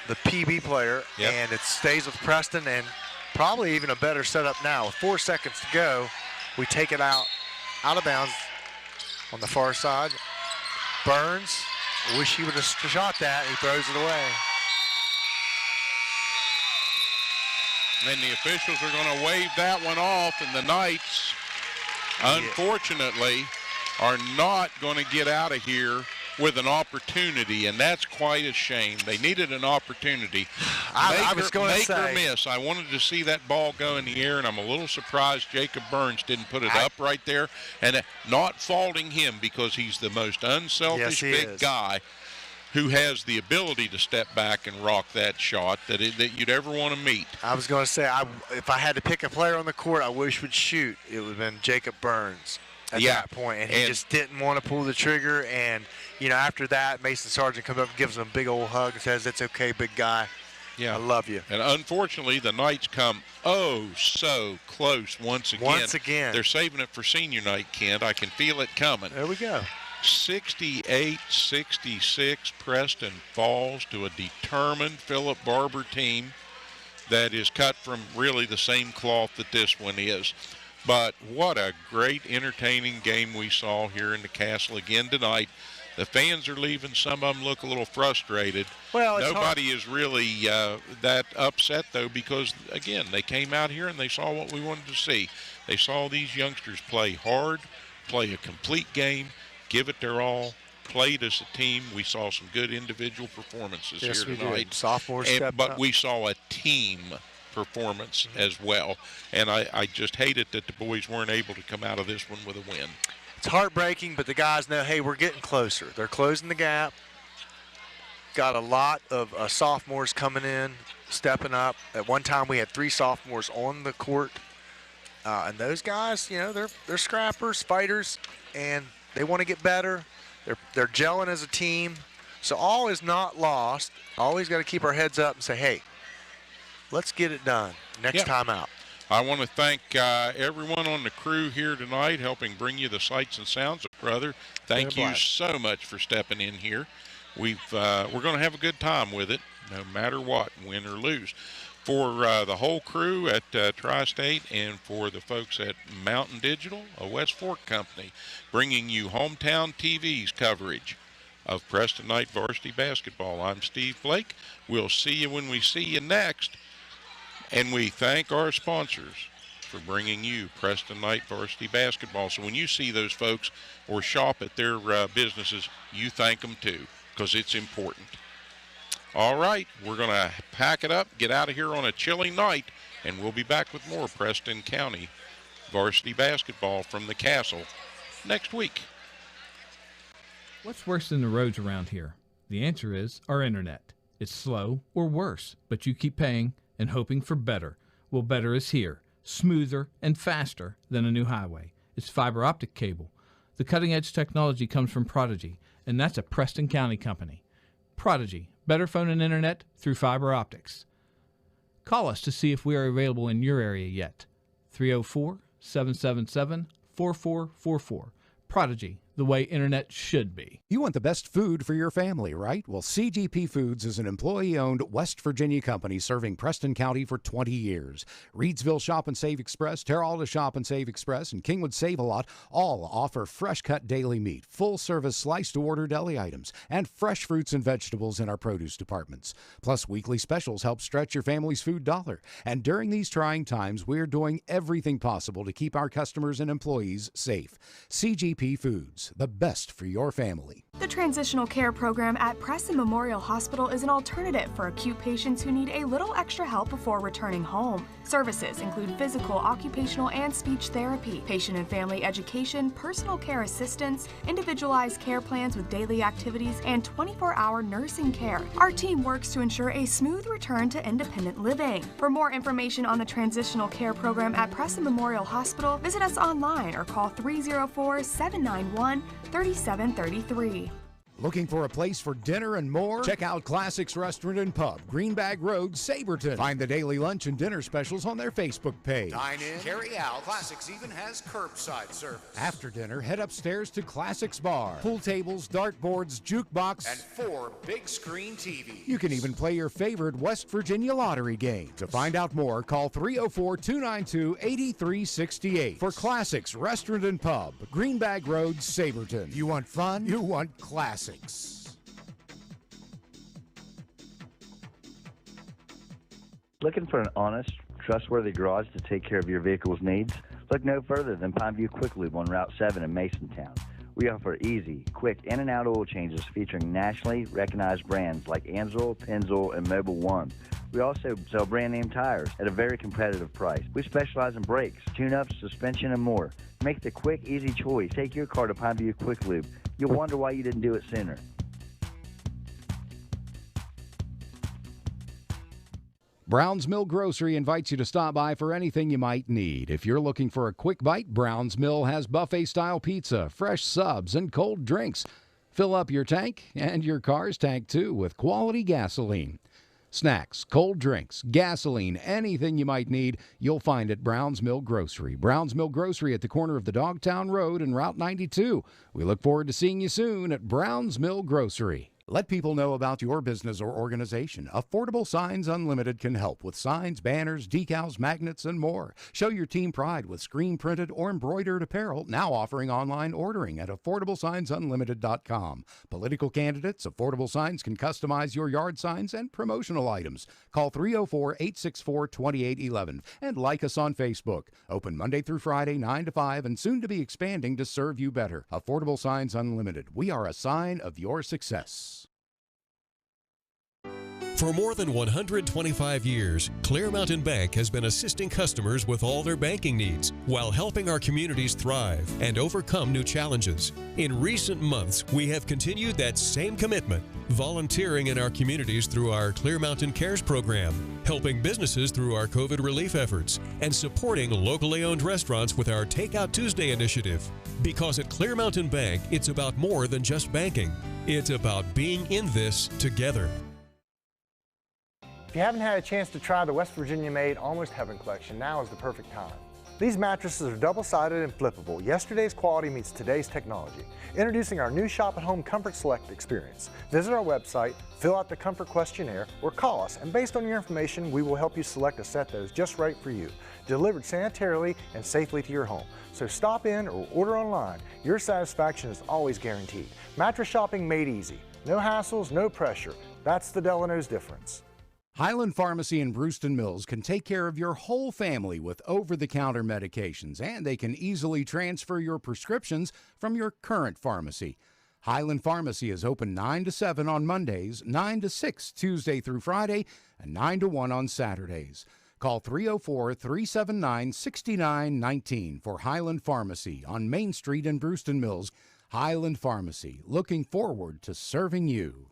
the PB player, and it stays with Preston, and probably even a better setup now. With 4 seconds to go, we take it out of bounds on the far side. Burns, I wish he would have shot that. He throws it away. And the officials are going to wave that one off, and the Knights, unfortunately, are not going to get out of here with an opportunity, and that's quite a shame. They needed an opportunity. I was going to say. Make or miss. I wanted to see that ball go in the air, and I'm a little surprised Jacob Burns didn't put it up right there. And not faulting him because he's the most unselfish big guy who has the ability to step back and rock that shot that you'd ever want to meet. I was going to say, if I had to pick a player on the court I wish would shoot, it would have been Jacob Burns at that point. And he just didn't want to pull the trigger. And, after that, Mason Sargent comes up and gives him a big old hug and says, "It's okay, big guy. Yeah, I love you." And unfortunately, the Knights come so close once again. They're saving it for senior night, Kent. I can feel it coming. There we go. 68-66, Preston falls to a determined Phillip Barbour team that is cut from really the same cloth that this one is. But what a great, entertaining game we saw here in the Castle again tonight. The fans are leaving. Some of them look a little frustrated. Well, nobody is really that upset, though, because, again, they came out here and they saw what we wanted to see. They saw these youngsters play hard, play a complete game, give it their all, played as a team. We saw some good individual performances here tonight. Sophomores stepped but up. we saw a team performance as well. And I just hated that the boys weren't able to come out of this one with a win. It's heartbreaking, but the guys know, hey, we're getting closer. They're closing the gap. Got a lot of sophomores coming in, stepping up. At one time, we had 3 sophomores on the court. And those guys, you know, they're scrappers, fighters, and they want to get better. They're gelling as a team. So all is not lost. Always got to keep our heads up and say, hey, let's get it done next time out. I want to thank everyone on the crew here tonight helping bring you the sights and sounds. Brother, thank you so much for stepping in here. We're going to have a good time with it, no matter what, win or lose. For the whole crew at Tri-State and for the folks at Mountain Digital, a West Fork company, bringing you Hometown TV's coverage of Preston Knight Varsity Basketball. I'm Steve Blake. We'll see you when we see you next. And we thank our sponsors for bringing you Preston Knight Varsity Basketball. So when you see those folks or shop at their businesses, you thank them too, because it's important. All right, we're going to pack it up, get out of here on a chilly night, and we'll be back with more Preston County varsity basketball from the Castle next week. What's worse than the roads around here? The answer is our internet. It's slow or worse, but you keep paying and hoping for better. Well, better is here, smoother and faster than a new highway. It's fiber optic cable. The cutting-edge technology comes from Prodigy, and that's a Preston County company. Prodigy, better phone and internet through fiber optics. Call us to see if we are available in your area yet. 304-777-4444. Prodigy, the way internet should be. You want the best food for your family, right? Well, CGP Foods is an employee-owned West Virginia company serving Preston County for 20 years. Reedsville Shop and Save Express, Terralta Shop and Save Express, and Kingwood Save A Lot all offer fresh-cut daily meat, full-service slice-to-order deli items, and fresh fruits and vegetables in our produce departments. Plus, weekly specials help stretch your family's food dollar. And during these trying times, we're doing everything possible to keep our customers and employees safe. CGP Foods, the best for your family. The Transitional Care Program at Preston Memorial Hospital is an alternative for acute patients who need a little extra help before returning home. Services include physical, occupational, and speech therapy, patient and family education, personal care assistance, individualized care plans with daily activities, and 24-hour nursing care. Our team works to ensure a smooth return to independent living. For more information on the Transitional Care Program at Preston Memorial Hospital, visit us online or call 304-791-3733. Looking for a place for dinner and more? Check out Classics Restaurant and Pub, Greenbag Road, Saberton. Find the daily lunch and dinner specials on their Facebook page. Dine in, carry out. Classics even has curbside service. After dinner, head upstairs to Classics Bar. Pool tables, dartboards, jukebox, and 4 big screen TVs. You can even play your favorite West Virginia lottery game. To find out more, call 304-292-8368 for Classics Restaurant and Pub, Greenbag Road, Saberton. You want fun? You want classics. Looking for an honest, trustworthy garage to take care of your vehicle's needs? Look no further than Pineview Quick Lube on Route 7 in Masontown. We offer easy, quick in and out oil changes featuring nationally recognized brands like Amsoil, Pennzoil, and Mobil 1. We also sell brand name tires at a very competitive price. We specialize in brakes, tune-ups, suspension, and more. Make the quick, easy choice. Take your car to Pineview Quick Lube. You'll wonder why you didn't do it sooner. Brown's Mill Grocery invites you to stop by for anything you might need. If you're looking for a quick bite, Brown's Mill has buffet-style pizza, fresh subs, and cold drinks. Fill up your tank and your car's tank, too, with quality gasoline. Snacks, cold drinks, gasoline, anything you might need, you'll find at Brown's Mill Grocery. Brown's Mill Grocery at the corner of the Dogtown Road and Route 92. We look forward to seeing you soon at Brown's Mill Grocery. Let people know about your business or organization. Affordable Signs Unlimited can help with signs, banners, decals, magnets, and more. Show your team pride with screen-printed or embroidered apparel, now offering online ordering at AffordableSignsUnlimited.com. Political candidates, Affordable Signs can customize your yard signs and promotional items. Call 304-864-2811 and like us on Facebook. Open Monday through Friday, 9 to 5, and soon to be expanding to serve you better. Affordable Signs Unlimited. We are a sign of your success. For more than 125 years, Clear Mountain Bank has been assisting customers with all their banking needs while helping our communities thrive and overcome new challenges. In recent months, we have continued that same commitment, volunteering in our communities through our Clear Mountain Cares program, helping businesses through our COVID relief efforts, and supporting locally owned restaurants with our Takeout Tuesday initiative. Because at Clear Mountain Bank, it's about more than just banking. It's about being in this together. If you haven't had a chance to try the West Virginia-made Almost Heaven collection, now is the perfect time. These mattresses are double-sided and flippable. Yesterday's quality meets today's technology. Introducing our new Shop at Home Comfort Select experience. Visit our website, fill out the comfort questionnaire, or call us, and based on your information, we will help you select a set that is just right for you. Delivered sanitarily and safely to your home. So stop in or order online. Your satisfaction is always guaranteed. Mattress shopping made easy. No hassles, no pressure. That's the Delano's difference. Highland Pharmacy in Brewston Mills can take care of your whole family with over-the-counter medications, and they can easily transfer your prescriptions from your current pharmacy. Highland Pharmacy is open 9 to 7 on Mondays, 9 to 6 Tuesday through Friday, and 9 to 1 on Saturdays. Call 304-379-6919 for Highland Pharmacy on Main Street in Brewston Mills. Highland Pharmacy, looking forward to serving you.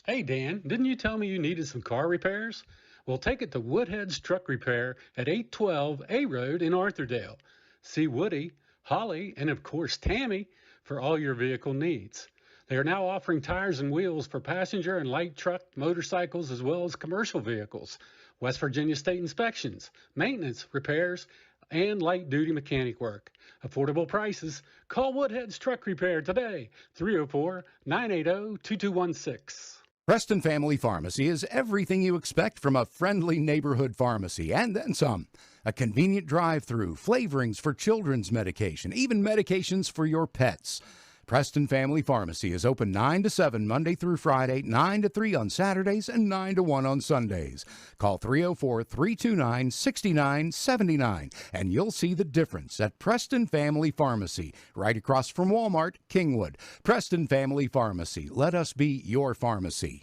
Hey Dan, didn't you tell me you needed some car repairs? Well, take it to Woodhead's Truck Repair at 812 A Road in Arthurdale. See Woody, Holly, and of course Tammy for all your vehicle needs. They are now offering tires and wheels for passenger and light truck, motorcycles, as well as commercial vehicles. West Virginia state inspections, maintenance, repairs, and light-duty mechanic work. Affordable prices. Call Woodhead's Truck Repair today, 304-980-2216. Preston Family Pharmacy is everything you expect from a friendly neighborhood pharmacy, and then some. A convenient drive-through, flavorings for children's medication, even medications for your pets. Preston Family Pharmacy is open 9 to 7 Monday through Friday, 9 to 3 on Saturdays, and 9 to 1 on Sundays. Call 304-329-6979, and you'll see the difference at Preston Family Pharmacy, right across from Walmart, Kingwood. Preston Family Pharmacy, let us be your pharmacy.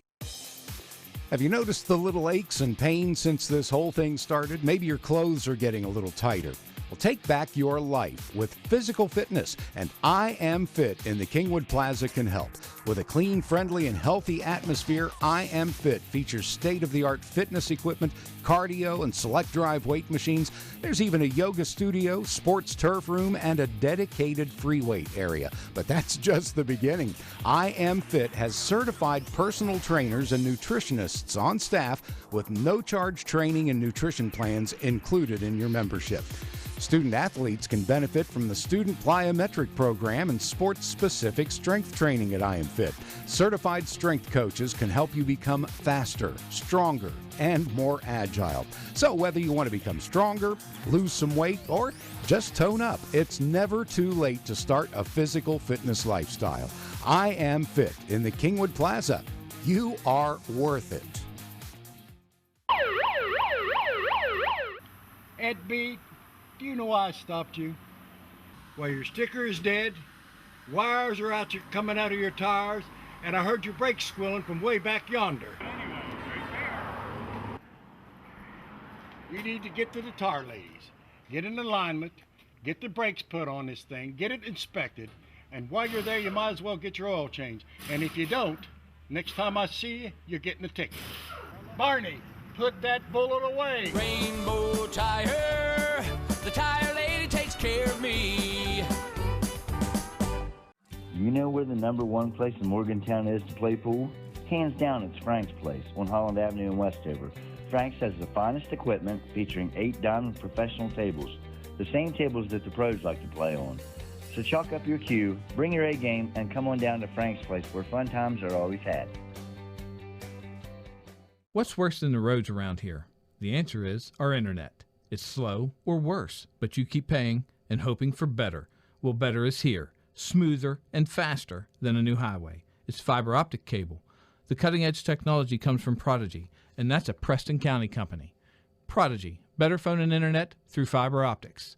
Have you noticed the little aches and pains since this whole thing started? Maybe your clothes are getting a little tighter. Well, take back your life with physical fitness, and I Am Fit in the Kingwood Plaza can help. With a clean, friendly, and healthy atmosphere, I Am Fit features state-of-the-art fitness equipment, cardio, and select drive weight machines. There's even a yoga studio, sports turf room, and a dedicated free weight area. But that's just the beginning. I Am Fit has certified personal trainers and nutritionists on staff with no-charge training and nutrition plans included in your membership. Student athletes can benefit from the Student Plyometric Program and sports-specific strength training at I Am Fit. Certified strength coaches can help you become faster, stronger, and more agile. So whether you want to become stronger, lose some weight, or just tone up, it's never too late to start a physical fitness lifestyle. I Am Fit in the Kingwood Plaza. You are worth it. Ed B., do you know why I stopped you? Well, your sticker is dead, wires are coming out of your tires, and I heard your brakes squealing from way back yonder. You need to get to the tire ladies, get in alignment, get the brakes put on this thing, get it inspected, and while you're there, you might as well get your oil changed. And if you don't, next time I see you, you're getting a ticket. Barney, put that bullet away. Rainbow Tire, the tire lady takes care of me. You know where the #1 place in Morgantown is to play pool? Hands down, it's Frank's Place on Holland Avenue in Westover. Frank's has the finest equipment featuring 8 diamond professional tables, the same tables that the pros like to play on. So chalk up your cue, bring your A game, and come on down to Frank's Place where fun times are always had. What's worse than the roads around here? The answer is our internet. It's slow or worse, but you keep paying and hoping for better. Well, better is here, smoother and faster than a new highway. It's fiber optic cable. The cutting-edge technology comes from Prodigy, and that's a Preston County company. Prodigy, better phone and internet through fiber optics.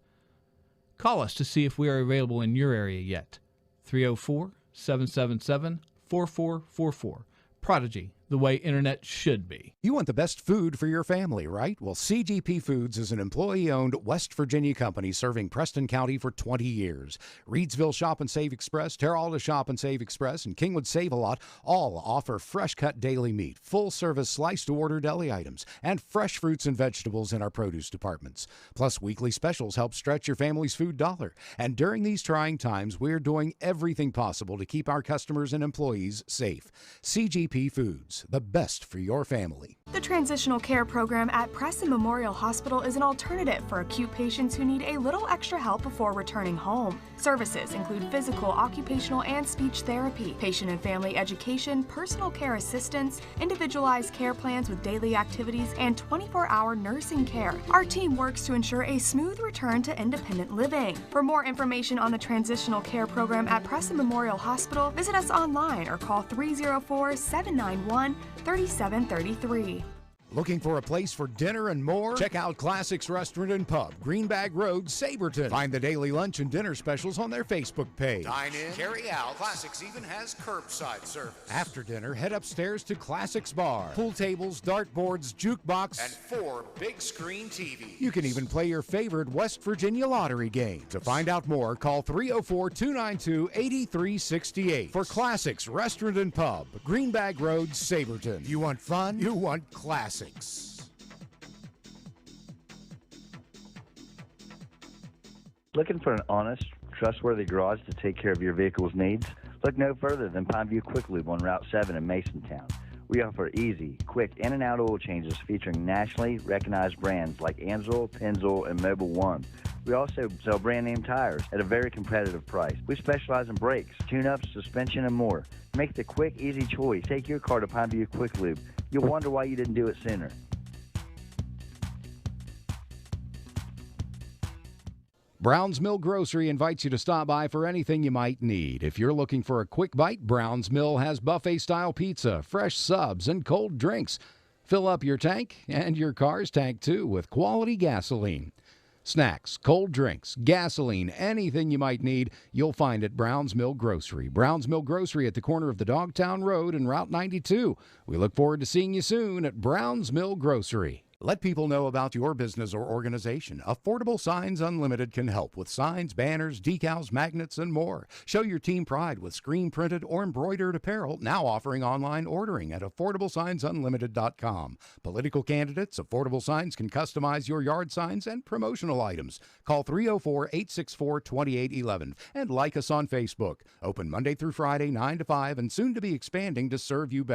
Call us to see if we are available in your area yet. 304-777-4444. Prodigy, the way internet should be. You want the best food for your family, right? Well, CGP Foods is an employee-owned West Virginia company serving Preston County for 20 years. Reedsville Shop and Save Express, Terralta Shop and Save Express, and Kingwood Save a Lot all offer fresh-cut daily meat, full-service slice-to-order deli items, and fresh fruits and vegetables in our produce departments. Plus, weekly specials help stretch your family's food dollar. And during these trying times, we're doing everything possible to keep our customers and employees safe. CGP Foods, the best for your family. The Transitional Care Program at Preston Memorial Hospital is an alternative for acute patients who need a little extra help before returning home. Services include physical, occupational, and speech therapy, patient and family education, personal care assistance, individualized care plans with daily activities, and 24-hour nursing care. Our team works to ensure a smooth return to independent living. For more information on the Transitional Care Program at Preston Memorial Hospital, visit us online or call 304-791-3733. Looking for a place for dinner and more? Check out Classics Restaurant and Pub, Greenbag Road, Saberton. Find the daily lunch and dinner specials on their Facebook page. Dine in, carry out. Classics even has curbside service. After dinner, head upstairs to Classics Bar. Pool tables, dartboards, jukebox, and 4 big screen TVs. You can even play your favorite West Virginia lottery game. To find out more, call 304-292-8368 for Classics Restaurant and Pub, Greenbag Road, Saberton. You want fun? You want classics. Looking for an honest, trustworthy garage to take care of your vehicle's needs? Look no further than Pineview Quick Lube on Route 7 in Masontown. We offer easy, quick in and out oil changes featuring nationally recognized brands like Anzel, Pennzoil, and Mobil 1. We also sell brand name tires at a very competitive price. We specialize in brakes, tune-ups, suspension, and more. Make the quick, easy choice. Take your car to Pineview Quick Lube. You'll wonder why you didn't do it sooner. Brown's Mill Grocery invites you to stop by for anything you might need. If you're looking for a quick bite, Brown's Mill has buffet-style pizza, fresh subs, and cold drinks. Fill up your tank and your car's tank, too, with quality gasoline. Snacks, cold drinks, gasoline, anything you might need, you'll find at Brown's Mill Grocery. Brown's Mill Grocery at the corner of the Dogtown Road and Route 92. We look forward to seeing you soon at Brown's Mill Grocery. Let people know about your business or organization. Affordable Signs Unlimited can help with signs, banners, decals, magnets, and more. Show your team pride with screen-printed or embroidered apparel, now offering online ordering at AffordableSignsUnlimited.com. Political candidates, Affordable Signs can customize your yard signs and promotional items. Call 304-864-2811 and like us on Facebook. Open Monday through Friday, 9 to 5, and soon to be expanding to serve you better.